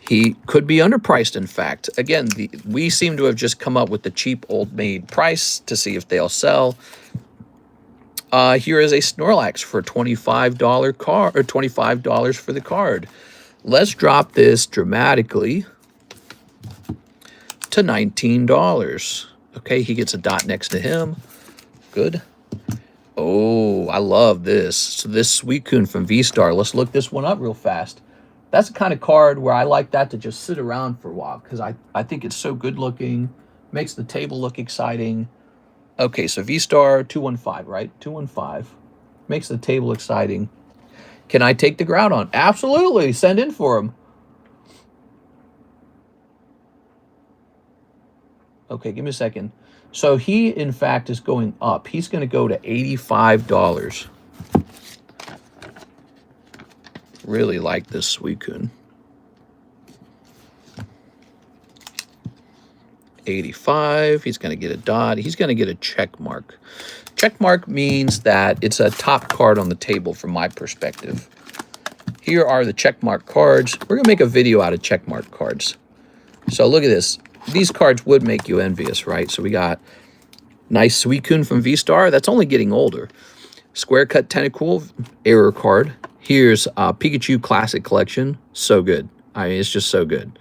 He could be underpriced, in fact. Again, we seem to have just come up with the cheap old maid price to see if they'll sell. Here is a Snorlax for $25 card, or $25 for the card. Let's drop this dramatically to $19. Okay, he gets a dot next to him. Good. Oh, I love this. So this Suicune from V-Star. Let's look this one up real fast. That's the kind of card where I like that to just sit around for a while because I think it's so good looking. Makes the table look exciting. Okay, so V-Star 215, right? 215. Makes the table exciting. Can I take the Groudon? Absolutely. Send in for him. Okay, give me a second. So he, in fact, is going up. He's going to go to $85. Really like this Suicune. 85. He's going to get a dot. He's going to get a check mark. Check mark means that it's a top card on the table from my perspective. Here are the check mark cards. We're going to make a video out of check mark cards. So look at this. These cards would make you envious, right? So we got nice Suicune from V-Star. That's only getting older. Square cut Tentacool, error card. Here's Pikachu Classic Collection. So good. I mean, it's just so good.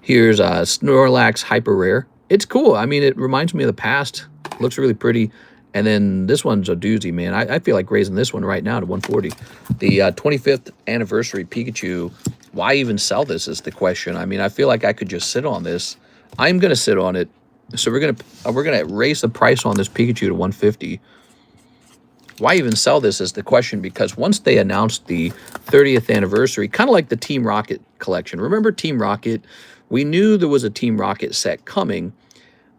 Here's Snorlax Hyper Rare. It's cool. I mean, it reminds me of the past. Looks really pretty. And then this one's a doozy, man. I feel like raising this one right now to 140. The 25th anniversary Pikachu. Why even sell this is the question. I mean, I feel like I could just sit on this. I'm going to sit on it. So we're gonna raise the price on this Pikachu to 150. Why even sell this is the question, because once they announced the 30th anniversary, kind of like the Team Rocket collection. Remember Team Rocket? We knew there was a Team Rocket set coming,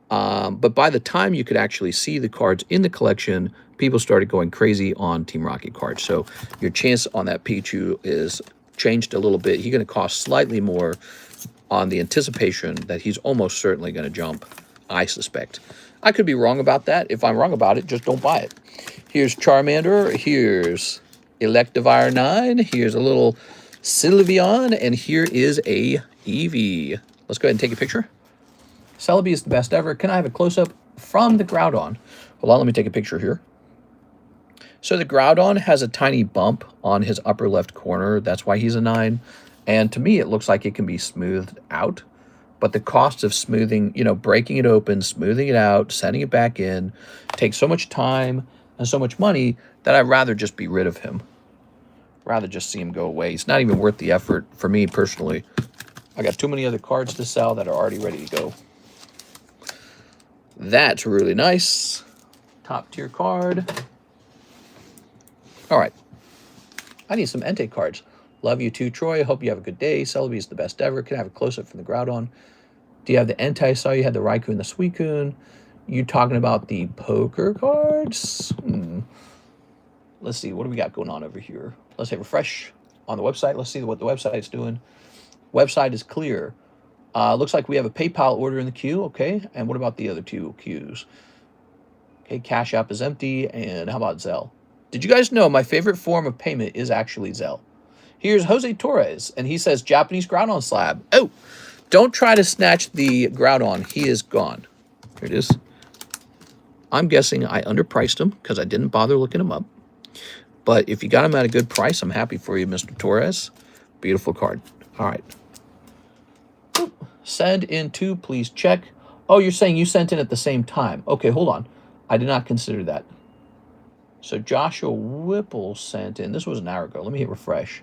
but by the time you could actually see the cards in the collection, people started going crazy on Team Rocket cards. So your chance on that Pikachu is changed a little bit. He's going to cost slightly more on the anticipation that he's almost certainly going to jump, I suspect. I could be wrong about that. If I'm wrong about it, just don't buy it. Here's Charmander. Here's Electivire 9. Here's a little Sylveon. And here is a Eevee. Let's go ahead and take a picture. Celebi is the best ever. Can I have a close-up from the Groudon? Hold on, let me take a picture here. So the Groudon has a tiny bump on his upper left corner. That's why he's a 9. And to me, it looks like it can be smoothed out. But the cost of smoothing, you know, breaking it open, smoothing it out, setting it back in, takes so much time and so much money that I'd rather just be rid of him. Rather just see him go away. He's not even worth the effort for me personally. I got too many other cards to sell that are already ready to go. That's really nice. Top tier card. All right. I need some Entei cards. Love you too, Troy. Hope you have a good day. Celebi is the best ever. Can I have a close-up from the Groudon? Do you have the Entei? I saw you had the Raikou and the Suicune. You talking about the poker cards? Let's see. What do we got going on over here? Let's hit refresh on the website. Let's see what the website's doing. Website is clear. Looks like we have a PayPal order in the queue. Okay. And what about the other two queues? Okay. Cash App is empty. And how about Zelle? Did you guys know my favorite form of payment is actually Zelle? Here's Jose Torres, and he says, Japanese Groudon slab. Oh, don't try to snatch the Groudon. He is gone. Here it is. I'm guessing I underpriced him because I didn't bother looking him up. But if you got him at a good price, I'm happy for you, Mr. Torres. Beautiful card. All right. Send in to, please check. Oh, you're saying you sent in at the same time. Okay, hold on. I did not consider that. So Joshua Whipple sent in. This was an hour ago. Let me hit refresh.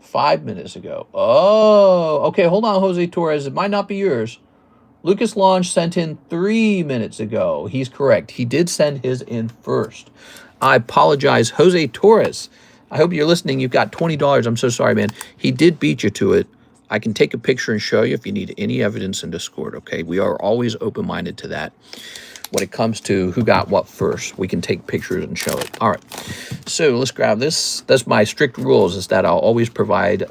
5 minutes ago. Oh, okay. Hold on, Jose Torres. It might not be yours. Lucas Launch sent in 3 minutes ago. He's correct. He did send his in first. I apologize, Jose Torres. I hope you're listening. You've got $20. I'm so sorry, man. He did beat you to it. I can take a picture and show you if you need any evidence in Discord, okay? We are always open-minded to that. When it comes to who got what first, we can take pictures and show it. All right, so let's grab this. That's my strict rules, is that I'll always provide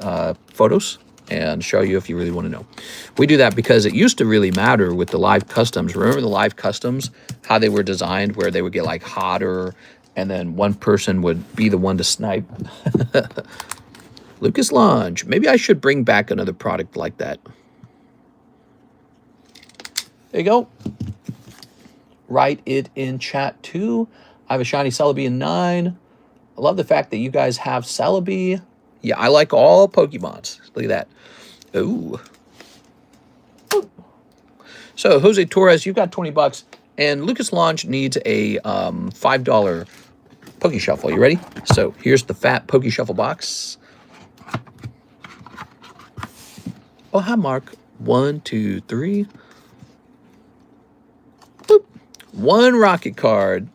photos and show you if you really want to know. We do that because it used to really matter with the live customs. Remember the live customs, how they were designed, where they would get like hotter, and then one person would be the one to snipe. Lucas Lunge. Maybe I should bring back another product like that. There you go. Write it in chat too. I have a shiny Celebi in 9. I love the fact that you guys have Celebi. Yeah, I like all Pokemons. Look at that. Ooh. So, Jose Torres, you've got 20 bucks. And Lucas Launch needs a $5 Poke Shuffle. You ready? So, here's the fat Poke Shuffle box. Oh, hi, Mark. 1, 2, 3. Boop. 1 rocket card.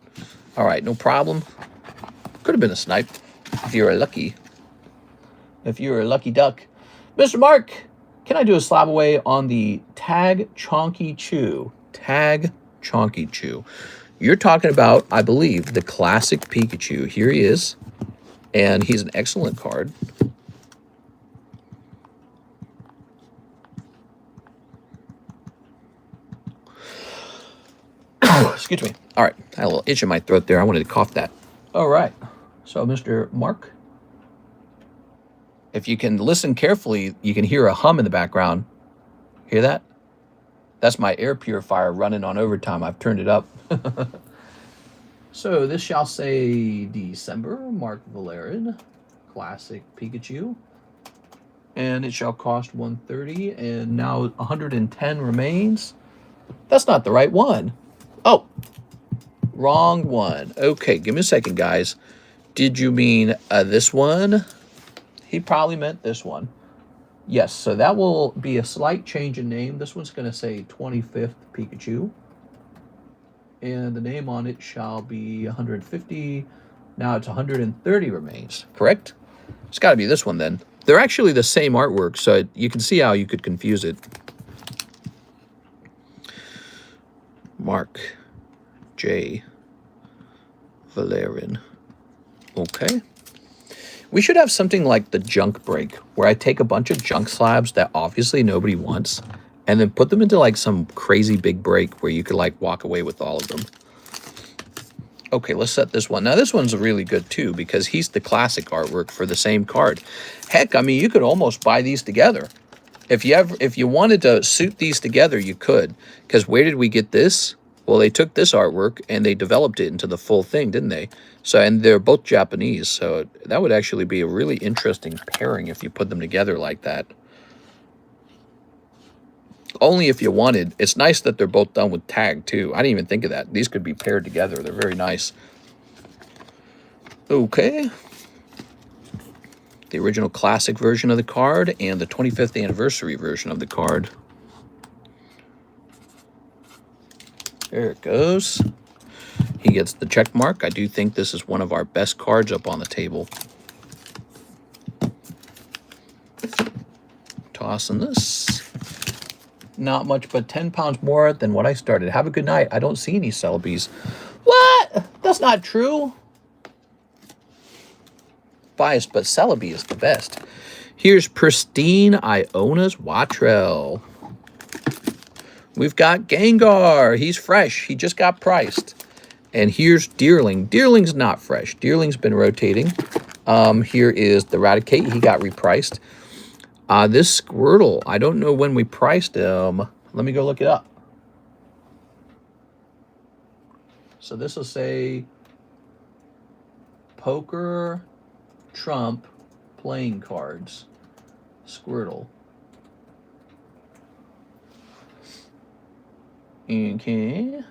All right, no problem. Could have been a snipe if you were lucky. If you were a lucky duck. Mr. Mark, can I do a slab away on the Tag Chonky Chew? Tag Chonky Chew. You're talking about, I believe, the classic Pikachu. Here he is. And he's an excellent card. Excuse me. All right. I had a little itch in my throat there. I wanted to cough that. All right. So, Mr. Mark, if you can listen carefully, you can hear a hum in the background. Hear that? That's my air purifier running on overtime. I've turned it up. So, this shall say December, Mark Valerian, classic Pikachu. And it shall cost $130, and now 110 remains. That's not the right one. Oh, wrong one. Okay, give me a second, guys. Did you mean this one? He probably meant this one. Yes, so that will be a slight change in name. This one's going to say 25th Pikachu. And the name on it shall be 150. Now it's 130 remains, correct? It's got to be this one then. They're actually the same artwork, so you can see how you could confuse it. Mark J. Valerian. Okay. We should have something like the junk break, where I take a bunch of junk slabs that obviously nobody wants, and then put them into like some crazy big break where you could like walk away with all of them. Okay, let's set this one. Now this one's really good too, because he's the classic artwork for the same card. Heck, I mean, you could almost buy these together. If you wanted to suit these together, you could. Because where did we get this? Well, they took this artwork and they developed it into the full thing, didn't they? So, and they're both Japanese, so that would actually be a really interesting pairing if you put them together like that. Only if you wanted. It's nice that they're both done with tag, too. I didn't even think of that. These could be paired together. They're very nice. Okay. The original classic version of the card and the 25th anniversary version of the card. There it goes. He gets the check mark. I do think this is one of our best cards up on the table. Tossing this. Not much but 10 pounds more than what I started. Have a good night. I don't see any Celebes. What? That's not true. Biased, but Celebi is the best. Here's Pristine Iona's Wattrell. We've got Gengar. He's fresh. He just got priced. And here's Deerling. Deerling's not fresh. Deerling's been rotating. Here is the Raticate. He got repriced. This Squirtle, I don't know when we priced him. Let me go look it up. So this will say Poker Trump playing cards. Squirtle. Okay.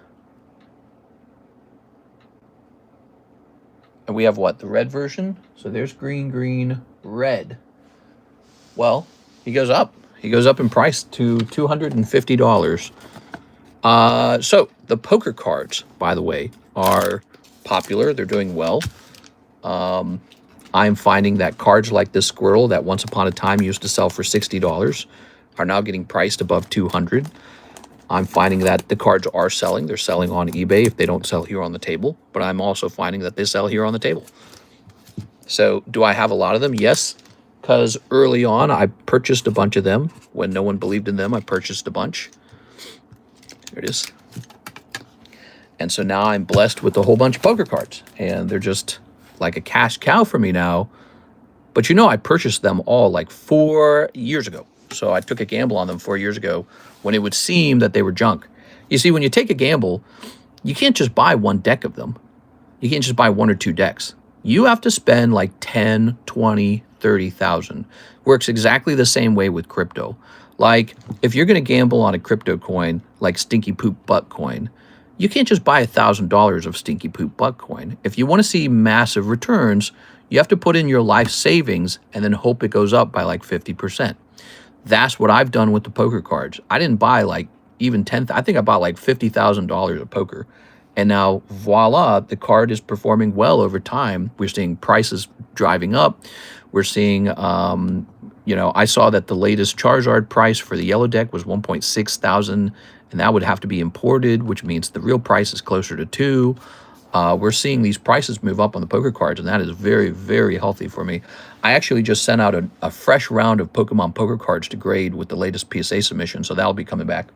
And we have what? The red version? So there's green, green, red. Well, he goes up. He goes up in price to $250. So the poker cards, by the way, are popular. They're doing well. I'm I'm finding that cards like this squirrel that once upon a time used to sell for $60 are now getting priced above $200. I'm finding that the cards are selling. They're selling on eBay if they don't sell here on the table. But I'm also finding that they sell here on the table. So do I have a lot of them? Yes, because early on I purchased a bunch of them. When no one believed in them, I purchased a bunch. There it is. And so now I'm blessed with a whole bunch of poker cards. And they're just like a cash cow for me now. But you know, I purchased them all like 4 years ago. So I took a gamble on them 4 years ago when it would seem that they were junk. You see, when you take a gamble, you can't just buy one deck of them. You can't just buy 1 or 2 decks. You have to spend like 10, 20, 30,000. Works exactly the same way with crypto. Like if you're going to gamble on a crypto coin like Stinky Poop Butt coin, you can't just buy $1,000 of Stinky Poop Butt coin. If you want to see massive returns, you have to put in your life savings and then hope it goes up by like 50%. That's what I've done with the poker cards. I didn't buy like even 10, I think I bought like $50,000 of poker. And now, voila, the card is performing well over time. We're seeing prices driving up. We're seeing, you know, I saw that the latest Charizard price for the yellow deck was 1.6 thousand, and that would have to be imported, which means the real price is closer to 2. We're seeing these prices move up on the poker cards, and that is very, very healthy for me. I actually just sent out a fresh round of Pokemon poker cards to grade with the latest PSA submission, so that'll be coming back.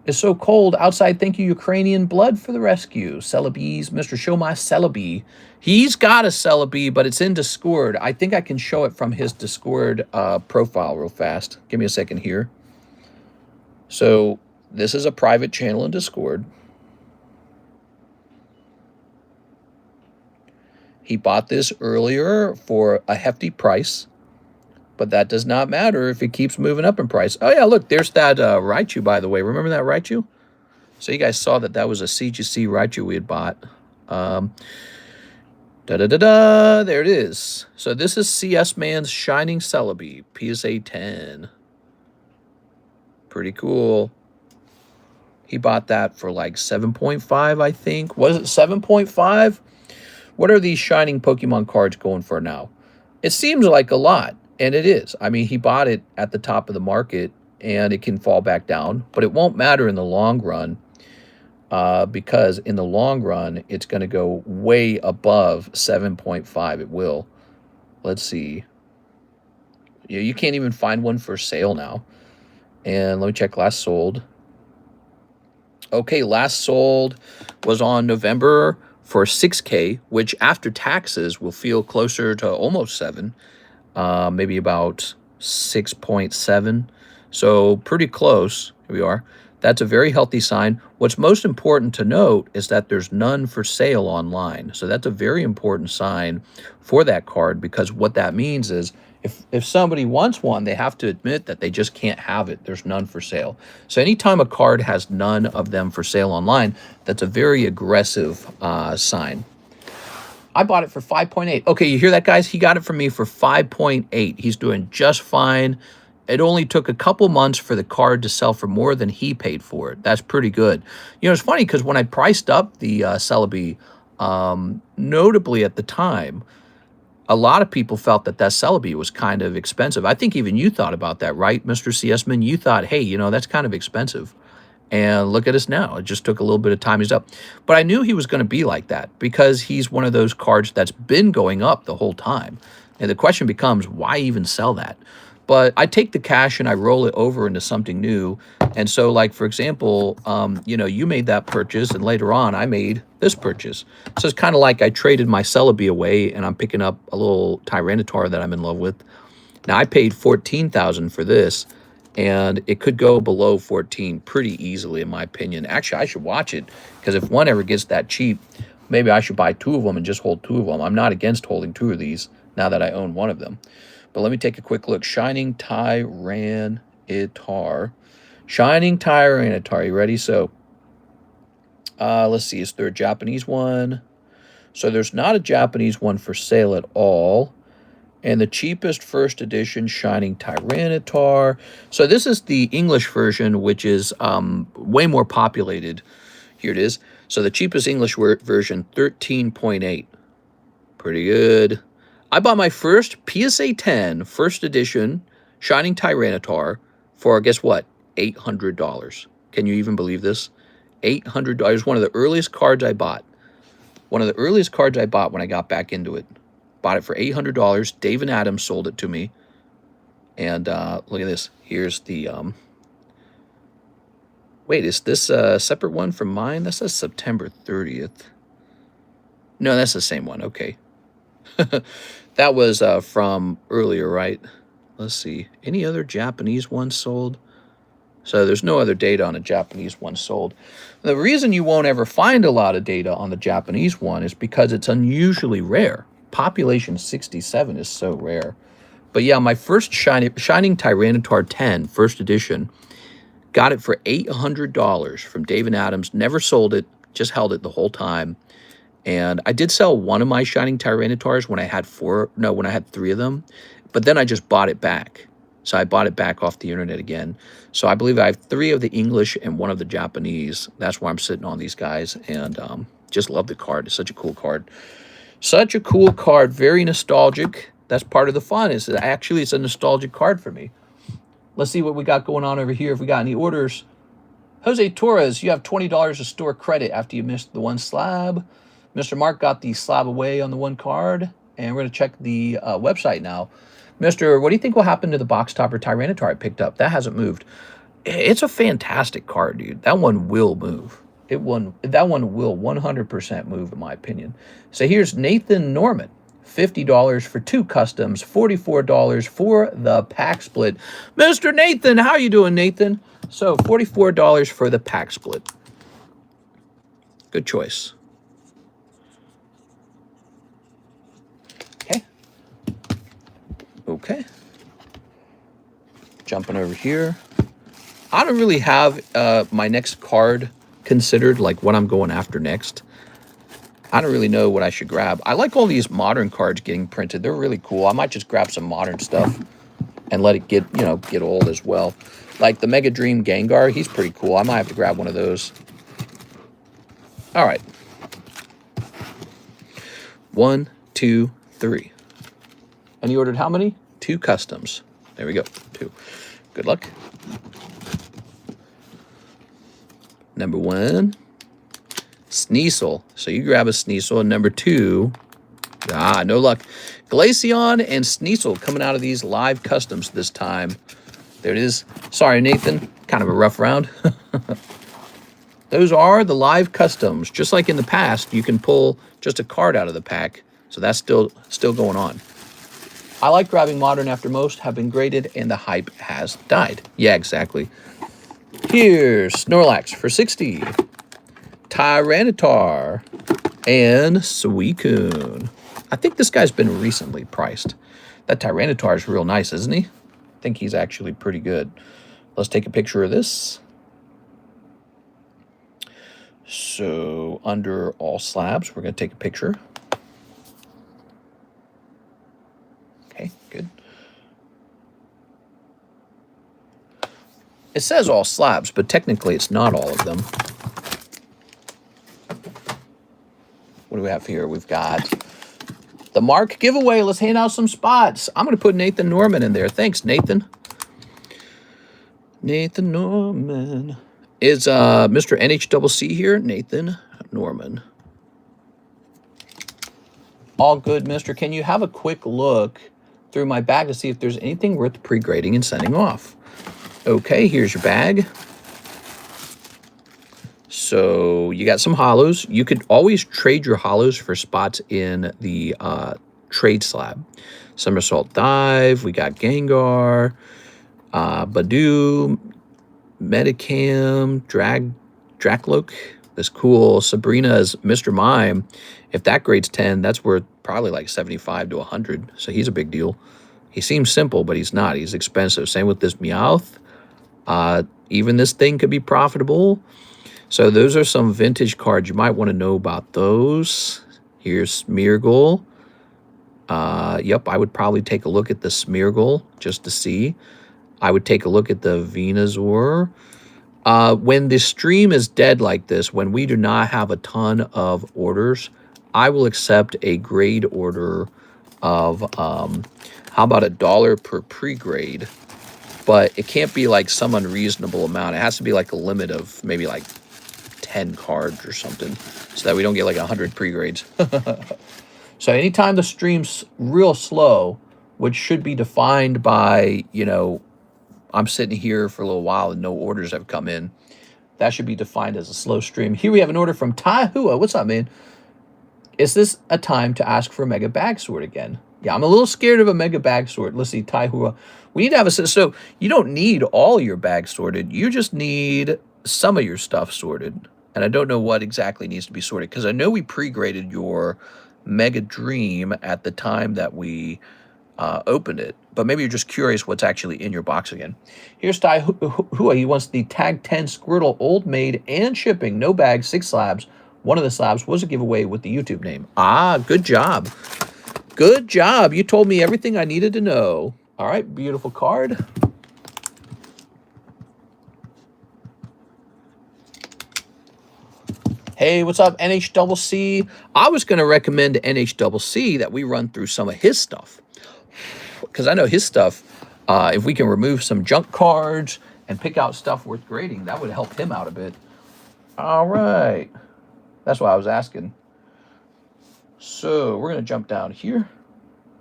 It's so cold outside. Thank you, Ukrainian Blood, for the rescue. Celebees, Mr. Show My Celebee. He's got a Celebee, but it's in Discord. I think I can show it from his Discord profile real fast. Give me a second here. So this is a private channel in Discord. He bought this earlier for a hefty price, but that does not matter if it keeps moving up in price. Oh, yeah, look, there's that Raichu, by the way. Remember that Raichu? So you guys saw that that was a CGC Raichu we had bought. Da-da-da-da, there it is. So this is CS Man's Shining Celebi, PSA 10. Pretty cool. He bought that for like 7.5, I think. Was it 7.5? What are these Shining Pokemon cards going for now? It seems like a lot. And it is. I mean, he bought it at the top of the market, and it can fall back down. But it won't matter in the long run because in the long run, it's going to go way above 7.5. It will. Let's see. You can't even find one for sale now. And let me check last sold. Okay, last sold was on November for 6K, which after taxes will feel closer to almost 7. Maybe about 6.7. So pretty close. Here we are. That's a very healthy sign. What's most important to note is that there's none for sale online. So that's a very important sign for that card, because what that means is if somebody wants one, they have to admit that they just can't have it. There's none for sale. So anytime a card has none of them for sale online, that's a very aggressive sign. I bought it for 5.8. Okay, you hear that, guys? He got it from me for 5.8. He's doing just fine. It only took a couple months for the card to sell for more than he paid for it. That's pretty good. You know, it's funny because when I priced up the Celebi, notably at the time, a lot of people felt that that Celebi was kind of expensive. I think even you thought about that, right, Mr. CSman? You thought, hey, you know, that's kind of expensive. And look at us now. It just took a little bit of time. He's up. But I knew he was going to be like that because he's one of those cards that's been going up the whole time. And the question becomes, why even sell that? But I take the cash and I roll it over into something new. And so, like, for example, you know, you made that purchase and later on I made this purchase. So it's kind of like I traded my Celebi away and I'm picking up a little Tyranitar that I'm in love with. Now, I paid $14,000 for this. And it could go below 14 pretty easily, in my opinion. Actually, I should watch it, because if one ever gets that cheap, maybe I should buy 2 of them and just hold 2 of them. I'm not against holding 2 of these now that I own 1 of them. But let me take a quick look. Shining Tyranitar. Shining Tyranitar. You ready? So, let's see. Is there a Japanese one? So there's not a Japanese one for sale at all. And the cheapest first edition Shining Tyranitar. So this is the English version, which is way more populated. Here it is. So the cheapest English version, 13.8 Pretty good. I bought my first PSA 10 first edition Shining Tyranitar for, guess what, $800. Can you even believe this? $800. One of the earliest cards I bought. One of the earliest cards I bought when I got back into it. Bought it for $800. David Adams sold it to me. And look at this. Here's the... Wait, is this a separate one from mine? That says September 30th. No, that's the same one. Okay. That was from earlier, right? Let's see. Any other Japanese ones sold? So there's no other data on a Japanese one sold. The reason you won't ever find a lot of data on the Japanese one is because it's unusually rare. Population 67 is so rare. But yeah, my first Shining Tyranitar 10, first edition, got it for $800 from David Adams. Never sold it, just held it the whole time. And I did sell one of my Shining Tyranitars when I had three of them. But then I just bought it back. So I bought it back off the internet again. So I believe I have 3 of the English and 1 of the Japanese. That's why I'm sitting on these guys. And just love the card. It's such a cool card. Such a cool card. Very nostalgic. That's part of the fun. Is that actually it's a nostalgic card for me. Let's see what we got going on over here. If we got any orders. Jose Torres, you have $20 of store credit after you missed the 1 slab. Mr. Mark got the slab away on the 1 card. And we're going to check the website now. Mr., what do you think will happen to the box topper Tyranitar I picked up? That hasn't moved. It's a fantastic card, dude. That one will move. That one will 100% move, in my opinion. So here's Nathan Norman. $50 for 2 customs, $44 for the pack split. Mr. Nathan, how you doing, Nathan? So $44 for the pack split. Good choice. Okay. Jumping over here. I don't really have my next card considered, like what I'm going after next. I don't really know what I should grab. I like all these modern cards getting printed. They're really cool. I might just grab some modern stuff and let it get old as well. Like the Mega Dream Gengar, he's pretty cool. I might have to grab one of those. All right. 1, 2, 3. And you ordered how many? 2 customs. There we go. 2. Good luck. Number 1, Sneasel. So you grab a Sneasel. And number 2, no luck. Glaceon and Sneasel coming out of these live customs this time. There it is. Sorry, Nathan. Kind of a rough round. Those are the live customs. Just like in the past, you can pull just a card out of the pack. So that's still going on. I like grabbing modern after most have been graded and the hype has died. Yeah, exactly. Here's Snorlax for $60. Tyranitar and Suicune. I think this guy's been recently priced. That Tyranitar is real nice, isn't he? I think he's actually pretty good. Let's take a picture of this. So under all slabs, we're going to take a picture. Okay, good. It says all slabs, but technically it's not all of them. What do we have here? We've got the Mark giveaway. Let's hand out some spots. I'm going to put Nathan Norman in there. Thanks, Nathan. Nathan Norman. Is Mr. NHCC here? Nathan Norman. All good, mister. Can you have a quick look through my bag to see if there's anything worth pre-grading and sending off? Okay, here's your bag. So you got some hollows. You could always trade your hollows for spots in the trade slab. Somersault Dive. We got Gengar, Badoo, Medicam, Dracloak. This cool Sabrina's Mr. Mime. If that grades 10, that's worth probably like 75 to 100. So he's a big deal. He seems simple, but he's not. He's expensive. Same with this Meowth. Even this thing could be profitable. So those are some vintage cards. You might want to know about those. Here's Smeargle. Yep, I would probably take a look at the Smeargle just to see. I would take a look at the Venusaur. When the stream is dead like this, when we do not have a ton of orders, I will accept a grade order of, how about $1 per pre-grade? But it can't be like some unreasonable amount. It has to be like a limit of maybe like 10 cards or something, so that we don't get like 100 pre-grades. So anytime the stream's real slow, which should be defined by, you know, I'm sitting here for a little while and no orders have come in, that should be defined as a slow stream. Here we have an order from Tahua. What's up, man? Is this a time to ask for a mega bag sort again? Yeah, I'm a little scared of a mega bag sort. Let's see, Tahua. We need to have a... So you don't need all your bags sorted. You just need some of your stuff sorted. And I don't know what exactly needs to be sorted, because I know we pre-graded your Mega Dream at the time that we opened it. But maybe you're just curious what's actually in your box again. Here's Tahua. He wants the Tag 10 Squirtle Old Maid and shipping. No bags, 6 slabs. One of the slabs was a giveaway with the YouTube name. Ah, good job. Good job. You told me everything I needed to know. All right, beautiful card. Hey, what's up, NHCC? I was going to recommend to NHCC that we run through some of his stuff, because I know his stuff, if we can remove some junk cards and pick out stuff worth grading, that would help him out a bit. All right. That's why I was asking. So we're going to jump down here,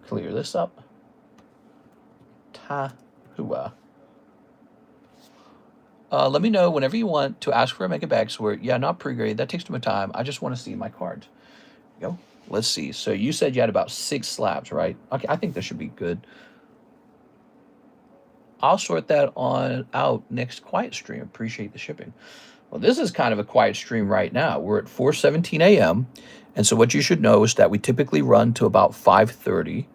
clear this up. Tahua. Let me know whenever you want to ask for a mega bag sort. Yeah, not pre-grade. That takes too much time. I just want to see my cards. Go. Let's see. So you said you had about 6 slabs, right? Okay, I think this should be good. I'll sort that on out next quiet stream. Appreciate the shipping. Well, this is kind of a quiet stream right now. We're at 4:17 a.m. And so what you should know is that we typically run to about 5:30.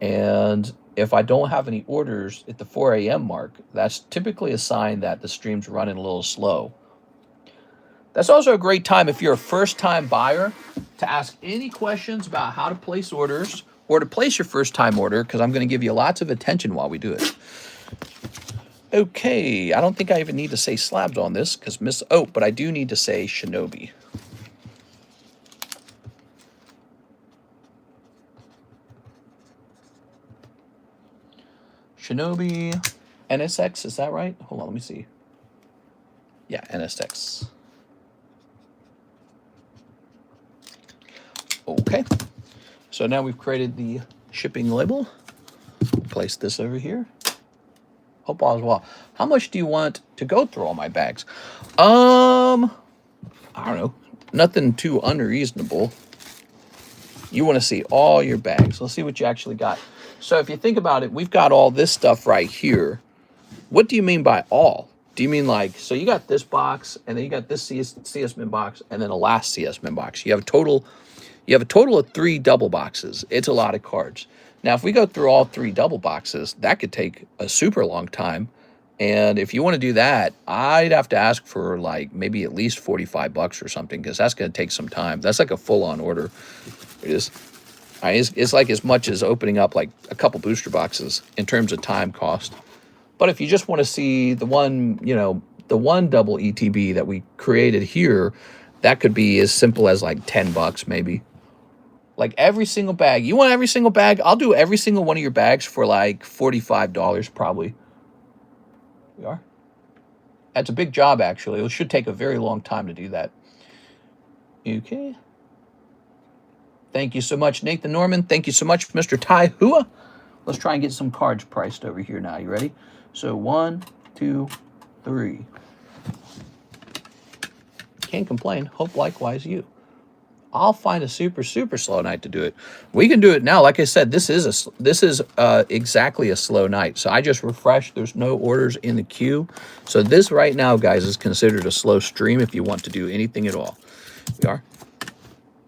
And if I don't have any orders at the 4 a.m. mark, that's typically a sign that the stream's running a little slow. That's also a great time if you're a first-time buyer to ask any questions about how to place orders or to place your first-time order, because I'm going to give you lots of attention while we do it. Okay, I don't think I even need to say slabs on this, because but I do need to say Shinobi. Shinobi NSX, is that right? Hold on, let me see. Yeah, NSX. Okay, so now we've created the shipping label. Place this over here. Hope all is well. How much do you want to go through all my bags? I don't know. Nothing too unreasonable. You want to see all your bags. Let's see what you actually got. So if you think about it, we've got all this stuff right here. What do you mean by all? Do you mean like, so you got this box, and then you got this CS Min box, and then a last CS Min box. You have a total of 3 double boxes. It's a lot of cards. Now, if we go through all 3 double boxes, that could take a super long time. And if you want to do that, I'd have to ask for like maybe at least 45 bucks or something, because that's going to take some time. That's like a full-on order. It is. It's like as much as opening up like a couple booster boxes in terms of time cost. But if you just want to see the one, you know, the one double ETB that we created here, that could be as simple as like 10 bucks maybe. Like every single bag. You want every single bag? I'll do every single one of your bags for like $45 probably. We are. That's a big job, actually. It should take a very long time to do that. Okay. Thank you so much, Nathan Norman. Thank you so much, Mr. Tahua. Let's try and get some cards priced over here now. You ready? So 1, 2, 3. Can't complain. Hope likewise you. I'll find a super slow night to do it. We can do it now. Like I said, this is exactly a slow night. So I just refreshed. There's no orders in the queue. So this right now, guys, is considered a slow stream if you want to do anything at all. We are.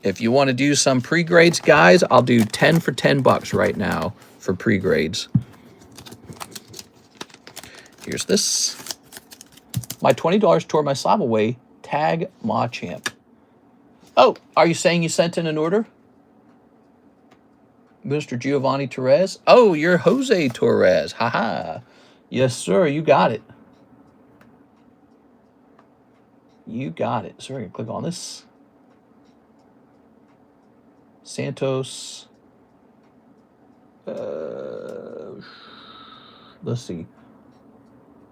If you want to do some pre-grades, guys, I'll do 10 for 10 bucks right now for pre-grades. Here's this. My $20 toward my slab away. Tag Machamp. Oh, are you saying you sent in an order? Mr. Giovanni Torres? Oh, you're Jose Torres. Haha. Yes, sir. You got it. You got it. So we're going to click on this. Santos. Let's see.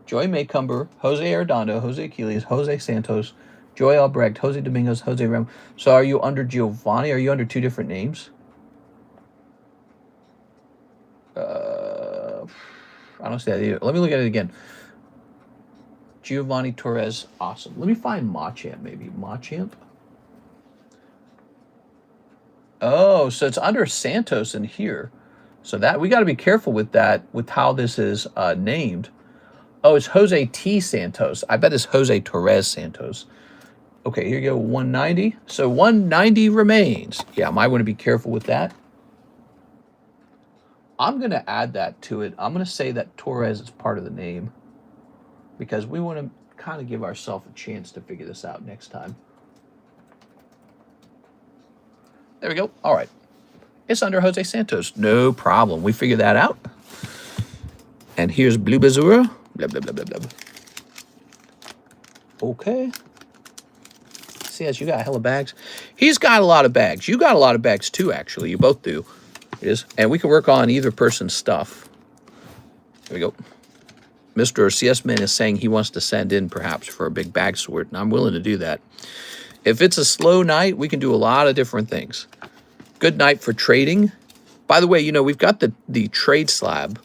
Joy Maycumber, Jose Arredondo, Jose Aquiles, Jose Santos, Joy Albrecht, Jose Domingos, Jose Rem. So are you under Giovanni? Are you under two different names? I don't see that either. Let me look at it again. Giovanni Torres, awesome. Let me find Machamp, maybe. Machamp? Oh, so it's under Santos in here. So that we got to be careful with that, with how this is named. Oh, it's Jose T. Santos. I bet it's Jose Torres Santos. Okay, here you go, 190. So 190 remains. Yeah, I might want to be careful with that. I'm going to add that to it. I'm going to say that Torres is part of the name because we want to kind of give ourselves a chance to figure this out next time. There we go. All right. It's under Jose Santos. No problem. We figured that out. And here's Blue Bazura. Blah, blah, blah, blah, blah. Okay. See, as you got hella bags. He's got a lot of bags. You got a lot of bags too, actually. You both do. It is. And we can work on either person's stuff. There we go. Mr. CS-Man is saying he wants to send in perhaps for a big bag sort, and I'm willing to do that. If it's a slow night, we can do a lot of different things. Good night for trading. By the way, you know, we've got the trade slab,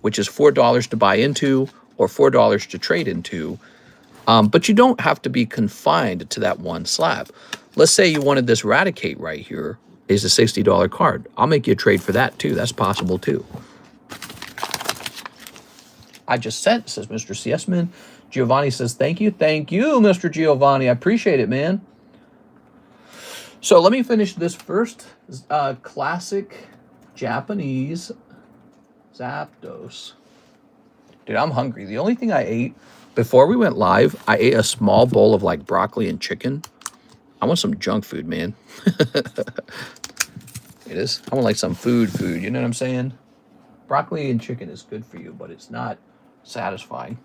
which is $4 to buy into or $4 to trade into. But you don't have to be confined to that one slab. Let's say you wanted this Raticate right here. Is a $60 card. I'll make you a trade for that too. That's possible too. I just sent, says Mr. CS-Man. Giovanni says, thank you. Thank you, Mr. Giovanni. I appreciate it, man. So let me finish this first. Classic Japanese Zapdos. Dude, I'm hungry. The only thing I ate before we went live, I ate a small bowl of like broccoli and chicken. I want some junk food, man. It is. I want like some food, you know what I'm saying? Broccoli and chicken is good for you, but it's not satisfying.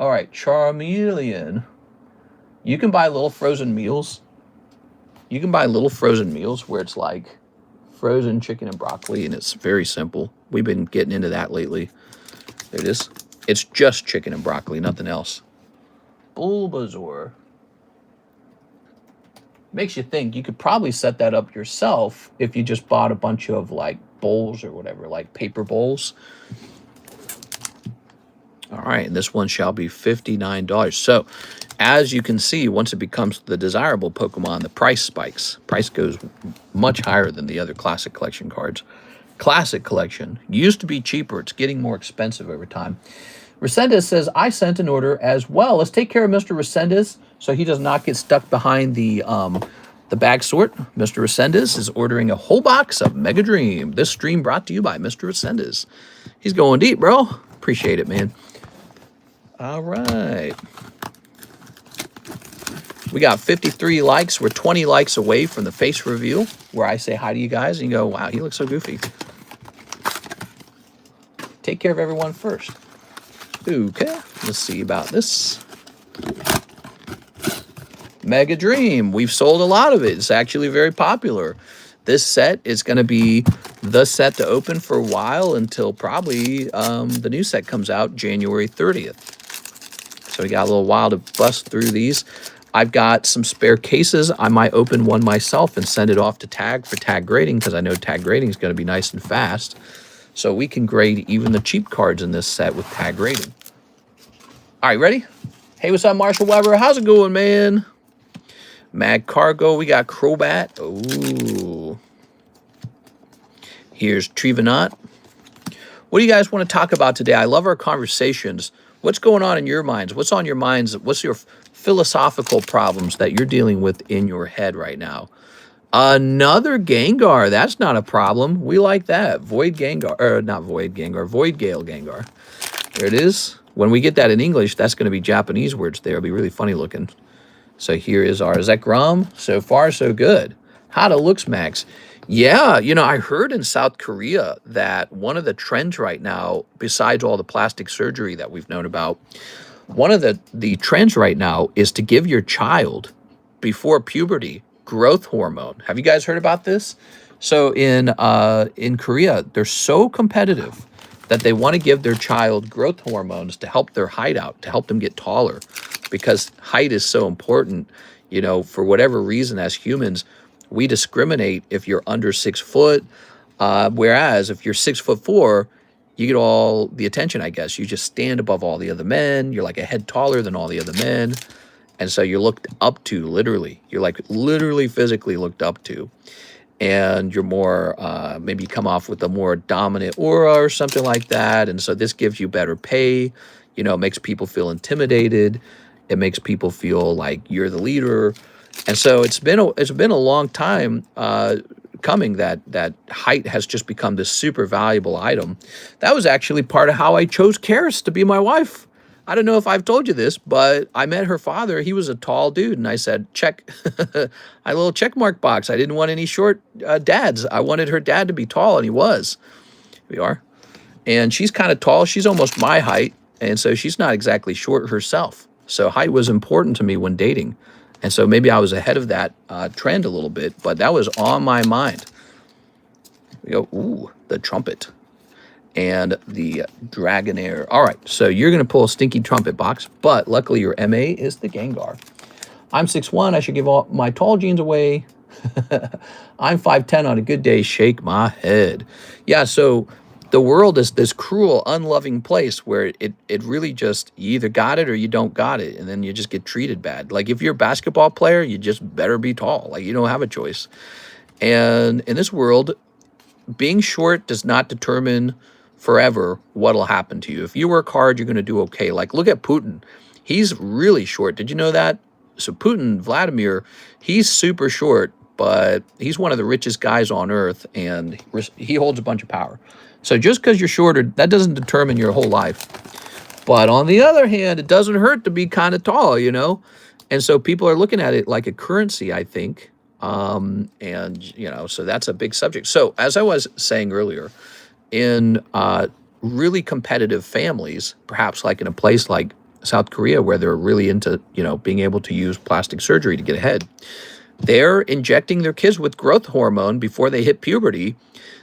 All right, Charmeleon. You can buy little frozen meals. You can buy little frozen meals where it's like frozen chicken and broccoli, and it's very simple. We've been getting into that lately. There it is. It's just chicken and broccoli, nothing else. Bulbasaur. Makes you think you could probably set that up yourself if you just bought a bunch of like bowls or whatever, like paper bowls. All right, and this one shall be $59. So as you can see, once it becomes the desirable Pokemon, the price spikes. Price goes much higher than the other classic collection cards. Classic collection used to be cheaper. It's getting more expensive over time. Resendez says, I sent an order as well. Let's take care of Mr. Resendez so he does not get stuck behind the bag sort. Mr. Resendez is ordering a whole box of Mega Dream. This stream brought to you by Mr. Resendez. He's going deep, bro. Appreciate it, man. All right. We got 53 likes. We're 20 likes away from the face reveal where I say hi to you guys and you go, wow, he looks so goofy. Take care of everyone first. Okay, let's see about this. Mega Dream. We've sold a lot of it. It's actually very popular. This set is going to be the set to open for a while until probably the new set comes out January 30th. So we got a little while to bust through these. I've got some spare cases. I might open one myself and send it off to Tag for tag grading because I know tag grading is going to be nice and fast. So we can grade even the cheap cards in this set with tag grading. All right, ready? Hey, what's up, Marshall Weber? How's it going, man? Mag Cargo, we got Crobat. Ooh. Here's Trevenant. What do you guys want to talk about today? I love our conversations. What's going on in your minds? What's on your minds? What's your philosophical problems that you're dealing with in your head right now? Another Gengar. That's not a problem. We like that. Void Gengar. Or not Void Gengar. Void Gale Gengar. There it is. When we get that in English, that's going to be Japanese words there. It'll be really funny looking. So here is our Zekrom. So far, so good. How to looks, Max? Yeah, you know, I heard in South Korea that one of the trends right now, besides all the plastic surgery that we've known about, one of the trends right now is to give your child, before puberty, growth hormone. Have you guys heard about this? So in Korea, they're so competitive that they want to give their child growth hormones to help their height out, to help them get taller, because height is so important. You know, for whatever reason, as humans, we discriminate if you're under 6 foot, whereas if you're 6'4", you get all the attention, I guess. You just stand above all the other men. You're like a head taller than all the other men. And so you're looked up to, literally. You're like literally physically looked up to. And you're more, maybe you come off with a more dominant aura or something like that. And so this gives you better pay. You know, it makes people feel intimidated. It makes people feel like you're the leader. And so it's been a long time coming that height has just become this super valuable item. That was actually part of how I chose Karis to be my wife. I don't know if I've told you this, but I met her father. He was a tall dude, and I said, check, a little check mark box. I didn't want any short dads. I wanted her dad to be tall, and he was. Here we are. And she's kind of tall. She's almost my height, and so she's not exactly short herself. So height was important to me when dating. And so maybe I was ahead of that trend a little bit, but that was on my mind. We go, ooh, the trumpet. And the Dragonair. All right, so you're going to pull a stinky trumpet box, but luckily your MA is the Gengar. I'm 6'1". I should give all my tall genes away. I'm 5'10". On a good day, shake my head. Yeah, so the world is this cruel, unloving place where it really just, you either got it or you don't got it, and then you just get treated bad. Like if you're a basketball player, you just better be tall. Like you don't have a choice. And in this world, being short does not determine forever what'll happen to you. If you work hard, you're going to do okay. Like, look at Putin. He's really short. Did you know that? So Putin, Vladimir, he's super short, but he's one of the richest guys on earth, and he holds a bunch of power. So just because you're shorter, that doesn't determine your whole life. But on the other hand, it doesn't hurt to be kind of tall, you know? And so people are looking at it like a currency, I think. And, you know, so that's a big subject. So as I was saying earlier, in really competitive families, perhaps like in a place like South Korea where they're really into, you know, being able to use plastic surgery to get ahead, they're injecting their kids with growth hormone before they hit puberty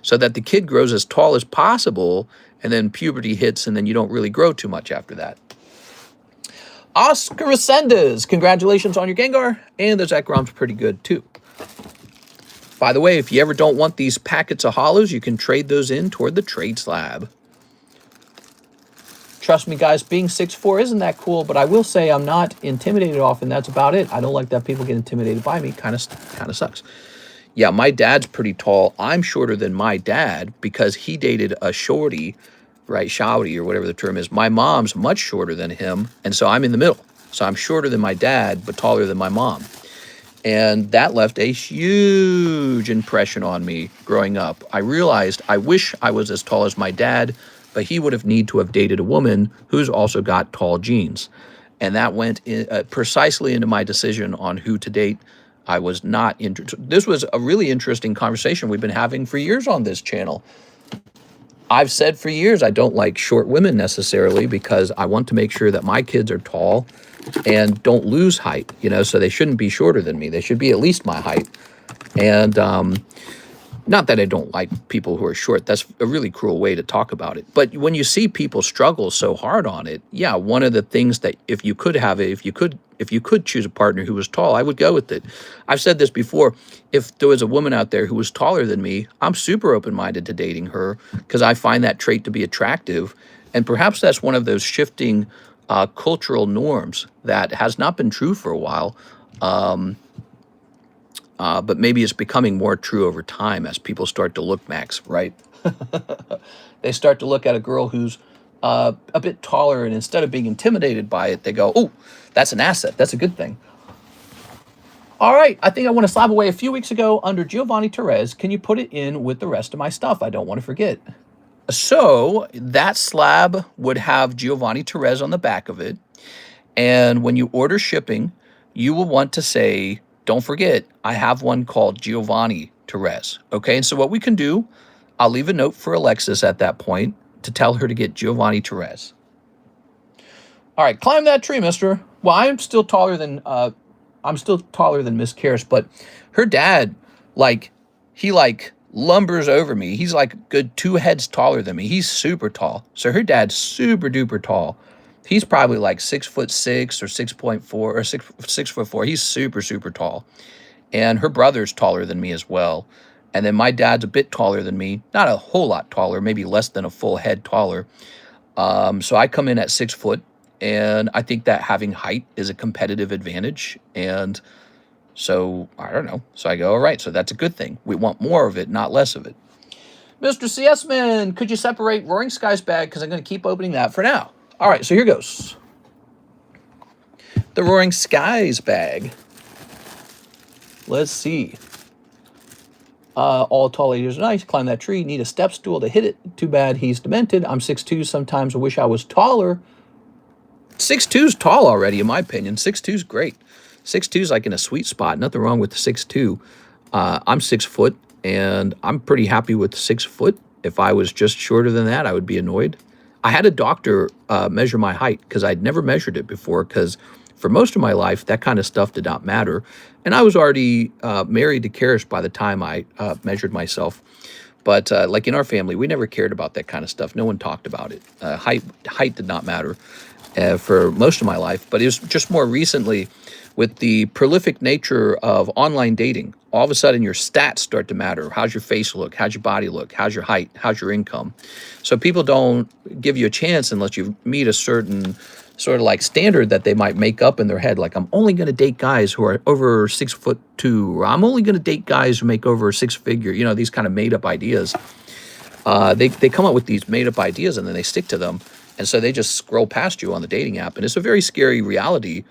so that the kid grows as tall as possible, and then puberty hits and then you don't really grow too much after that. Oscar Ascendas, congratulations on your Gengar, and the Zekrom's pretty good too. By the way, if you ever don't want these packets of hollows, you can trade those in toward the trade slab. Trust me, guys, being 6'4" isn't that cool, but I will say I'm not intimidated often. That's about it. I don't like that people get intimidated by me. Kind of sucks. Yeah, my dad's pretty tall. I'm shorter than my dad because he dated a shorty, right, shouty or whatever the term is. My mom's much shorter than him, and so I'm in the middle. So I'm shorter than my dad, but taller than my mom. And that left a huge impression on me growing up. I realized I wish I was as tall as my dad, but he would have need to have dated a woman who's also got tall genes. And that went precisely into my decision on who to date. I was not interested. This was a really interesting conversation we've been having for years on this channel. I've said for years I don't like short women necessarily because I want to make sure that my kids are tall and don't lose height, you know, so they shouldn't be shorter than me. They should be at least my height. And not that I don't like people who are short. That's a really cruel way to talk about it. But when you see people struggle so hard on it, yeah, one of the things that if you could have it, if you could choose a partner who was tall, I would go with it. I've said this before. If there was a woman out there who was taller than me, I'm super open-minded to dating her because I find that trait to be attractive. And perhaps that's one of those shifting cultural norms that has not been true for a while, but maybe it's becoming more true over time as people start to look, Max, right? They start to look at a girl who's a bit taller, and instead of being intimidated by it, they go, oh, that's an asset. That's a good thing. All right, I think I want to slab away a few weeks ago under Giovanni Therese. Can you put it in with the rest of my stuff? I don't want to forget. So that slab would have Giovanni Therese on the back of it. And when you order shipping, you will want to say, don't forget, I have one called Giovanni Therese. Okay, and so what we can do, I'll leave a note for Alexis at that point to tell her to get Giovanni Therese. All right, climb that tree, mister. Well, I am still taller than I'm still taller than Miss Karis, but her dad, like, he like lumbers over me. He's like a good 2 heads taller than me. He's super tall. So her dad's super duper tall. He's probably like 6'6" or 6.4 or 6'4". He's super, super tall. And her brother's taller than me as well. And then my dad's a bit taller than me, not a whole lot taller, maybe less than a full head taller. So I come in at 6 foot, and I think that having height is a competitive advantage. And so I don't know. So I go, all right, so that's a good thing. We want more of it, not less of it. Mr. CS Man, could you separate Roaring Skies bag? Because I'm going to keep opening that for now. All right, so here goes. The Roaring Skies bag. Let's see. All tall ladies are nice. Climb that tree. Need a step stool to hit it. Too bad he's demented. I'm 6'2". Sometimes I wish I was taller. 6'2's tall already, in my opinion. 6'2's great. 6'2's like in a sweet spot. Nothing wrong with the 6'2". I'm 6 foot, and I'm pretty happy with 6 foot. If I was just shorter than that, I would be annoyed. I had a doctor measure my height because I'd never measured it before, because for most of my life, that kind of stuff did not matter. And I was already married to Karis by the time I measured myself. But like in our family, we never cared about that kind of stuff. No one talked about it. Height did not matter for most of my life. But it was just more recently, with the prolific nature of online dating, all of a sudden your stats start to matter. How's your face look? How's your body look? How's your height? How's your income? So people don't give you a chance unless you meet a certain sort of like standard that they might make up in their head. Like, I'm only going to date guys who are over 6'2", or I'm only going to date guys who make over 6 figure, you know, these kind of made up ideas. They come up with these made up ideas and then they stick to them. And so they just scroll past you on the dating app. And it's a very scary reality.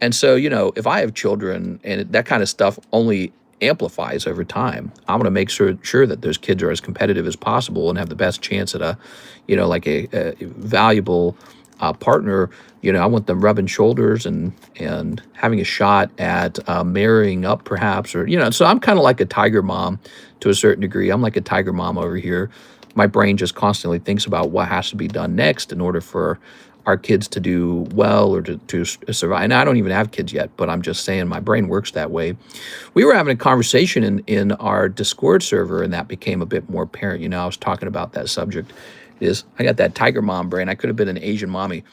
And so, you know, if I have children and that kind of stuff only amplifies over time, I'm going to make sure that those kids are as competitive as possible and have the best chance at a, you know, like a valuable partner. You know, I want them rubbing shoulders and having a shot at marrying up perhaps, or, you know, so I'm kind of like a tiger mom to a certain degree. I'm like a tiger mom over here. My brain just constantly thinks about what has to be done next in order for our kids to do well or to survive. And I don't even have kids yet, but I'm just saying my brain works that way. We were having a conversation in our Discord server, and that became a bit more apparent. You know, I was talking about that subject. I got that tiger mom brain. I could have been an Asian mommy.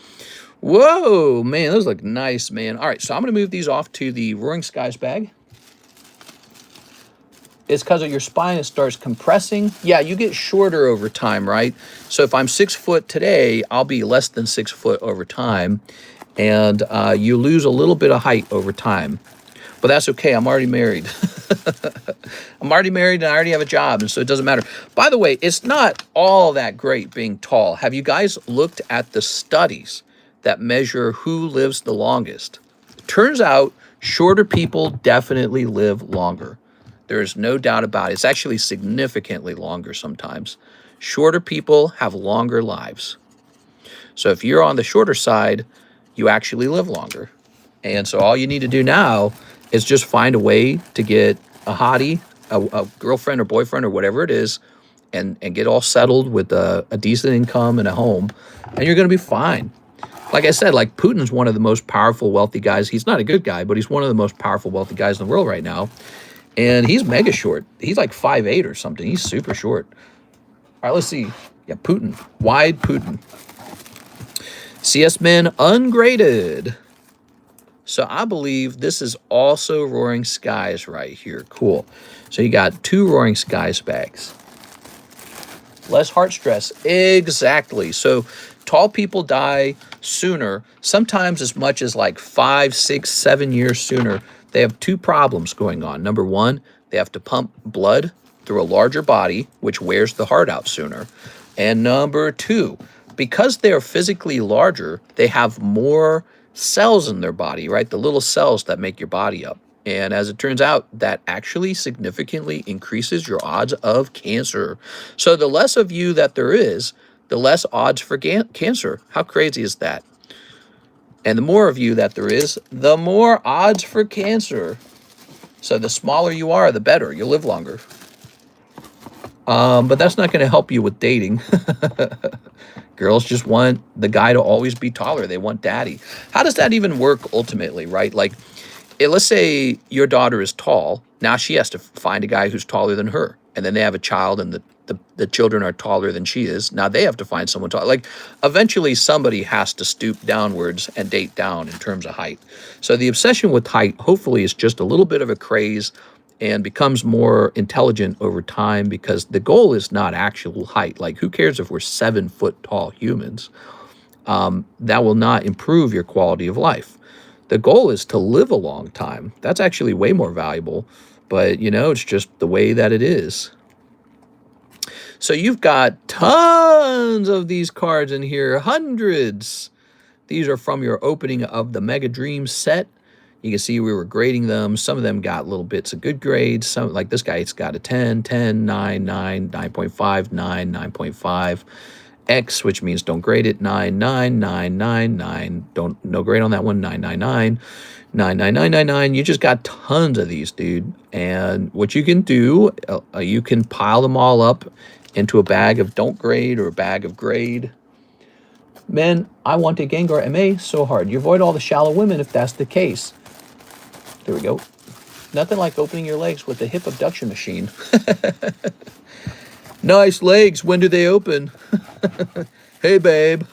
Whoa, man, those look nice, man. All right, so I'm going to move these off to the Roaring Skies bag. It's because of your spine, it starts compressing. Yeah, you get shorter over time, right? So if I'm 6 foot today, I'll be less than 6 foot over time. And you lose a little bit of height over time. But that's okay, I'm already married. I'm already married and I already have a job, and so it doesn't matter. By the way, it's not all that great being tall. Have you guys looked at the studies that measure who lives the longest? It turns out shorter people definitely live longer. There is no doubt about it. It's actually significantly longer sometimes. Shorter people have longer lives. So if you're on the shorter side, you actually live longer. And so all you need to do now is just find a way to get a hottie, a girlfriend or boyfriend or whatever it is, and get all settled with a decent income and a home, and you're going to be fine. Like I said, like Putin's one of the most powerful, wealthy guys. He's not a good guy, but he's one of the most powerful, wealthy guys in the world right now. And he's mega short. He's like 5'8" or something. He's super short. All right, let's see. Yeah, Putin. Wide Putin. CS Men ungraded. So I believe this is also Roaring Skies right here. Cool. So you got 2 Roaring Skies bags. Less heart stress. Exactly. So tall people die sooner, sometimes as much as like 5, 6, 7 years sooner. They have 2 problems going on. Number 1, they have to pump blood through a larger body, which wears the heart out sooner. And number 2, because they're physically larger, they have more cells in their body, right? The little cells that make your body up. And as it turns out, that actually significantly increases your odds of cancer. So the less of you that there is, the less odds for cancer. How crazy is that? And the more of you that there is, the more odds for cancer. So the smaller you are, the better. You'll live longer. But that's not going to help you with dating. Girls just want the guy to always be taller. They want daddy. How does that even work ultimately, right? Like, let's say your daughter is tall. Now she has to find a guy who's taller than her. And then they have a child and the children are taller than she is. Now they have to find someone tall. Like eventually somebody has to stoop downwards and date down in terms of height. So the obsession with height hopefully is just a little bit of a craze and becomes more intelligent over time, because the goal is not actual height. Like who cares if we're 7-foot tall humans? That will not improve your quality of life. The goal is to live a long time. That's actually way more valuable, but you know, it's just the way that it is. So you've got tons of these cards in here, hundreds. These are from your opening of the Mega Dreams set. You can see we were grading them. Some of them got little bits of good grades. Some, like this guy, it's got a 10, 10, 9, 9, 9.5, 9, 9.5. X, which means don't grade it, 9, 9, 9, 9, 9. Don't, no grade on that one, 9, 9, 9. 9, 9, 9, 9, 9. You just got tons of these, dude. And what you can do, you can pile them all up into a bag of don't grade or a bag of grade. Men, I want a Gengar MA so hard. You avoid all the shallow women if that's the case. There we go. Nothing like opening your legs with a hip abduction machine. Nice legs. When do they open? Hey, babe.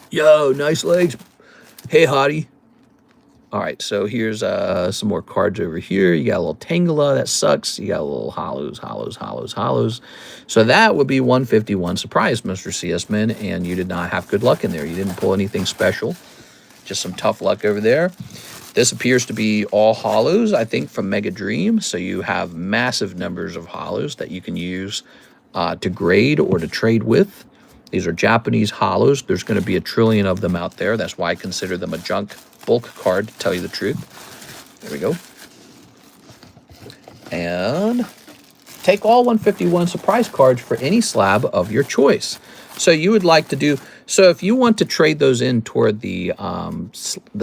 Yo, nice legs. Hey, hottie. All right, so here's some more cards over here. You got a little Tangela, that sucks. You got a little hollows, hollows, hollows, hollows. So that would be 151 surprise, Mr. CS-Man, and you did not have good luck in there. You didn't pull anything special. Just some tough luck over there. This appears to be all hollows, I think, from Mega Dream. So you have massive numbers of hollows that you can use to grade or to trade with. These are Japanese hollows. There's going to be a trillion of them out there. That's why I consider them a junk bulk card, to tell you the truth. There we go. And take all 151 surprise cards for any slab of your choice. So you would like to do, so if you want to trade those in toward the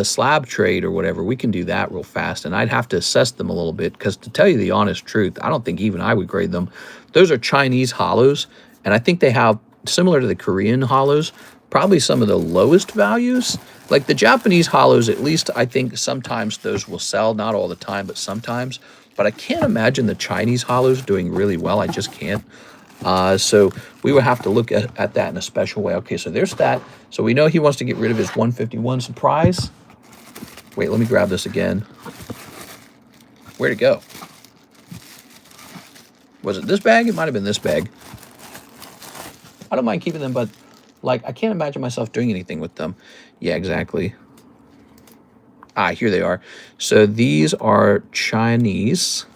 slab trade or whatever, we can do that real fast. And I'd have to assess them a little bit, because to tell you the honest truth, I don't think even I would grade them. Those are Chinese hollows, and I think they have, similar to the Korean hollows, probably some of the lowest values. Like the Japanese hollows, at least I think sometimes those will sell, not all the time, but sometimes. But I can't imagine the Chinese hollows doing really well. I just can't. So we would have to look at that in a special way. Okay, so there's that. So we know he wants to get rid of his 151 surprise. Wait, let me grab this again. Where'd it go? Was it this bag? It might have been this bag. I don't mind keeping them, but like I can't imagine myself doing anything with them. Yeah, exactly. Ah, here they are. So these are Chinese.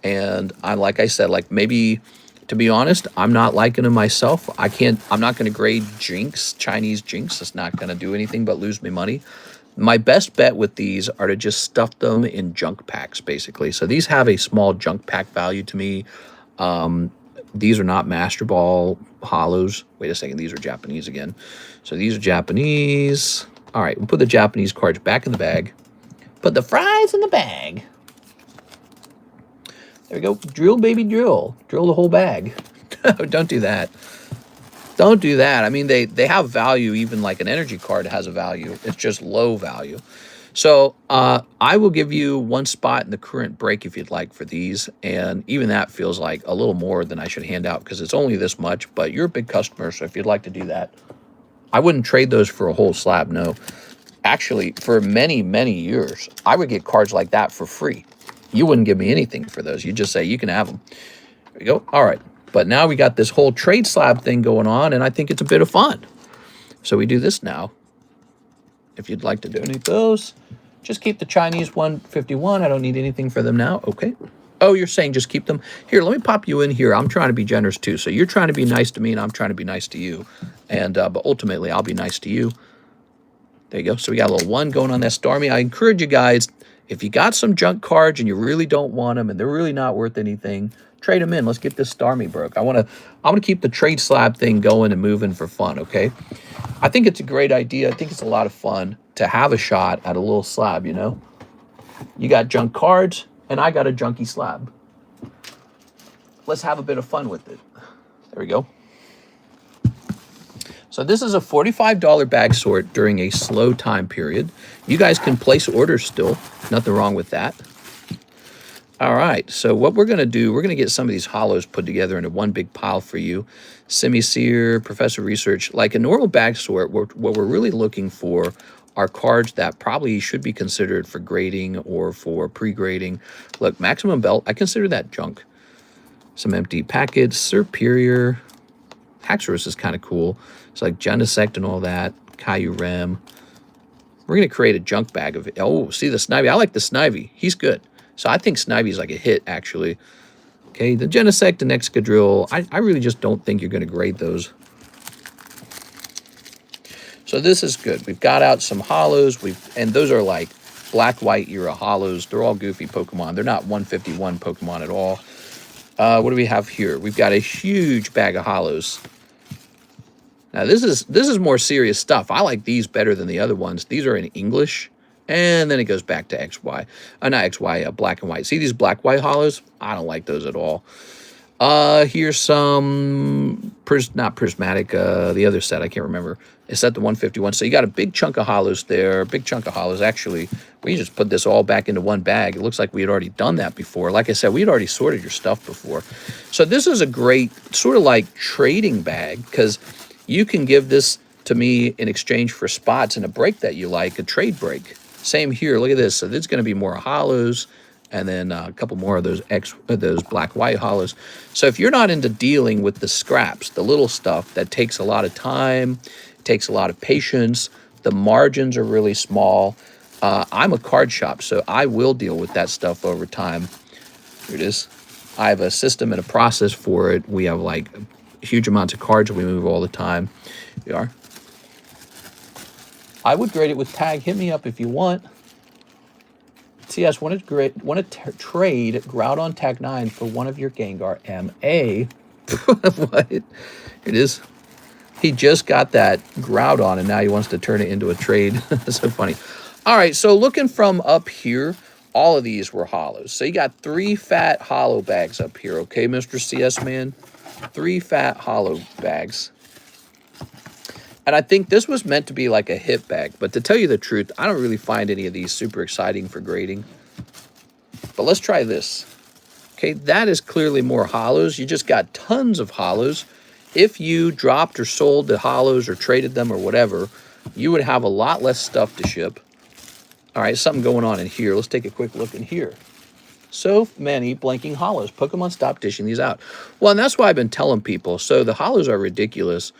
And like I said, like maybe, to be honest, I'm not liking them myself. I'm not going to grade Jinx, Chinese Jinx. It's not going to do anything but lose me money. My best bet with these are to just stuff them in junk packs, basically. So these have a small junk pack value to me. These are not Master Ball hollows. Wait a second, these are Japanese again. So these are Japanese. All right, we'll put the Japanese cards back in the bag. Put the fries in the bag. There we go. Drill, baby, drill. Drill the whole bag. Don't do that. Don't do that. I mean, they have value. Even like an energy card has a value. It's just low value. So I will give you one spot in the current break if you'd like for these. And even that feels like a little more than I should hand out, because it's only this much. But you're a big customer, so if you'd like to do that, I wouldn't trade those for a whole slab, no. Actually, for many, many years, I would get cards like that for free. You wouldn't give me anything for those. You just say, you can have them. There we go. All right. But now we got this whole trade slab thing going on, and I think it's a bit of fun. So we do this now. If you'd like to donate those, just keep the Chinese 151. I don't need anything for them now. Okay. Oh, you're saying just keep them? Here, let me pop you in here. I'm trying to be generous too. So you're trying to be nice to me, and I'm trying to be nice to you. And but ultimately, I'll be nice to you. There you go. So we got a little one going on that Starmie. I encourage you guys, if you got some junk cards and you really don't want them and they're really not worth anything, trade them in. Let's get this Starmie broke. I'm gonna keep the trade slab thing going and moving for fun, okay? I think it's a great idea. I think it's a lot of fun to have a shot at a little slab, you know? You got junk cards and I got a junky slab. Let's have a bit of fun with it. There we go. So this is a $45 bag sort during a slow time period. You guys can place orders still. Nothing wrong with that. All right, so what we're going to do, we're going to get some of these hollows put together into one big pile for you. Semi-seer, Professor Research. Like a normal bag sort, what we're really looking for are cards that probably should be considered for grading or for pre-grading. Look, Maximum Belt, I consider that junk. Some empty packets, Superior. Haxorus is kind of cool. It's like Genesect and all that. Caillou Rem. We're going to create a junk bag of it. Oh, see the Snivy. I like the Snivy. He's good. So I think Snivy's like a hit, actually. Okay, the Genesect and Excadrill, I really just don't think you're going to grade those. So this is good. We've got out some hollows. And those are like black-white era hollows. They're all goofy Pokemon. They're not 151 Pokemon at all. What do we have here? We've got a huge bag of hollows. Now, this is more serious stuff. I like these better than the other ones. These are in English. And then it goes back to XY. Not XY, black and white. See these black-white hollows? I don't like those at all. Here's some, not prismatic, the other set, I can't remember. It's at the 151. So you got a big chunk of hollows there, big chunk of hollows. Actually, we just put this all back into one bag. It looks like we had already done that before. Like I said, we had already sorted your stuff before. So this is a great sort of like trading bag because you can give this to me in exchange for spots in a break that you like, a trade break. Same here. Look at this. So there's going to be more hollows, and then a couple more of those black-white hollows. So if you're not into dealing with the scraps, the little stuff that takes a lot of time, takes a lot of patience, the margins are really small. I'm a card shop, so I will deal with that stuff over time. Here it is. I have a system and a process for it. We have like huge amounts of cards that we move all the time. Here we are. I would grade it with tag. Hit me up if you want. CS, want to trade Groudon Tag 9 for one of your Gengar MA. What? Here it is. He just got that Groudon, and now he wants to turn it into a trade. That's so funny. All right, so looking from up here, all of these were hollows. So you got 3 fat hollow bags up here, okay, Mr. CS man? 3 fat hollow bags. And I think this was meant to be like a hit bag. But to tell you the truth, I don't really find any of these super exciting for grading. But let's try this. Okay, that is clearly more hollows. You just got tons of hollows. If you dropped or sold the hollows or traded them or whatever, you would have a lot less stuff to ship. All right, something going on in here. Let's take a quick look in here. So many blanking hollows. Pokemon, stop dishing these out. Well, and that's why I've been telling people. So the hollows are ridiculous.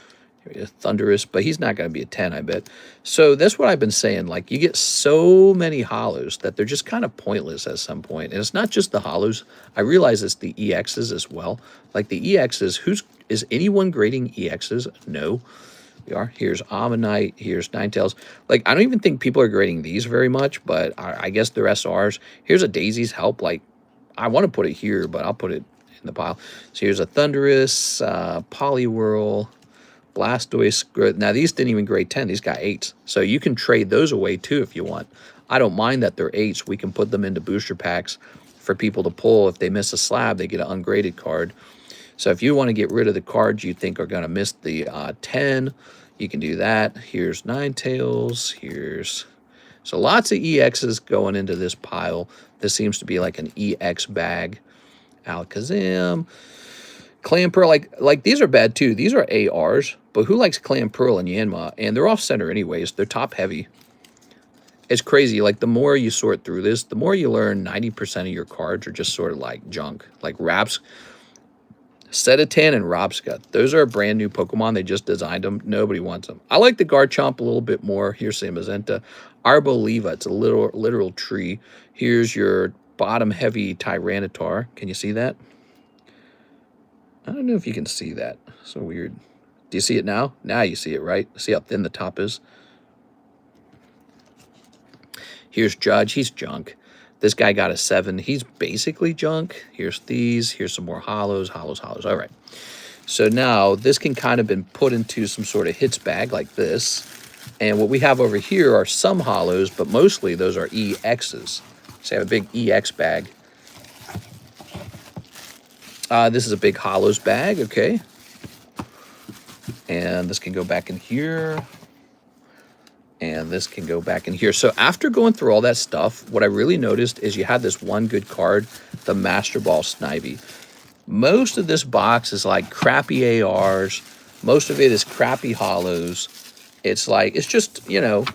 Thunderous, but he's not going to be a 10, I bet. So that's what I've been saying. Like, you get so many hollows that they're just kind of pointless at some point. And it's not just the hollows. I realize it's the EXs as well. Like the EXs, is anyone grading EXs? No. We are. Here's Ammonite. Here's Ninetales. Like, I don't even think people are grading these very much, but I guess they're SRs. Here's a Daisy's Help. Like, I want to put it here, but I'll put it in the pile. So here's a Thunderous, Poliwhirl, Blastoise. Now, these didn't even grade 10. These got 8s. So you can trade those away, too, if you want. I don't mind that they're 8s. We can put them into booster packs for people to pull. If they miss a slab, they get an ungraded card. So if you want to get rid of the cards you think are going to miss the 10, you can do that. Here's Ninetales. Here's... So lots of EXs going into this pile. This seems to be like an EX bag. Alakazam. Clamperl, like these are bad too. These are ARs, but who likes Clamperl and Yanma? And they're off center anyways. They're top heavy. It's crazy. Like the more you sort through this, the more you learn 90% of your cards are just sort of like junk. Like Raps, Setatan and Robscut. Those are a brand new Pokemon. They just designed them. Nobody wants them. I like the Garchomp a little bit more. Here's Samazenta. Arboliva. It's a literal tree. Here's your bottom heavy Tyranitar. Can you see that? I don't know if you can see that. So weird. Do you see it now? Now you see it, right? See how thin the top is? Here's Judge. He's junk. This guy got a 7. He's basically junk. Here's these. Here's some more hollows, hollows, hollows. All right. So now this can kind of been put into some sort of hits bag like this. And what we have over here are some hollows, but mostly those are EXs. So I have a big EX bag. This is a big hollows bag, okay. And this can go back in here. And this can go back in here. So after going through all that stuff, what I really noticed is you had this one good card, the Master Ball Snivy. Most of this box is like crappy ARs. Most of it is crappy hollows. It's like, it's just, you know,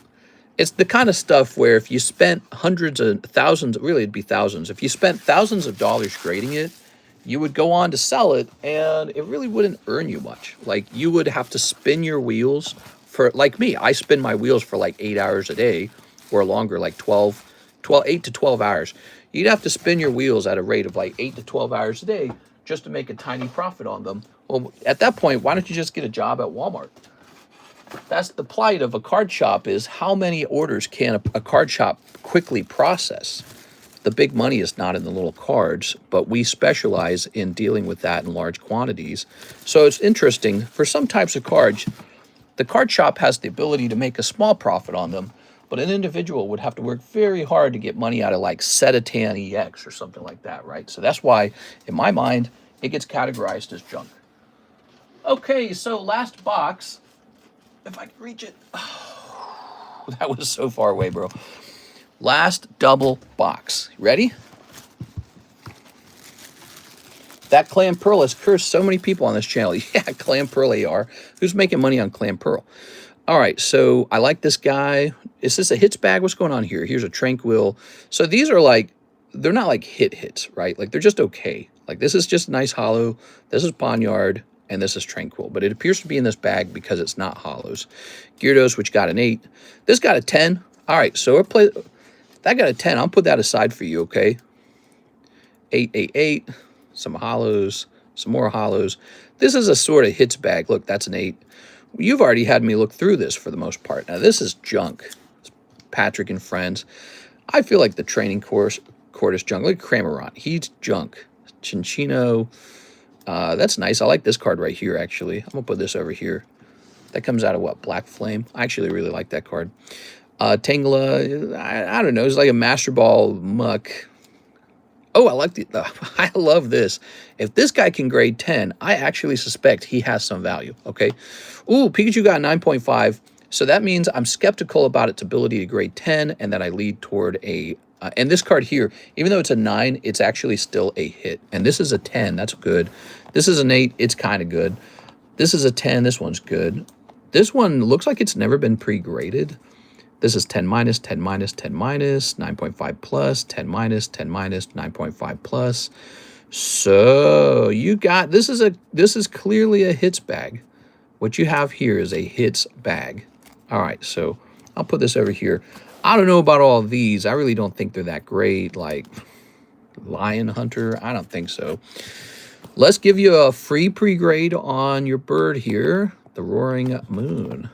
it's the kind of stuff where if you spent hundreds of thousands, really it'd be thousands. If you spent thousands of dollars grading it, you would go on to sell it and it really wouldn't earn you much. Like you would have to spin your wheels for, like me, I spin my wheels for like 8 hours a day or longer, like 8 to 12 hours. You'd have to spin your wheels at a rate of like 8 to 12 hours a day just to make a tiny profit on them. Well, at that point, why don't you just get a job at Walmart? That's the plight of a card shop, is how many orders can a card shop quickly process? The big money is not in the little cards, but we specialize in dealing with that in large quantities. So it's interesting, for some types of cards, the card shop has the ability to make a small profit on them, but an individual would have to work very hard to get money out of like Setatan EX or something like that, right? So that's why, in my mind, it gets categorized as junk. Okay, so last box. If I can reach it. Oh, that was so far away, bro. Last double box. Ready? That Clan Pearl has cursed so many people on this channel. Yeah, Clan Pearl AR. Who's making money on Clan Pearl? All right, so I like this guy. Is this a hits bag? What's going on here? Here's a Tranquil. So these are like, they're not like hits, right? Like they're just okay. Like this is just nice hollow. This is Poniard. And this is Tranquil, but it appears to be in this bag because it's not hollows. Gyarados, which got an 8. This got a 10. All right, so that got a 10. I'll put that aside for you, okay? 8, 8, 8. Some hollows, some more hollows. This is a sort of hits bag. Look, that's an 8. You've already had me look through this for the most part. Now, this is junk. It's Patrick and Friends. I feel like the training course is junk. Look at Cramorant. He's junk. Chinchino. That's nice. I like this card right here, actually. I'm going to put this over here. That comes out of what? Black Flame? I actually really like that card. Tangela, I don't know. It's like a Master Ball Muck. Oh, I like I love this. If this guy can grade 10, I actually suspect he has some value, okay? Ooh, Pikachu got 9.5. So that means I'm skeptical about its ability to grade 10, and that I lead toward a... and this card here, even though it's a 9, it's actually still a hit. And this is a 10. That's good. This is an 8. It's kind of good. This is a 10. This one's good. This one looks like it's never been pre-graded. This is 10 minus, 10 minus, 10 minus, 9.5 plus, 10 minus, 10 minus, 9.5 plus. So you got, this is clearly a hits bag. What you have here is a hits bag. All right, so I'll put this over here. I don't know about all of these. I really don't think they're that great. Like Lion Hunter, I don't think so. Let's give you a free pre-grade on your bird here, the Roaring Moon.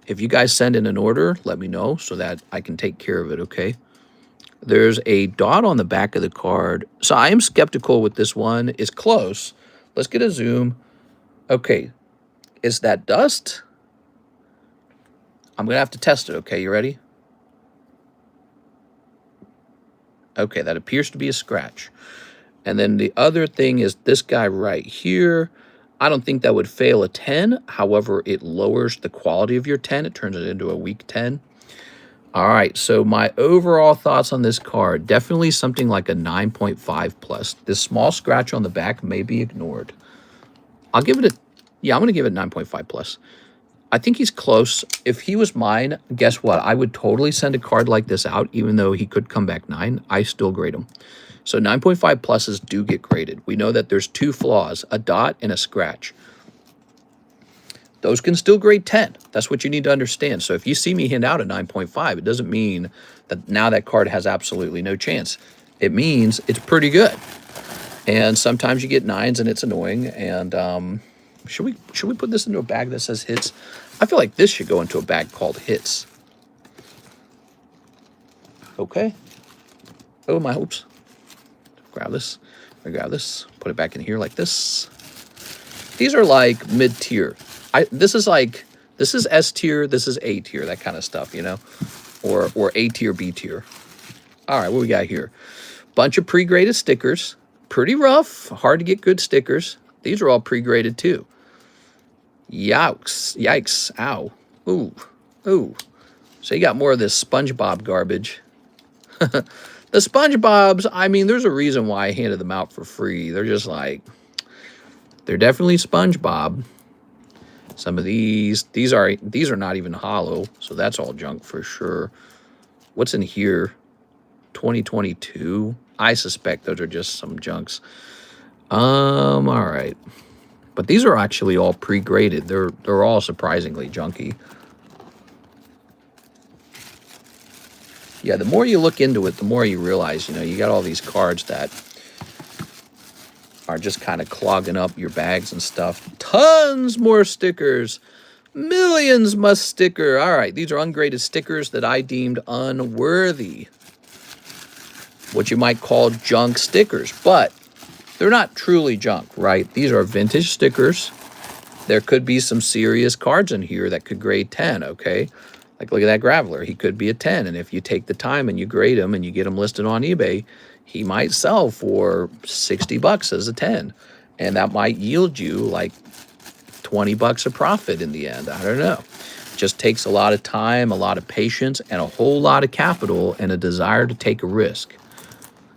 If you guys send in an order, let me know so that I can take care of it, okay? There's a dot on the back of the card. So I am skeptical with this one. It's close. Let's get a zoom. Okay. Is that dust? I'm going to have to test it, okay? You ready? Okay, that appears to be a scratch. And then the other thing is this guy right here. I don't think that would fail a 10. However, it lowers the quality of your 10. It turns it into a weak 10. All right, so my overall thoughts on this card, definitely something like a 9.5 plus. This small scratch on the back may be ignored. I'll give it a, yeah, I'm going to give it 9.5 plus. I think he's close. If he was mine, guess what? I would totally send a card like this out, even though he could come back 9. I still grade him. So 9.5 pluses do get graded. We know that there's 2 flaws, a dot and a scratch. Those can still grade 10. That's what you need to understand. So if you see me hand out a 9.5, it doesn't mean that now that card has absolutely no chance. It means it's pretty good. And sometimes you get 9s and it's annoying. And should we put this into a bag that says hits? I feel like this should go into a bag called hits. Okay. Oh, my hopes. Grab this. I grab this. Put it back in here like this. These are like mid-tier. This is S tier, this is A tier, that kind of stuff, you know, or A tier, B tier. All right, what we got here? Bunch of pre-graded stickers, pretty rough, hard to get good stickers. These are all pre-graded too. Yikes. Yikes. Ow. Ooh. Ooh. So you got more of this SpongeBob garbage. The SpongeBobs, I mean, there's a reason why I handed them out for free. They're just like, they're definitely SpongeBob. Some of these are not even hollow, so that's all junk for sure. What's in here? 2022. I suspect those are just some junks. All right. But these are actually all pre-graded. They're all surprisingly junky. Yeah, the more you look into it, the more you realize, you know, you got all these cards that are just kind of clogging up your bags and stuff. Tons more stickers. Millions must sticker. All right, these are ungraded stickers that I deemed unworthy. What you might call junk stickers, but they're not truly junk, right? These are vintage stickers. There could be some serious cards in here that could grade 10, okay? Like, look at that Graveler. He could be a 10, and if you take the time and you grade him and you get him listed on eBay, he might sell for 60 bucks as a 10, and that might yield you like 20 bucks of profit in the end. I don't know. Just takes a lot of time, a lot of patience, and a whole lot of capital and a desire to take a risk.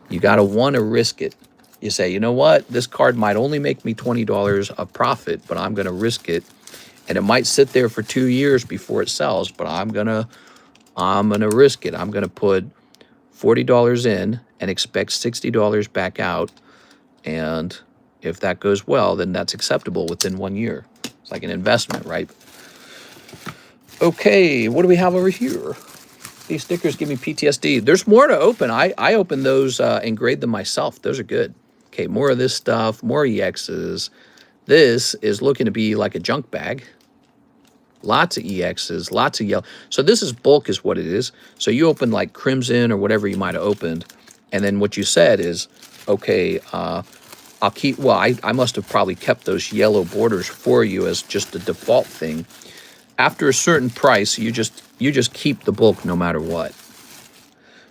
You got to want to risk it. You say, you know what? This card might only make me $20 of profit, but I'm going to risk it. And it might sit there for 2 years before it sells, but I'm gonna risk it. I'm gonna put $40 in and expect $60 back out. And if that goes well, then that's acceptable within 1 year. It's like an investment, right? Okay, what do we have over here? These stickers give me PTSD. There's more to open. I opened those and grade them myself. Those are good. Okay, more of this stuff, more EXs. This is looking to be like a junk bag. Lots of EXs, lots of yellow. So this is bulk is what it is. So you open like Crimson or whatever you might have opened. And then what you said is, okay, I'll keep, well, I must have probably kept those yellow borders for you as just a default thing. After a certain price, you just keep the bulk no matter what.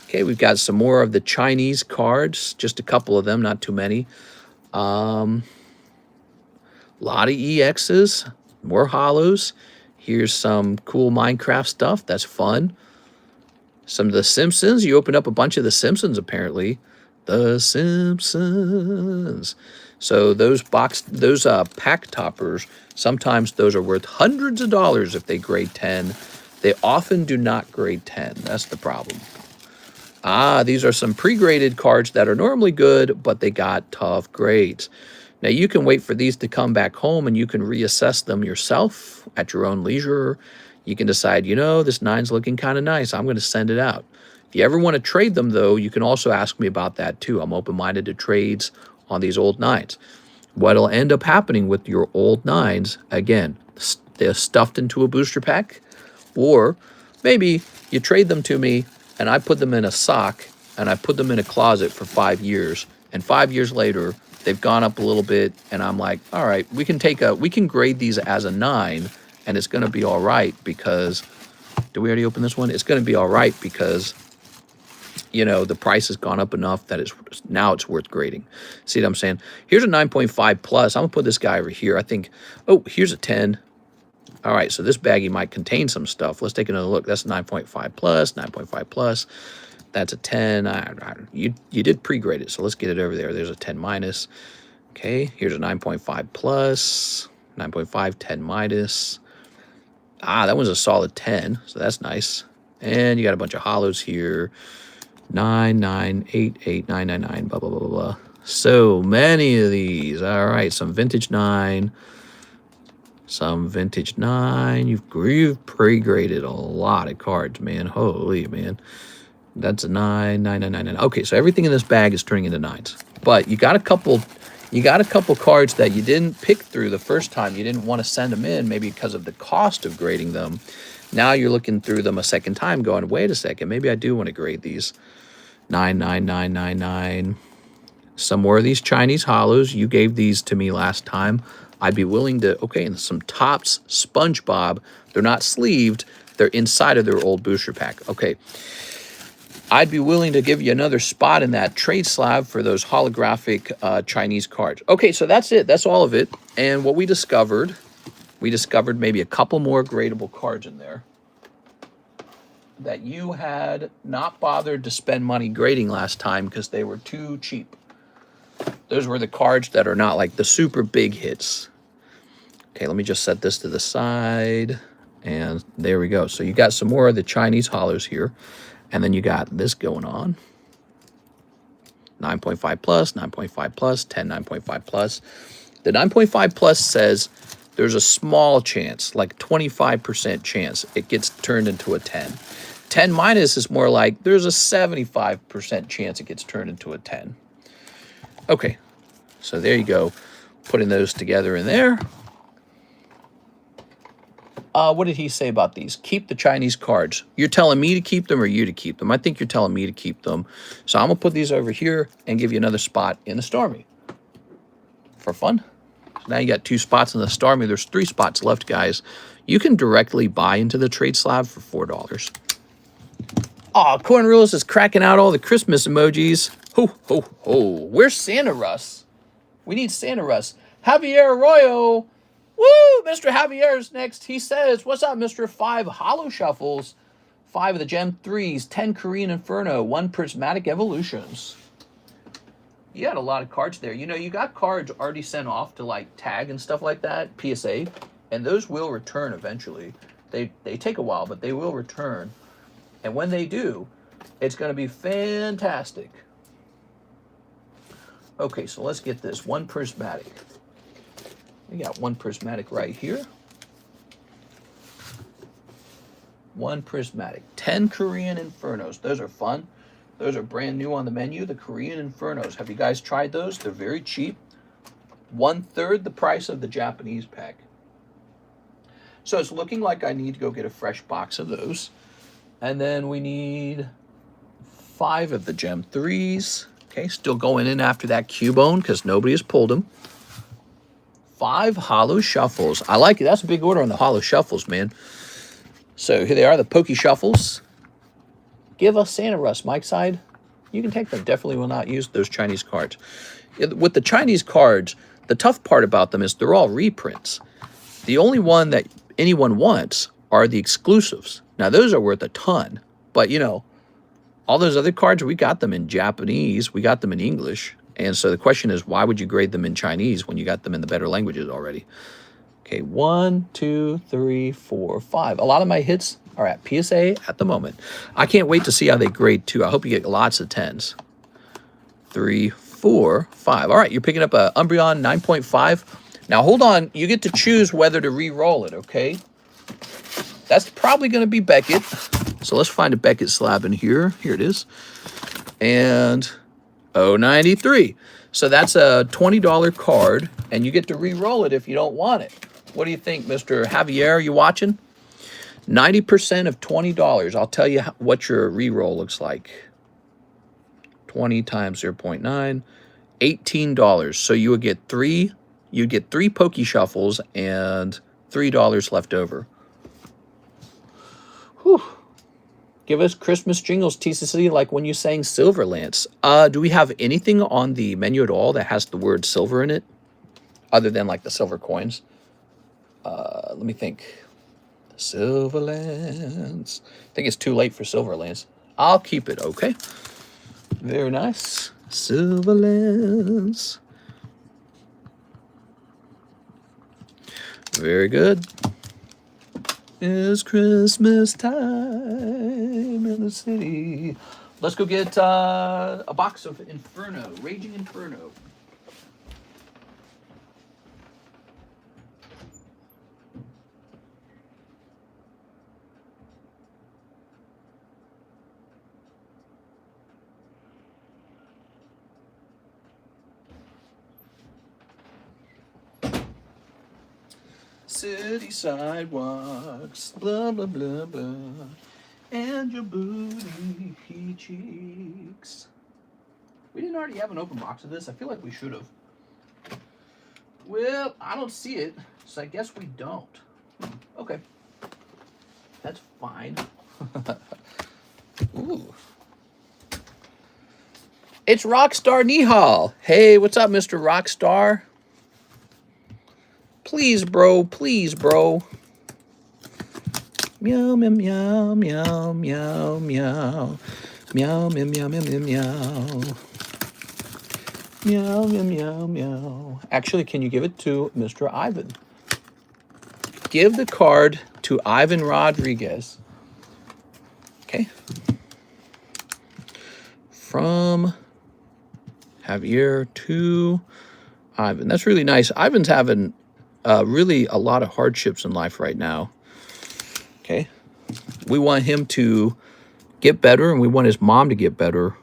Okay, we've got some more of the Chinese cards, just a couple of them, not too many. Lot of EXs, more hollows. Here's some cool Minecraft stuff. That's fun. Some of the Simpsons. You opened up a bunch of the Simpsons, apparently. The Simpsons. So those pack toppers, sometimes those are worth hundreds of dollars if they grade 10. They often do not grade 10. That's the problem. These are some pre-graded cards that are normally good, but they got tough grades. Now, you can wait for these to come back home and you can reassess them yourself at your own leisure. You can decide, you know, this 9's looking kind of nice. I'm going to send it out. If you ever want to trade them, though, you can also ask me about that, too. I'm open-minded to trades on these old 9's. What'll end up happening with your old 9's, again, they're stuffed into a booster pack, or maybe you trade them to me and I put them in a sock and I put them in a closet for 5 years, and 5 years later, they've gone up a little bit, and I'm like, all right, we can grade these as a 9, and it's going to be all right because, did we already open this one? It's going to be all right because, you know, the price has gone up enough that now it's worth grading. See what I'm saying? Here's a 9.5 plus. I'm going to put this guy over here. I think, oh, here's a 10. All right, so this baggie might contain some stuff. Let's take another look. That's a 9.5 plus, 9.5 plus. That's a 10. You did pre-grade it, so let's get it over there. There's a 10 minus. Okay, here's a 9.5 plus, 9.5, 10 minus. That one's a solid 10, so that's nice. And you got a bunch of hollows here. 9, 9, 8, 8, 9, 9, 9, blah, blah, blah, blah, blah. So many of these. All right, some vintage 9. Some vintage 9. You've pre-graded a lot of cards, man. Holy, man. That's a 9, 9, 9, 9, 9. Okay, so everything in this bag is turning into 9s. But you got a couple cards that you didn't pick through the first time. You didn't want to send them in, maybe because of the cost of grading them. Now you're looking through them a second time going, wait a second, maybe I do want to grade these. 9, 9, 9, 9, 9. Some more of these Chinese hollows. You gave these to me last time. I'd be willing to, okay, and some Tops SpongeBob. They're not sleeved. They're inside of their old booster pack. Okay. I'd be willing to give you another spot in that trade slab for those holographic Chinese cards. Okay, so that's it. That's all of it. And what we discovered maybe a couple more gradable cards in there that you had not bothered to spend money grading last time because they were too cheap. Those were the cards that are not like the super big hits. Okay, let me just set this to the side. And there we go. So you got some more of the Chinese hollows here. And then you got this going on. 9.5 plus, 9.5 plus, 10, 9.5 plus. The 9.5 plus says there's a small chance, like 25% chance, it gets turned into a 10. 10 minus is more like there's a 75% chance it gets turned into a 10. Okay, so there you go. Putting those together in there. What did he say about these? Keep the Chinese cards. You're telling me to keep them or you to keep them? I think you're telling me to keep them. So I'm going to put these over here and give you another spot in the Stormy. For fun. So now you got 2 spots in the Stormy. There's 3 spots left, guys. You can directly buy into the trade slab for $4. Oh, Corn Rules is cracking out all the Christmas emojis. Ho, ho, ho. Where's Santa Russ? We need Santa Russ. Javier Arroyo. Woo! Mr. Javier's next. He says, what's up, Mr. 5 Hollow Shuffles, 5 of the Gem 3s, 10 Korean Inferno, 1 Prismatic Evolutions. You had a lot of cards there. You know, you got cards already sent off to, like, tag and stuff like that, PSA, and those will return eventually. They take a while, but they will return. And when they do, it's going to be fantastic. Okay, so let's get this. 1 Prismatic. We got 1 Prismatic right here. 1 Prismatic. 10 Korean Infernos. Those are fun. Those are brand new on the menu. The Korean Infernos. Have you guys tried those? They're very cheap. 1/3 the price of the Japanese pack. So it's looking like I need to go get a fresh box of those. And then we need 5 of the Gem 3s. Okay, still going in after that Cubone because nobody has pulled them. 5 Hollow Shuffles. I like it. That's a big order on the Hollow Shuffles, man. So here they are, the Pokey Shuffles. Give us Santa Russ, Mike's side. You can take them. Definitely will not use those Chinese cards. With the Chinese cards, the tough part about them is they're all reprints. The only one that anyone wants are the exclusives. Now, those are worth a ton. But, you know, all those other cards, we got them in Japanese. We got them in English. And so the question is, why would you grade them in Chinese when you got them in the better languages already? Okay, 1, 2, 3, 4, 5. A lot of my hits are at PSA at the moment. I can't wait to see how they grade too. I hope you get lots of 10s. 3, 4, 5. All right, you're picking up a Umbreon 9.5. Now, hold on. You get to choose whether to re-roll it, okay? That's probably going to be Beckett. So let's find a Beckett slab in here. Here it is. And 093. So that's a $20 card, and you get to re-roll it if you don't want it. What do you think, Mr. Javier? Are you watching? 90% of $20. I'll tell you what your re-roll looks like. 20 times 0.9, $18. So you would get 3. You'd get 3 Pokey Shuffles and $3 left over. Whew. Give us Christmas jingles, TCC, like when you sang Silver Lance. Do we have anything on the menu at all that has the word silver in it? Other than like the silver coins? Let me think. Silver Lance. I think it's too late for Silver Lance. I'll keep it, okay? Very nice. Silver Lance. Very good. It's Christmas time in the city. Let's go get a box of Inferno, Raging Inferno. City sidewalks, blah, blah, blah, blah, and your booty cheeks. We didn't already have an open box of this. I feel like we should have. Well, I don't see it, so I guess we don't. Okay. That's fine. Ooh. It's Rockstar Nihal. Hey, what's up, Mr. Rockstar? Please, bro. Please, bro. Meow, meow, meow, meow, meow, meow. Meow, meow, meow, meow, meow, meow. Meow, meow, meow, meow. Actually, can you give it to Mr. Ivan? Give the card to Ivan Rodriguez. Okay. From Javier to Ivan. That's really nice. Ivan's having really a lot of hardships in life right now. Okay. We want him to get better, and we want his mom to get better.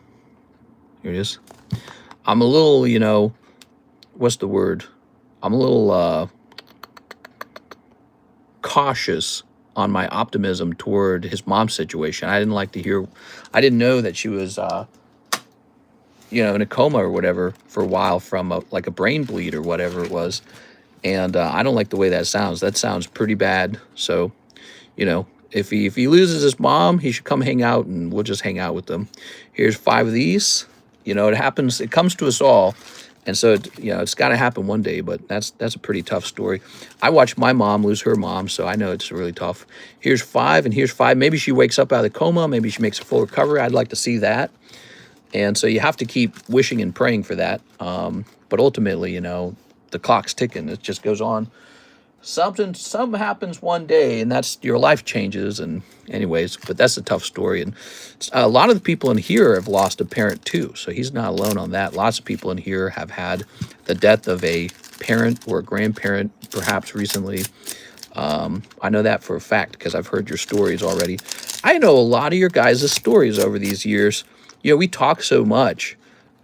Here it is. I'm a little, you know, what's the word? I'm a little cautious on my optimism toward his mom's situation. I didn't know that she was, you know, in a coma or whatever for a while from like a brain bleed or whatever it was. And I don't like the way that sounds. That sounds pretty bad. So, you know, if he loses his mom, he should come hang out, and we'll just hang out with them. Here's 5 of these. You know, it happens. It comes to us all. And so, you know, it's got to happen one day, but that's a pretty tough story. I watched my mom lose her mom, so I know it's really tough. Here's 5, and here's 5. Maybe she wakes up out of the coma. Maybe she makes a full recovery. I'd like to see that. And so you have to keep wishing and praying for that. But ultimately, you know, the clock's ticking. It just goes on. Something happens one day, and that's your life changes. And anyways, but that's a tough story. And a lot of the people in here have lost a parent too, so he's not alone on that. Lots of people in here have had the death of a parent or a grandparent, perhaps recently. I know that for a fact because I've heard your stories already. I know a lot of your guys' stories over these years. You know, we talk so much.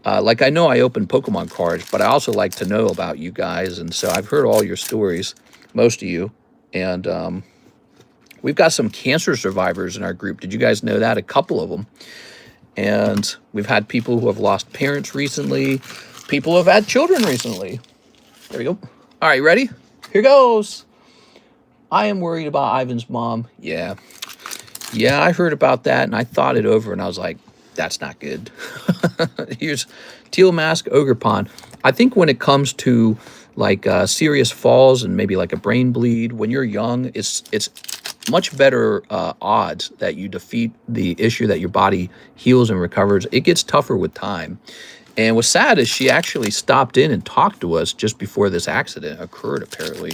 Like, I know I open Pokemon cards, but I also like to know about you guys. And so I've heard all your stories, most of you. And we've got some cancer survivors in our group. Did you guys know that? A couple of them. And we've had people who have lost parents recently. People who have had children recently. There we go. All right, ready? Here goes. I am worried about Ivan's mom. Yeah. Yeah, I heard about that, and I thought it over, and I was like, that's not good. Here's Teal Mask, Ogre Pond. I think when it comes to like serious falls and maybe like a brain bleed, when you're young, it's much better odds that you defeat the issue, that your body heals and recovers. It gets tougher with time. And what's sad is she actually stopped in and talked to us just before this accident occurred, apparently.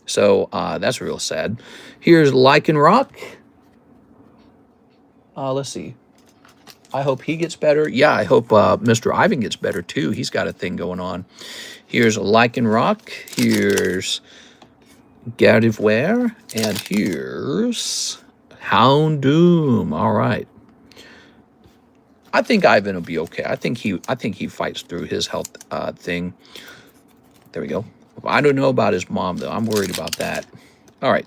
So that's real sad. Here's Lichen Rock. Let's see. I hope he gets better. Yeah, I hope Mr. Ivan gets better too. He's got a thing going on. Here's Lichen Rock. Here's Gardevoir. And here's Houndoom. All right. I think Ivan will be okay. I think he fights through his health thing. There we go. I don't know about his mom, though. I'm worried about that. All right.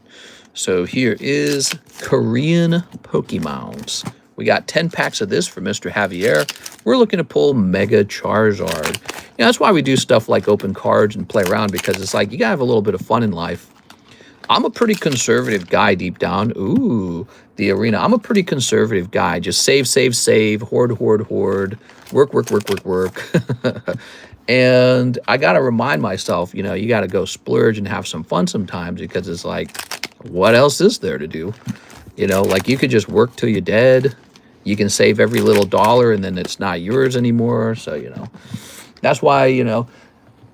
So here is Korean Pokemons. We got 10 packs of this for Mr. Javier. We're looking to pull Mega Charizard. You know, that's why we do stuff like open cards and play around, because it's like you got to have a little bit of fun in life. I'm a pretty conservative guy deep down. Ooh, the arena. I'm a pretty conservative guy. Just save, hoard. Work. And I got to remind myself, you know, you got to go splurge and have some fun sometimes, because it's like, what else is there to do? You know, like you could just work till you're dead. You can save every little dollar and then it's not yours anymore. So, you know, that's why, you know,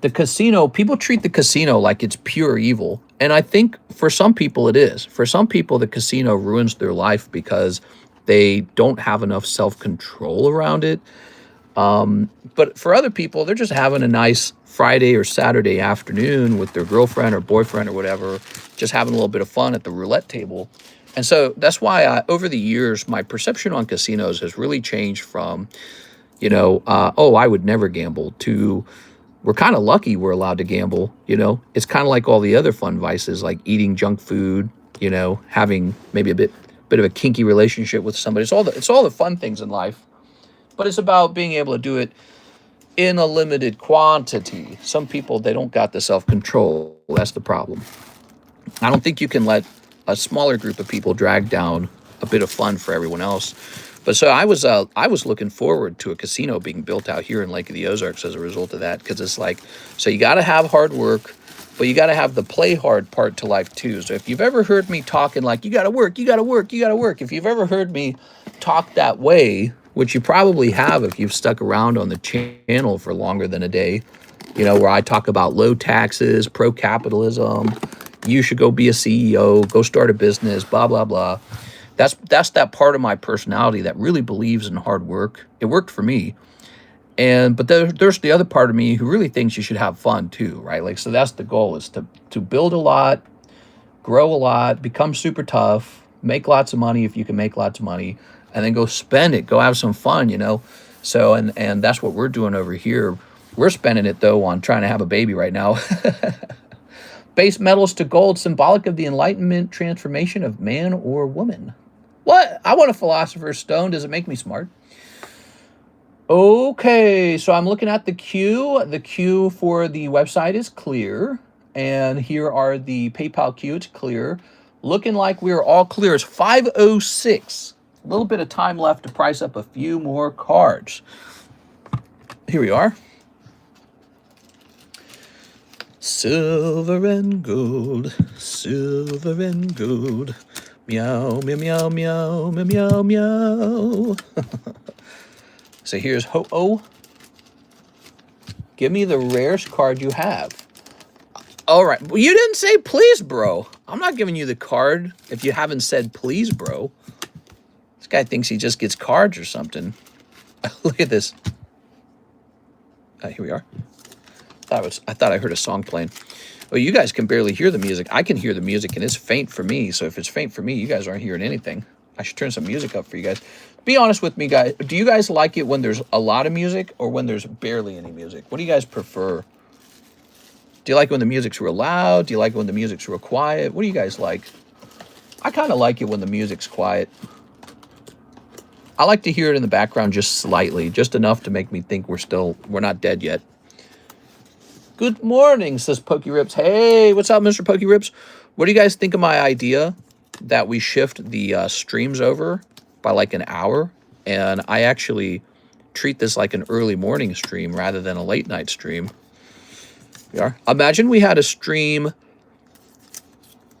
the casino, people treat the casino like it's pure evil. And I think for some people it is. For some people, the casino ruins their life because they don't have enough self-control around it. But for other people, they're just having a nice Friday or Saturday afternoon with their girlfriend or boyfriend or whatever, just having a little bit of fun at the roulette table. And so that's why over the years, my perception on casinos has really changed from, you know, oh, I would never gamble, to we're kind of lucky we're allowed to gamble. You know, it's kind of like all the other fun vices, like eating junk food, you know, having maybe a bit of a kinky relationship with somebody. It's all the fun things in life. But it's about being able to do it in a limited quantity. Some people, they don't got the self-control. That's the problem. I don't think you can let a smaller group of people drag down a bit of fun for everyone else. But so I was looking forward to a casino being built out here in Lake of the Ozarks as a result of that, because it's like, so you got to have hard work, but you got to have the play hard part to life too. So if you've ever heard me talking like, you got to work, you got to work, you got to work, if you've ever heard me talk that way, which you probably have if you've stuck around on the channel for longer than a day, you know, where I talk about low taxes, pro-capitalism, you should go be a CEO, go start a business, blah, blah, blah. That's that part of my personality that really believes in hard work. It worked for me. But there's the other part of me who really thinks you should have fun too, right? Like, so that's the goal, is to build a lot, grow a lot, become super tough, make lots of money if you can make lots of money, and then go spend it, go have some fun, you know? So, and that's what we're doing over here. We're spending it, though, on trying to have a baby right now. Base metals to gold, symbolic of the enlightenment transformation of man or woman. What? I want a philosopher's stone. Does it make me smart? Okay, so I'm looking at the queue. The queue for the website is clear. And here are the PayPal queue. It's clear. Looking like we're all clear. It's 5:06. A little bit of time left to price up a few more cards. Here we are. Silver and gold, silver and gold. Meow, meow, meow, meow, meow, meow, meow. So here's Ho-Oh. Give me the rarest card you have. All right. Well, you didn't say please, bro. I'm not giving you the card if you haven't said please, bro. This guy thinks he just gets cards or something. Look at this. Here we are. I thought I heard a song playing. Well, you guys can barely hear the music. I can hear the music, and it's faint for me. So if it's faint for me, you guys aren't hearing anything. I should turn some music up for you guys. Be honest with me, guys. Do you guys like it when there's a lot of music or when there's barely any music? What do you guys prefer? Do you like it when the music's real loud? Do you like it when the music's real quiet? What do you guys like? I kind of like it when the music's quiet. I like to hear it in the background just slightly, just enough to make me think we're not dead yet. Good morning, says Pokey Rips. Hey, what's up, Mr. Pokey Rips? What do you guys think of my idea that we shift the streams over by like an hour? And I actually treat this like an early morning stream rather than a late night stream. We are. Imagine we had a stream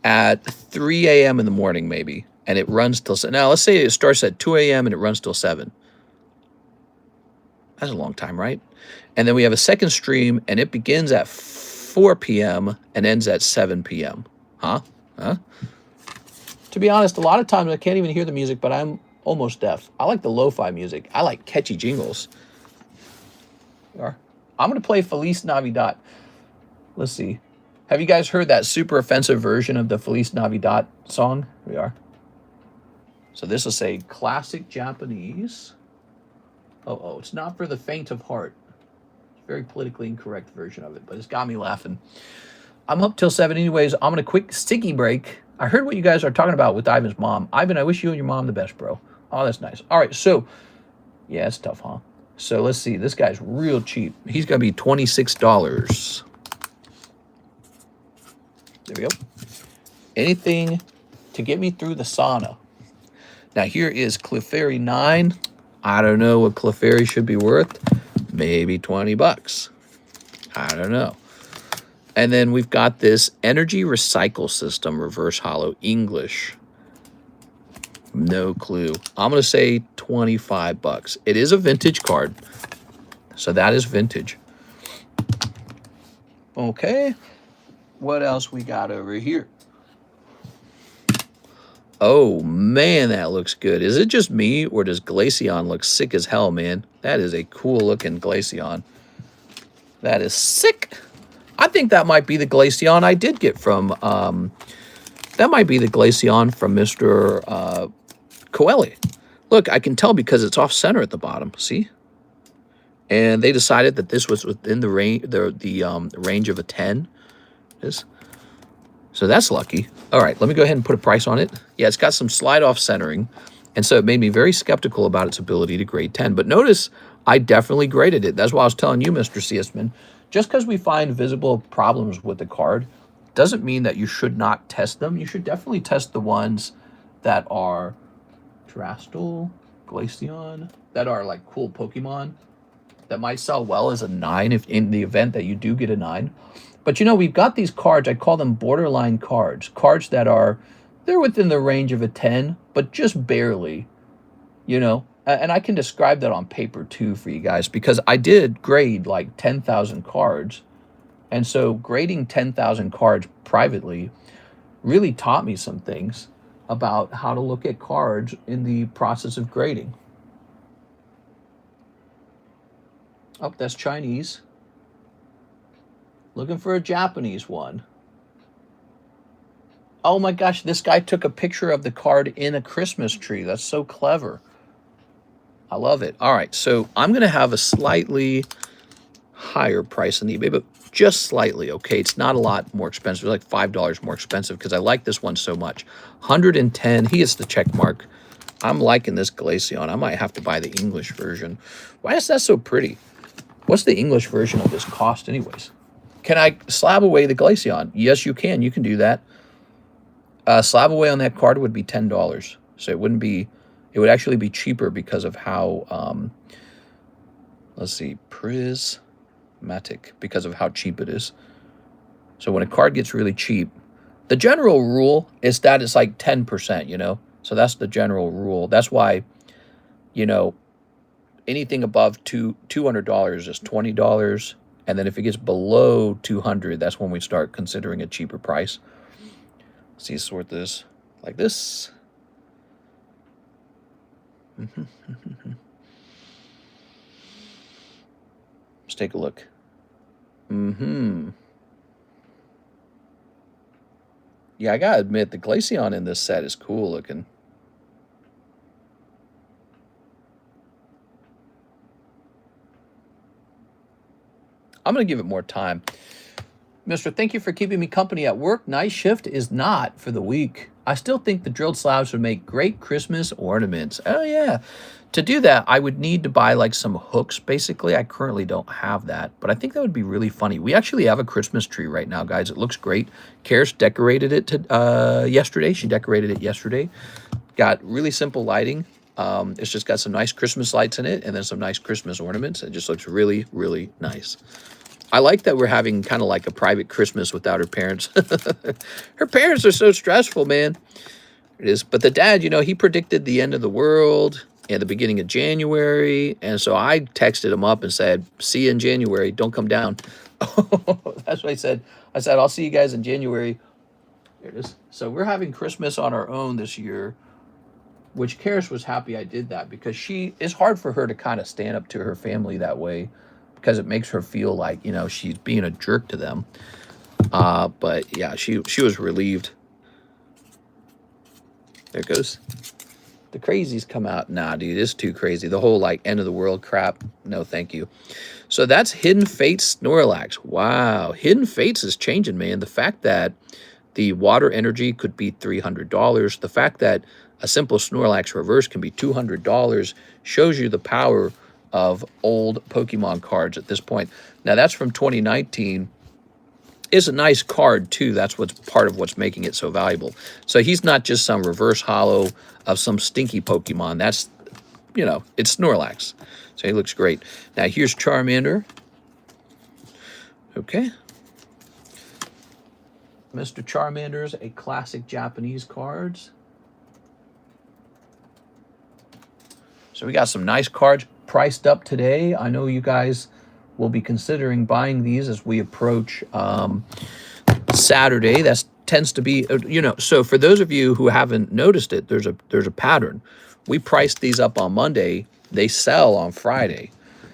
at 3 a.m. in the morning, maybe, and it runs till... Now, let's say it starts at 2 a.m. and it runs till 7. That's a long time, right? And then we have a second stream, and it begins at 4 p.m. and ends at 7 p.m. Huh? To be honest, a lot of times I can't even hear the music, but I'm almost deaf. I like the lo-fi music. I like catchy jingles. I'm going to play Feliz Navidad. Let's see. Have you guys heard that super offensive version of the Feliz Navidad song? Here we are. So this will say classic Japanese. Oh, it's not for the faint of heart. Very politically incorrect version of it, but it's got me laughing. I'm up till 7 anyways. I'm on a quick sticky break. I heard what you guys are talking about with Ivan's mom. Ivan, I wish you and your mom the best, bro. Oh, that's nice. All right, so, yeah, it's tough, huh? So let's see. This guy's real cheap. He's going to be $26. There we go. Anything to get me through the sauna. Now, here is Clefairy 9. I don't know what Clefairy should be worth. Maybe 20 bucks. I don't know. And then we've got this Energy Recycle System Reverse Hollow English. No clue. I'm going to say 25 bucks. It is a vintage card. So that is vintage. Okay. What else we got over here? Oh, man, that looks good. Is it just me, or does Glaceon look sick as hell, man? That is a cool-looking Glaceon. That is sick. I think that might be the Glaceon I did get from... that might be the Glaceon from Mr. Coeli. Look, I can tell because it's off-center at the bottom. See? And they decided that this was within the range of a 10. So that's lucky. All right, let me go ahead and put a price on it. Yeah, it's got some slide-off centering, and so it made me very skeptical about its ability to grade 10. But notice, I definitely graded it. That's why I was telling you, Mr. Seisman, just because we find visible problems with the card doesn't mean that you should not test them. You should definitely test the ones that are Terastal. Glaceon that are like cool Pokemon that might sell well as a 9 if in the event that you do get a 9. But you know, we've got these cards, I call them borderline cards. Cards that are, they're within the range of a 10, but just barely, you know. And I can describe that on paper too for you guys, because I did grade like 10,000 cards. And so grading 10,000 cards privately really taught me some things about how to look at cards in the process of grading. Oh, that's Chinese. Looking for a Japanese one. Oh my gosh, this guy took a picture of the card in a Christmas tree. That's so clever. I love it. All right, so I'm going to have a slightly higher price on eBay, but just slightly, okay? It's not a lot more expensive. It's like $5 more expensive because I like this one so much. 110. He gets the check mark. I'm liking this Glaceon. I might have to buy the English version. Why is that so pretty? What's the English version of this cost anyways? Can I slab away the Glaceon? Yes, you can. You can do that. Slab away on that card would be $10. So it wouldn't be, it would actually be cheaper because of how, let's see, prismatic, because of how cheap it is. So when a card gets really cheap, the general rule is that it's like 10%, you know? So that's the general rule. That's why, you know, anything above $200 is $20. And then if it gets below 200, that's when we start considering a cheaper price. Let's see, sort this like this. Let's take a look. Yeah, I gotta admit, the Glaceon in this set is cool looking. I'm going to give it more time. Mister, thank you for keeping me company at work. Night shift is not for the weak. I still think the drilled slabs would make great Christmas ornaments. Oh, yeah. To do that, I would need to buy like some hooks, basically. I currently don't have that, but I think that would be really funny. We actually have a Christmas tree right now, guys. It looks great. Karis decorated it yesterday. She decorated it yesterday. Got really simple lighting. It's just got some nice Christmas lights in it and then some nice Christmas ornaments. It just looks really, really nice. I like that we're having kind of like a private Christmas without her parents. Her parents are so stressful, man. It is. But the dad, you know, he predicted the end of the world at the beginning of January. And so I texted him up and said, see you in January. Don't come down. That's what I said. I said, I'll see you guys in January. There it is. So we're having Christmas on our own this year, which Karis was happy I did that because it's hard for her to kind of stand up to her family that way because it makes her feel like, you know, she's being a jerk to them. But yeah, she was relieved. There it goes. The crazies come out. Nah, dude, it's too crazy. The whole like end of the world crap. No, thank you. So that's Hidden Fates Snorlax. Wow. Hidden Fates is changing, man. The fact that the water energy could be $300. The fact that a simple Snorlax reverse can be $200 shows you the power of old Pokemon cards at this point. Now, that's from 2019. It's a nice card, too. That's what's part of what's making it so valuable. So he's not just some reverse holo of some stinky Pokemon. That's, you know, it's Snorlax. So he looks great. Now, here's Charmander. Okay. Mr. Charmander's a classic Japanese cards. So we got some nice cards priced up today. I know you guys will be considering buying these as we approach Saturday. That tends to be, you know, so for those of you who haven't noticed it, there's a pattern. We priced these up on Monday. They sell on Friday.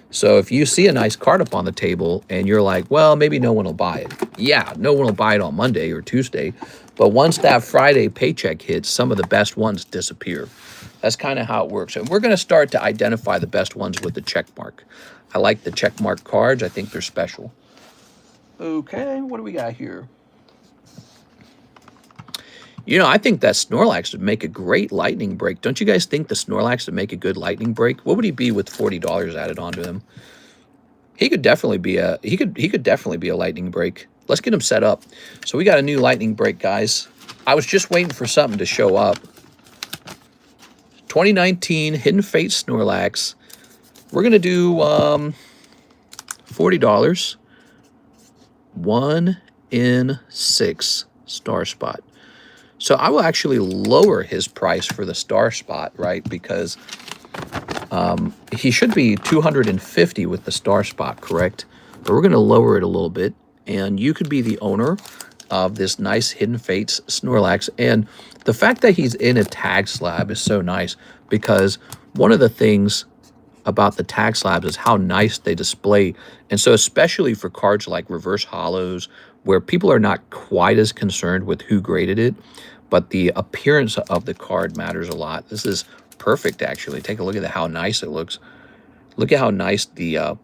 So if you see a nice card up on the table and you're like, well, maybe no one will buy it. Yeah, no one will buy it on Monday or Tuesday. But once that Friday paycheck hits, some of the best ones disappear. That's kind of how it works. And we're going to start to identify the best ones with the check mark. I like the check mark cards. I think they're special. Okay, what do we got here? You know, I think that Snorlax would make a great lightning break. Don't you guys think the Snorlax would make a good lightning break? What would he be with $40 added onto him? He could definitely be a he could definitely be a lightning break. Let's get him set up. So we got a new lightning break, guys. I was just waiting for something to show up. 2019 Hidden Fate Snorlax. We're going to do $40. 1 in 6 star spot. So I will actually lower his price for the star spot, right? Because he should be 250 with the star spot, correct? But we're going to lower it a little bit. And you could be the owner of this nice Hidden Fates Snorlax. And the fact that he's in a tag slab is so nice, because one of the things about the tag slabs is how nice they display. And so especially for cards like reverse hollows, where people are not quite as concerned with who graded it, but the appearance of the card matters a lot. This is perfect, actually. Take a look at how nice it looks. Look at how nice the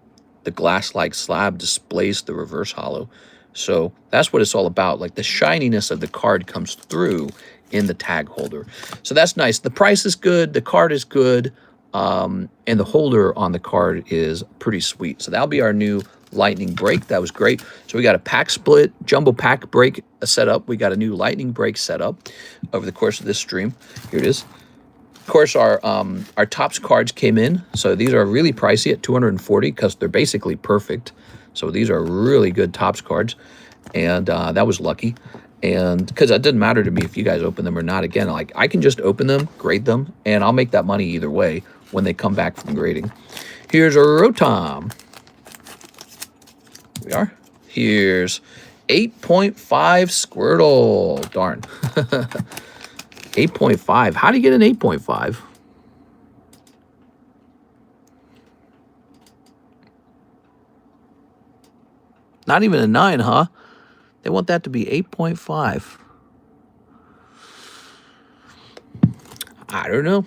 glass-like slab displays the reverse hollow. So that's what it's all about. Like, the shininess of the card comes through in the tag holder. So that's nice. The price is good. The card is good. And the holder on the card is pretty sweet. So that'll be our new lightning break. That was great. So we got a pack split, jumbo pack break set up. We got a new lightning break set up over the course of this stream. Here it is. Of course, our tops cards came in. So these are really pricey at $240 because they're basically perfect. So these are really good tops cards. And that was lucky. And because it doesn't matter to me if you guys open them or not. Again, like, I can just open them, grade them, and I'll make that money either way when they come back from grading. Here's a Rotom. Here we are. Here's 8.5 Squirtle. Darn. 8.5. How do you get an 8.5? Not even a 9, huh? They want that to be 8.5. I don't know.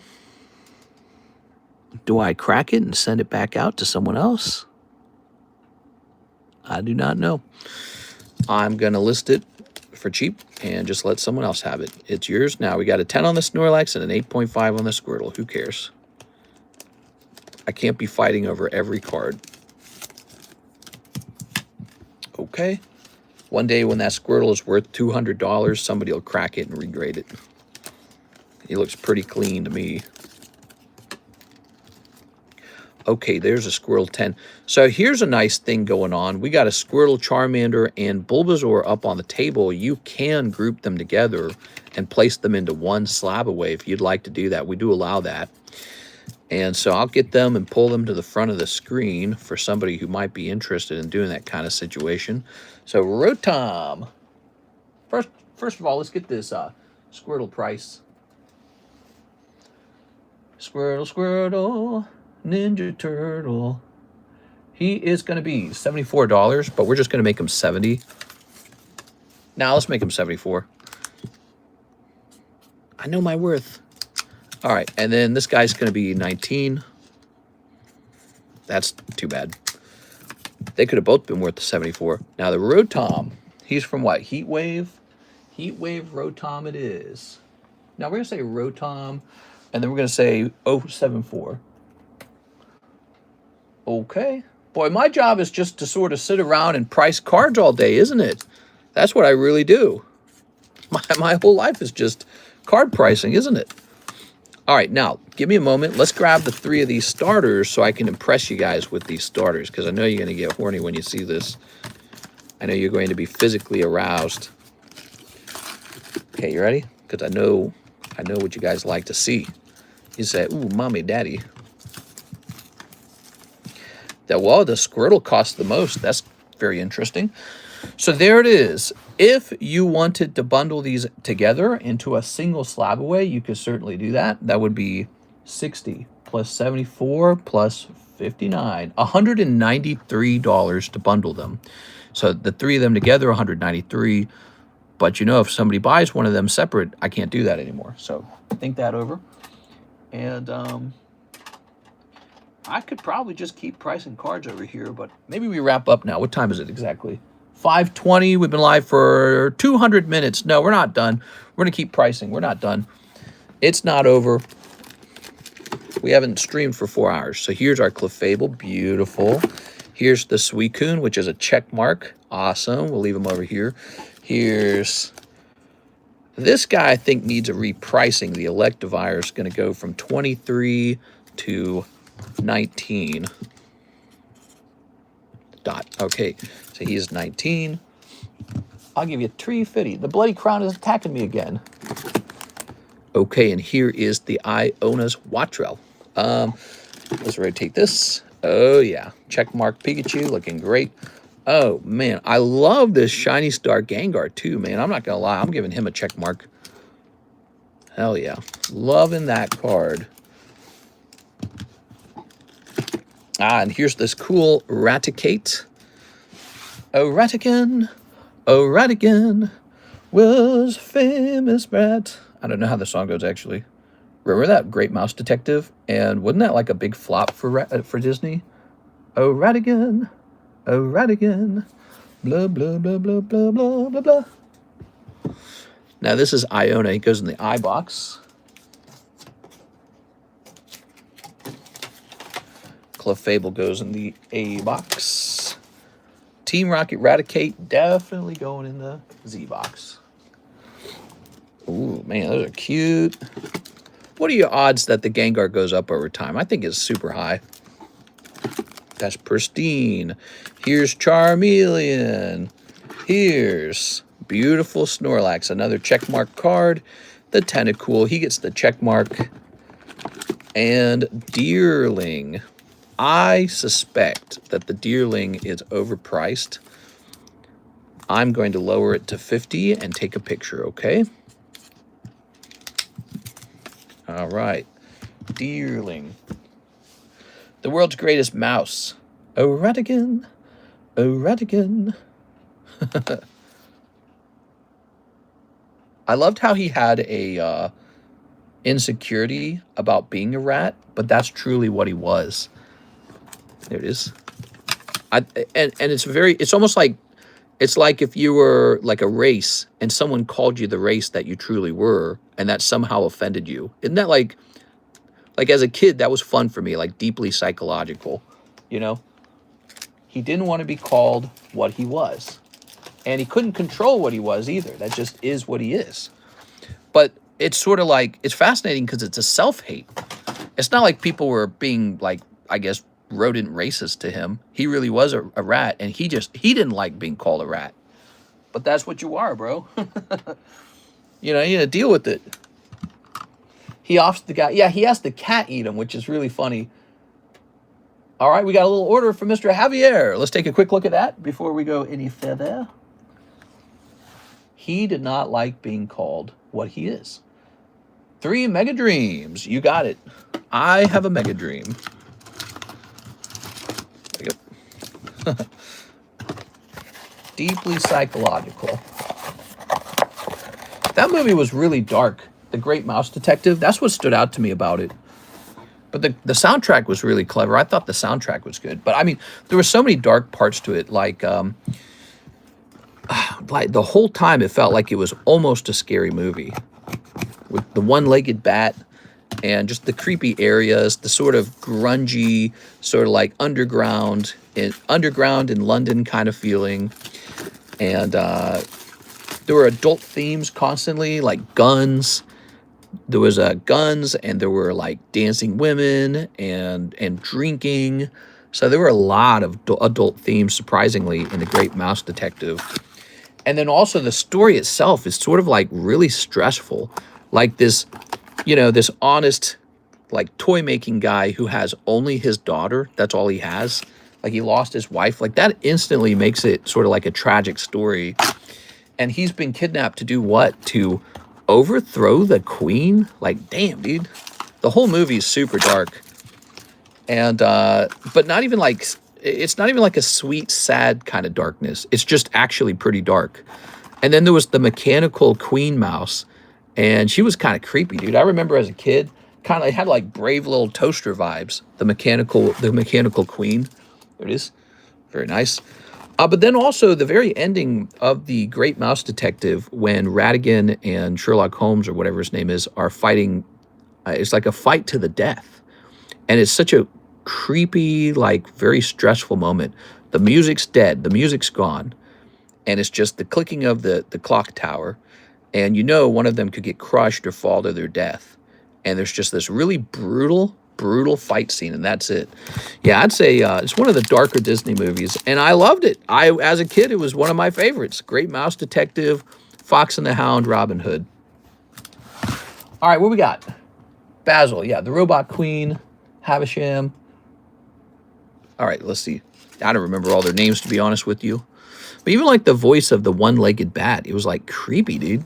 Do I crack it and send it back out to someone else? I do not know. I'm going to list it for cheap and just let someone else have it. It's yours now. We got a 10 on the Snorlax and an 8.5 on the Squirtle. Who cares? I can't be fighting over every card. Okay. One day when that Squirtle is worth $200, somebody will crack it and regrade it. He looks pretty clean to me. Okay, there's a Squirtle 10. So here's a nice thing going on. We got a Squirtle, Charmander, and Bulbasaur up on the table. You can group them together and place them into one slab away if you'd like to do that. We do allow that. And so I'll get them and pull them to the front of the screen for somebody who might be interested in doing that kind of situation. So Rotom. First of all, let's get this Squirtle price. Squirtle, Squirtle, Ninja Turtle. He is going to be $74, but we're just going to make him 70. Now let's make him 74. I know my worth. All right, and then this guy's going to be 19. That's too bad. They could have both been worth the 74. Now the Rotom, he's from what? Heat Wave? Heat Wave Rotom it is. Now we're going to say Rotom, and then we're going to say 074. Okay. Boy, my job is just to sort of sit around and price cards all day, isn't it? That's what I really do. My whole life is just card pricing, isn't it? All right, now, give me a moment. Let's grab the 3 of these starters so I can impress you guys with these starters, because I know you're going to get horny when you see this. I know you're going to be physically aroused. Okay, you ready? Because I know what you guys like to see. You say, ooh, mommy, daddy. Well, the Squirtle costs the most. That's very interesting. So there it is. If you wanted to bundle these together into a single slab away, you could certainly do that. That would be 60 plus 74 plus 59. $193 to bundle them. So the 3 of them together, $193. But you know, if somebody buys one of them separate, I can't do that anymore. So think that over. And I could probably just keep pricing cards over here, but maybe we wrap up now. What time is it exactly? 5:20. We've been live for 200 minutes. No, we're not done. We're going to keep pricing. We're not done. It's not over. We haven't streamed for 4 hours. So here's our Clefable. Beautiful. Here's the Suicune, which is a check mark. Awesome. We'll leave him over here. Here's This guy, I think, needs a repricing. The Electivire is going to go from 23 to 19. Dot. Okay, so he's 19. I'll give you 350. The Bloody Crown is attacking me again. Okay, and here is the Iona's Wattrel. Let's rotate this. Oh, yeah. Checkmark Pikachu, looking great. Oh, man. I love this Shiny Star Gengar, too, man. I'm not going to lie. I'm giving him a checkmark. Hell, yeah. Loving that card. And here's this cool Raticate. Oh, Ratigan. Oh, Ratigan was a famous rat. I don't know how the song goes, actually. Remember that Great Mouse Detective? And wasn't that like a big flop for Disney? Oh, Ratigan. Oh, Ratigan. Blah, blah, blah, blah, blah, blah, blah, blah. Now, this is Iona. He goes in the I box. Clefable goes in the A box. Team Rocket Raticate definitely going in the Z box. Ooh, man, those are cute. What are your odds that the Gengar goes up over time? I think it's super high. That's pristine. Here's Charmeleon. Here's beautiful Snorlax. Another checkmark card. The Tentacool. He gets the checkmark. And Deerling. I suspect that the Deerling is overpriced. I'm going to lower it to 50 and take a picture, okay? All right. Deerling. The world's greatest mouse. Oh, Ratigan. Oh, Ratigan. I loved how he had a insecurity about being a rat, but that's truly what he was. There it is. And it's almost like, it's like if you were like a race and someone called you the race that you truly were, and that somehow offended you. Isn't that like as a kid, that was fun for me, like deeply psychological, you know? He didn't want to be called what he was. And he couldn't control what he was either. That just is what he is. But it's sort of like, it's fascinating because it's a self-hate. It's not like people were being like, I guess, rodent racist to him. He really was a rat, and he didn't like being called a rat. But that's what you are, bro. You know, you gotta deal with it. He offs the guy. Yeah, he has the cat eat him, which is really funny. All right, we got a little order from Mr. Javier. Let's take a quick look at that before we go any further. He did not like being called what he is. 3 Mega Dreams. You got it. I have a Mega Dream. There you go. Deeply psychological. That movie was really dark. The Great Mouse Detective. That's what stood out to me about it. But the soundtrack was really clever. I thought the soundtrack was good. But, I mean, there were so many dark parts to it. Like the whole time it felt like it was almost a scary movie. With the one-legged bat and just the creepy areas, the sort of grungy, sort of like underground in London kind of feeling. And there were adult themes constantly, like guns. There was guns, and there were like dancing women and drinking. So there were a lot of adult themes, surprisingly, in The Great Mouse Detective. And then also the story itself is sort of like really stressful. Like this, you know, this honest, like toy making guy who has only his daughter. That's all he has. Like he lost his wife. Like that instantly makes it sort of like a tragic story. And he's been kidnapped to do what? To overthrow the queen? Like, damn, dude. The whole movie is super dark. And, but not even like, it's not even like a sweet, sad kind of darkness. It's just actually pretty dark. And then there was the mechanical queen mouse. And she was kind of creepy, dude. I remember as a kid, kind of had like Brave Little Toaster vibes. The mechanical queen. There it is. Very nice. But then also the very ending of The Great Mouse Detective, when Ratigan and Sherlock Holmes, or whatever his name is, are fighting. It's like a fight to the death. And it's such a creepy, like very stressful moment. The music's dead. The music's gone. And it's just the clicking of the clock tower. And you know one of them could get crushed or fall to their death. And there's just this really brutal fight scene, and that's it. Yeah, I'd say it's one of the darker Disney movies, and I loved it. As a kid, it was one of my favorites. Great Mouse Detective, Fox and the Hound, Robin Hood. All right, what we got? Basil, yeah, the Robot Queen, Havisham. All right, let's see. I don't remember all their names, to be honest with you. But even like the voice of the one-legged bat, it was like creepy, dude.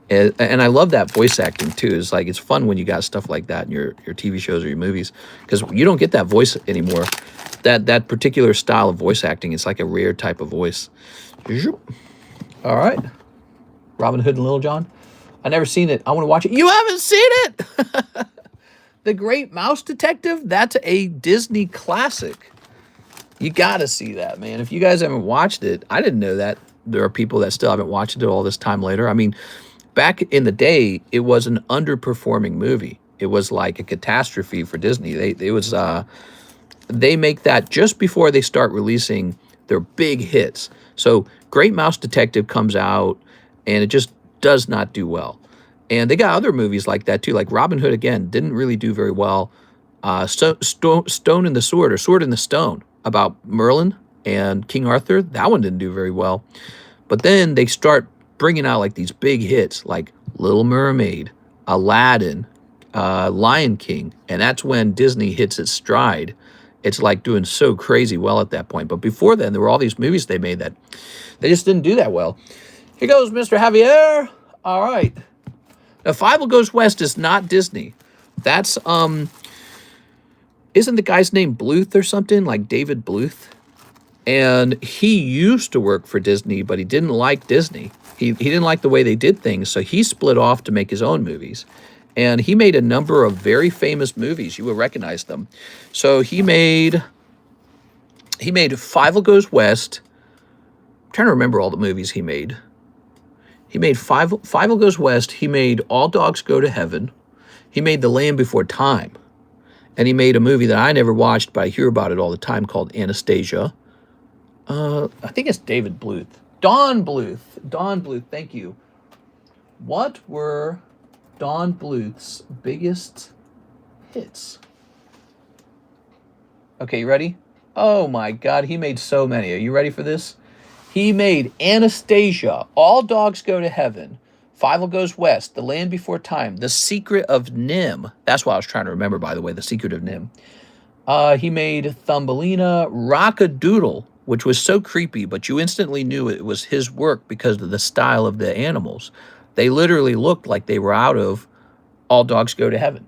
And I love that voice acting too. It's like, it's fun when you got stuff like that in your TV shows or your movies, because you don't get that voice anymore. That particular style of voice acting, it's like a rare type of voice. All right. Robin Hood and Little John. I never seen it. I want to watch it. You haven't seen it? The Great Mouse Detective. That's a Disney classic. You got to see that, man. If you guys haven't watched it, I didn't know that there are people that still haven't watched it all this time later. I mean, back in the day, it was an underperforming movie. It was like a catastrophe for Disney. They make that just before they start releasing their big hits. So Great Mouse Detective comes out, and it just does not do well. And they got other movies like that too, like Robin Hood, again, didn't really do very well. Stone in the Sword, or Sword in the Stone, about Merlin and King Arthur, that one didn't do very well. But then they start bringing out like these big hits like Little Mermaid, Aladdin, Lion King, and that's when Disney hits its stride. It's like doing so crazy well at that point. But before then, there were all these movies they made that they just didn't do that well. Here goes Mr. Javier. All right. Now, Fievel Goes West is not Disney. That's, isn't the guy's name Bluth or something, like David Bluth? And he used to work for Disney, but he didn't like Disney. He didn't like the way they did things, so he split off to make his own movies. And he made a number of very famous movies. You will recognize them. So he made Fievel Goes West. I'm trying to remember all the movies he made. He made Fievel Goes West. He made All Dogs Go to Heaven. He made The Land Before Time. And he made a movie that I never watched, but I hear about it all the time, called Anastasia. I think it's David Bluth. Don Bluth. Don Bluth, thank you. What were Don Bluth's biggest hits? Okay, you ready? Oh my God, he made so many. Are you ready for this? He made Anastasia, All Dogs Go to Heaven, Fievel Goes West, The Land Before Time, The Secret of Nim. That's what I was trying to remember, by the way, The Secret of Nim. He made Thumbelina, Rock-a-Doodle, which was so creepy, but you instantly knew it was his work because of the style of the animals. They literally looked like they were out of All Dogs Go to Heaven.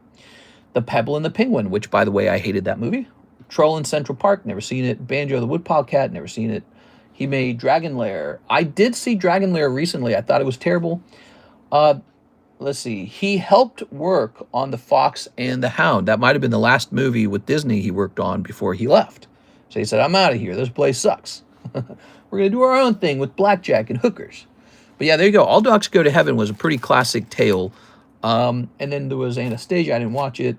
The Pebble and the Penguin, which, by the way, I hated that movie. Troll in Central Park, never seen it. Banjo the Woodpile Cat, never seen it. He made Dragon Lair. I did see Dragon Lair recently. I thought it was terrible. Let's see. He helped work on The Fox and the Hound. That might have been the last movie with Disney he worked on before he left. So he said, I'm out of here. This place sucks. We're going to do our own thing with blackjack and hookers. But yeah, there you go. All Dogs Go to Heaven was a pretty classic tale. And then there was Anastasia. I didn't watch it.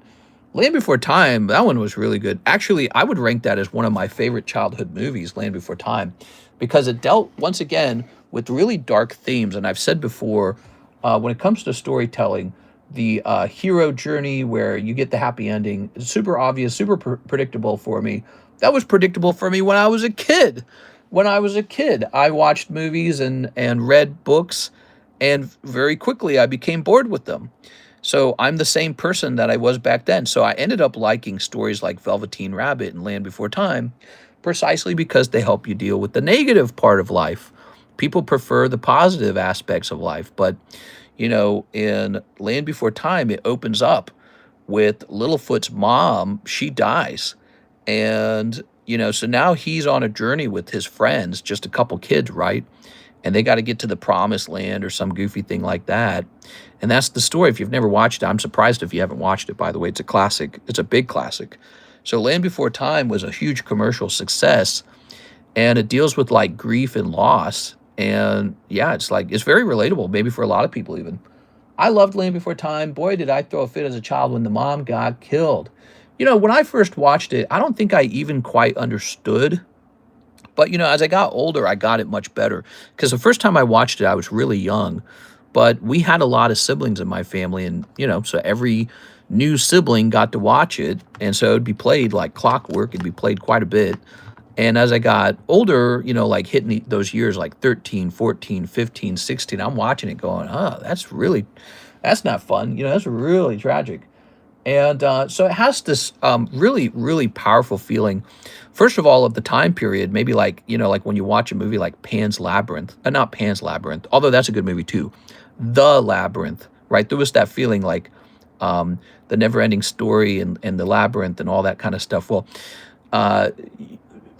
Land Before Time, that one was really good. Actually, I would rank that as one of my favorite childhood movies, Land Before Time, because it dealt, once again, with really dark themes. And I've said before, when it comes to storytelling, the hero journey where you get the happy ending is super obvious, super predictable for me. That was predictable for me when I was a kid. When I was a kid, I watched movies and read books, and very quickly I became bored with them. So I'm the same person that I was back then. So I ended up liking stories like Velveteen Rabbit and Land Before Time precisely because they help you deal with the negative part of life. People prefer the positive aspects of life. But, you know, in Land Before Time, it opens up with Littlefoot's mom. She dies. And, you know, so now he's on a journey with his friends, just a couple kids, right? And they got to get to the promised land or some goofy thing like that. And that's the story. If you've never watched it, I'm surprised if you haven't watched it, by the way. It's a classic. It's a big classic. So Land Before Time was a huge commercial success, and it deals with like grief and loss. And yeah, it's very relatable, maybe for a lot of people even. I loved Land Before Time. Boy, did I throw a fit as a child when the mom got killed. You know, when I first watched it, I don't think I even quite understood. But, you know, as I got older, I got it much better. Because the first time I watched it, I was really young. But we had a lot of siblings in my family, and so every new sibling got to watch it, and so it'd be played like clockwork. It'd be played quite a bit. And as I got older, like hitting those years like 13, 14, 15, 16, I'm watching it going, oh, that's not fun. That's really tragic. And so it has this really, really powerful feeling. First of all, of the time period, maybe like, like when you watch a movie like Pan's Labyrinth, not Pan's Labyrinth, although that's a good movie too, The Labyrinth, right? There was that feeling like the never-ending story and the labyrinth and all that kind of stuff. Well,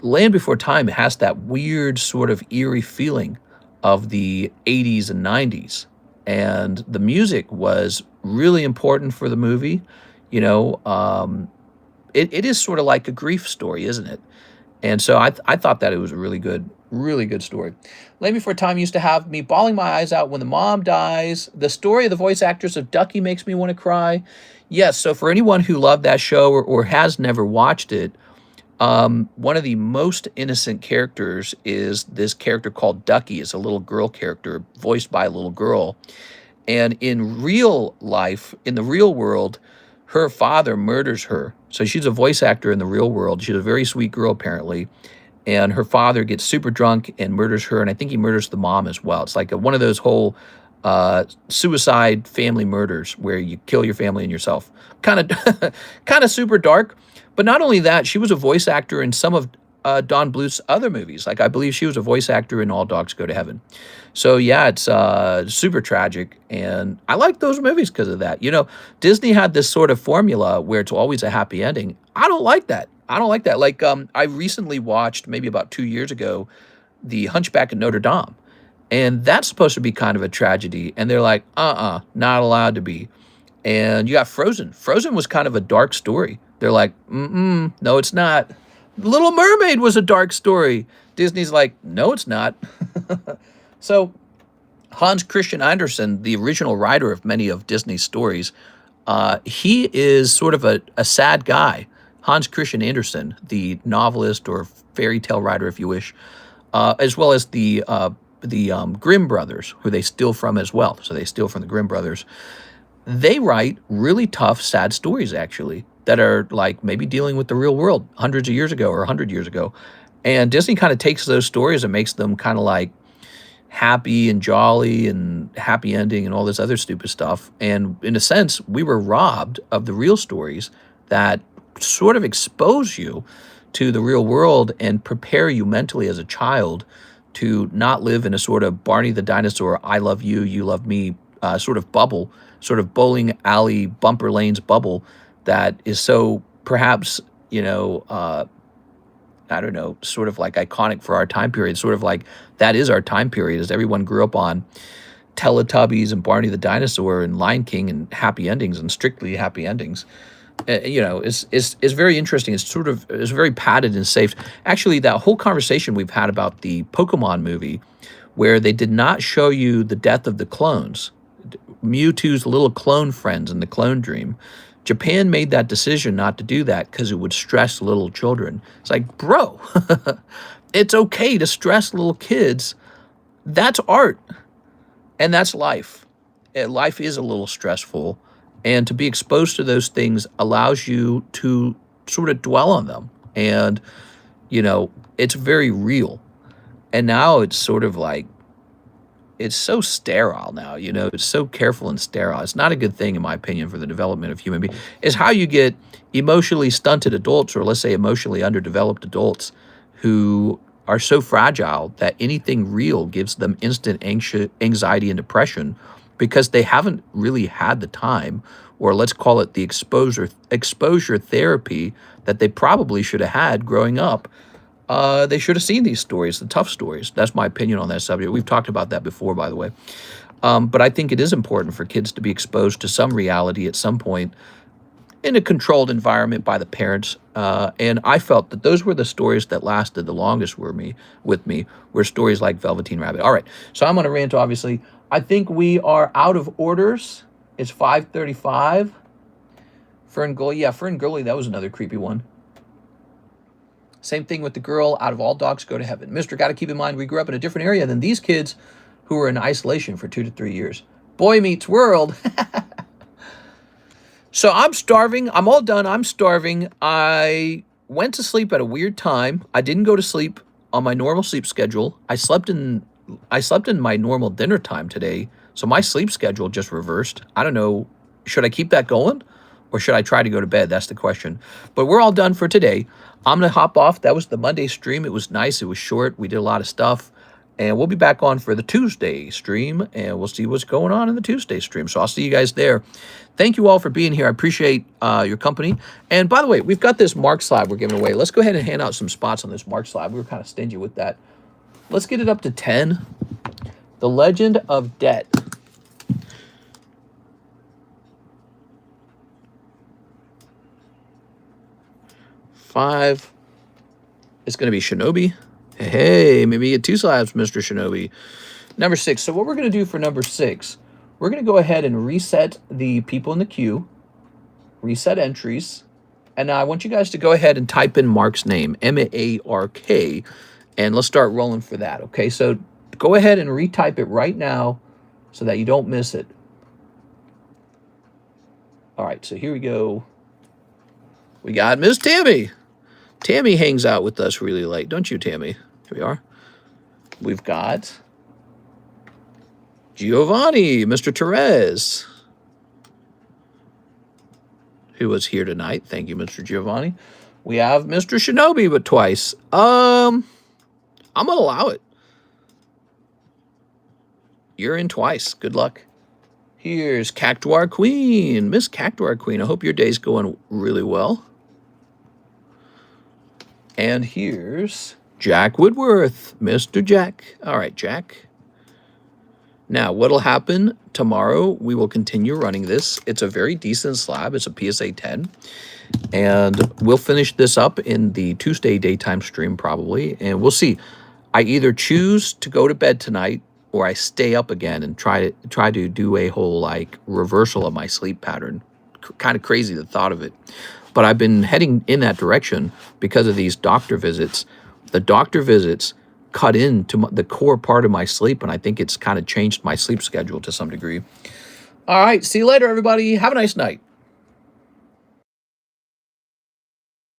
Land Before Time has that weird sort of eerie feeling of the 80s and 90s. And the music was really important for the movie. It is sort of like a grief story, isn't it? And so I thought that it was a really good story. Land Before Time used to have me bawling my eyes out when the mom dies. The story of the voice actors of Ducky makes me want to cry. Yes, so for anyone who loved that show or has never watched it, one of the most innocent characters is this character called Ducky. It's a little girl character voiced by a little girl. And in real life, in the real world, her father murders her. So she's a voice actor in the real world. She's a very sweet girl, apparently. And her father gets super drunk and murders her. And I think he murders the mom as well. It's like one of those whole suicide family murders where you kill your family and yourself. Kind of super dark. But not only that, she was a voice actor in some of Don Bluth's other movies. Like I believe she was a voice actor in All Dogs Go to Heaven. So yeah, it's super tragic, and I like those movies because of that. Disney had this sort of formula where it's always a happy ending. I don't like that. Like I recently watched maybe about 2 years ago, The Hunchback of Notre Dame, and that's supposed to be kind of a tragedy, and they're like, not allowed to be. And you got Frozen. Frozen was kind of a dark story. They're like, no, it's not. Little Mermaid was a dark story. Disney's like, no, it's not. So Hans Christian Andersen, the original writer of many of Disney's stories, he is sort of a sad guy. Hans Christian Andersen, the novelist or fairy tale writer, if you wish, as well as the Grimm brothers, who they steal from as well. So they steal from the Grimm brothers. They write really tough, sad stories, actually, that are like maybe dealing with the real world hundreds of years ago or 100 years ago. And Disney kind of takes those stories and makes them kind of like happy and jolly and happy ending and all this other stupid stuff. And in a sense, we were robbed of the real stories that sort of expose you to the real world and prepare you mentally as a child to not live in a sort of Barney the dinosaur, I love you, you love me sort of bubble, sort of bowling alley, bumper lanes bubble that is so perhaps, I don't know, sort of like iconic for our time period, sort of like that is our time period, as everyone grew up on Teletubbies and Barney the Dinosaur and Lion King and happy endings and strictly happy endings. It's very interesting. It's very padded and safe. Actually, that whole conversation we've had about the Pokemon movie, where they did not show you the death of the clones, Mewtwo's little clone friends in the Clone Dream. Japan made that decision not to do that because it would stress little children. It's like, bro, it's okay to stress little kids. That's art. And that's life. Life is a little stressful. And to be exposed to those things allows you to sort of dwell on them. And, it's very real. And now it's sort of like, it's so sterile now, it's so careful and sterile. It's not a good thing, in my opinion, for the development of human beings. It's how you get emotionally stunted adults, or let's say emotionally underdeveloped adults, who are so fragile that anything real gives them instant anxiety and depression because they haven't really had the time, or let's call it the exposure therapy that they probably should have had growing up. They should have seen these stories, the tough stories. That's my opinion on that subject. We've talked about that before, by the way. But I think it is important for kids to be exposed to some reality at some point in a controlled environment by the parents. And I felt that those were the stories that lasted the longest with me, were stories like Velveteen Rabbit. All right, so I'm on a rant, obviously. I think we are out of orders. It's 5:35. Fern Gully. Yeah, Fern Gully, that was another creepy one. Same thing with the girl out of All Dogs Go to Heaven. Mister, got to keep in mind, we grew up in a different area than these kids who were in isolation for 2 to 3 years. Boy Meets World. So I'm starving. I'm all done. I'm starving. I went to sleep at a weird time. I didn't go to sleep on my normal sleep schedule. I slept in my normal dinner time today. So my sleep schedule just reversed. I don't know. Should I keep that going or should I try to go to bed? That's the question. But we're all done for today. I'm going to hop off. That was the Monday stream. It was nice. It was short. We did a lot of stuff. And we'll be back on for the Tuesday stream, and we'll see what's going on in the Tuesday stream. So I'll see you guys there. Thank you all for being here. I appreciate your company. And by the way, we've got this Mark Slab we're giving away. Let's go ahead and hand out some spots on this Mark Slab. We were kind of stingy with that. Let's get it up to 10. The Legend of Debt. Five. It's going to be Shinobi. Hey, maybe you get 2 slabs, Mr. Shinobi. Number 6. So what we're going to do for number 6, we're going to go ahead and reset the people in the queue, reset entries, and now I want you guys to go ahead and type in Mark's name, M-A-R-K, and let's start rolling for that, okay? So go ahead and retype it right now so that you don't miss it. All right, so here we go. We got Miss Tammy. Tammy hangs out with us really late, don't you, Tammy? Here we are. We've got Giovanni, Mr. Therese, who was here tonight. Thank you, Mr. Giovanni. We have Mr. Shinobi, but twice. I'm going to allow it. You're in twice. Good luck. Here's Cactuar Queen. Miss Cactuar Queen, I hope your day's going really well. And here's Jack Woodworth, Mr. Jack. All right, Jack. Now, what'll happen tomorrow, we will continue running this. It's a very decent slab. It's a PSA 10. And we'll finish this up in the Tuesday daytime stream probably. And we'll see. I either choose to go to bed tonight or I stay up again and try to do a whole like reversal of my sleep pattern. Kind of crazy the thought of it. But I've been heading in that direction because of these doctor visits. The doctor visits cut into the core part of my sleep, and I think it's kind of changed my sleep schedule to some degree. All right, see you later, everybody. Have a nice night.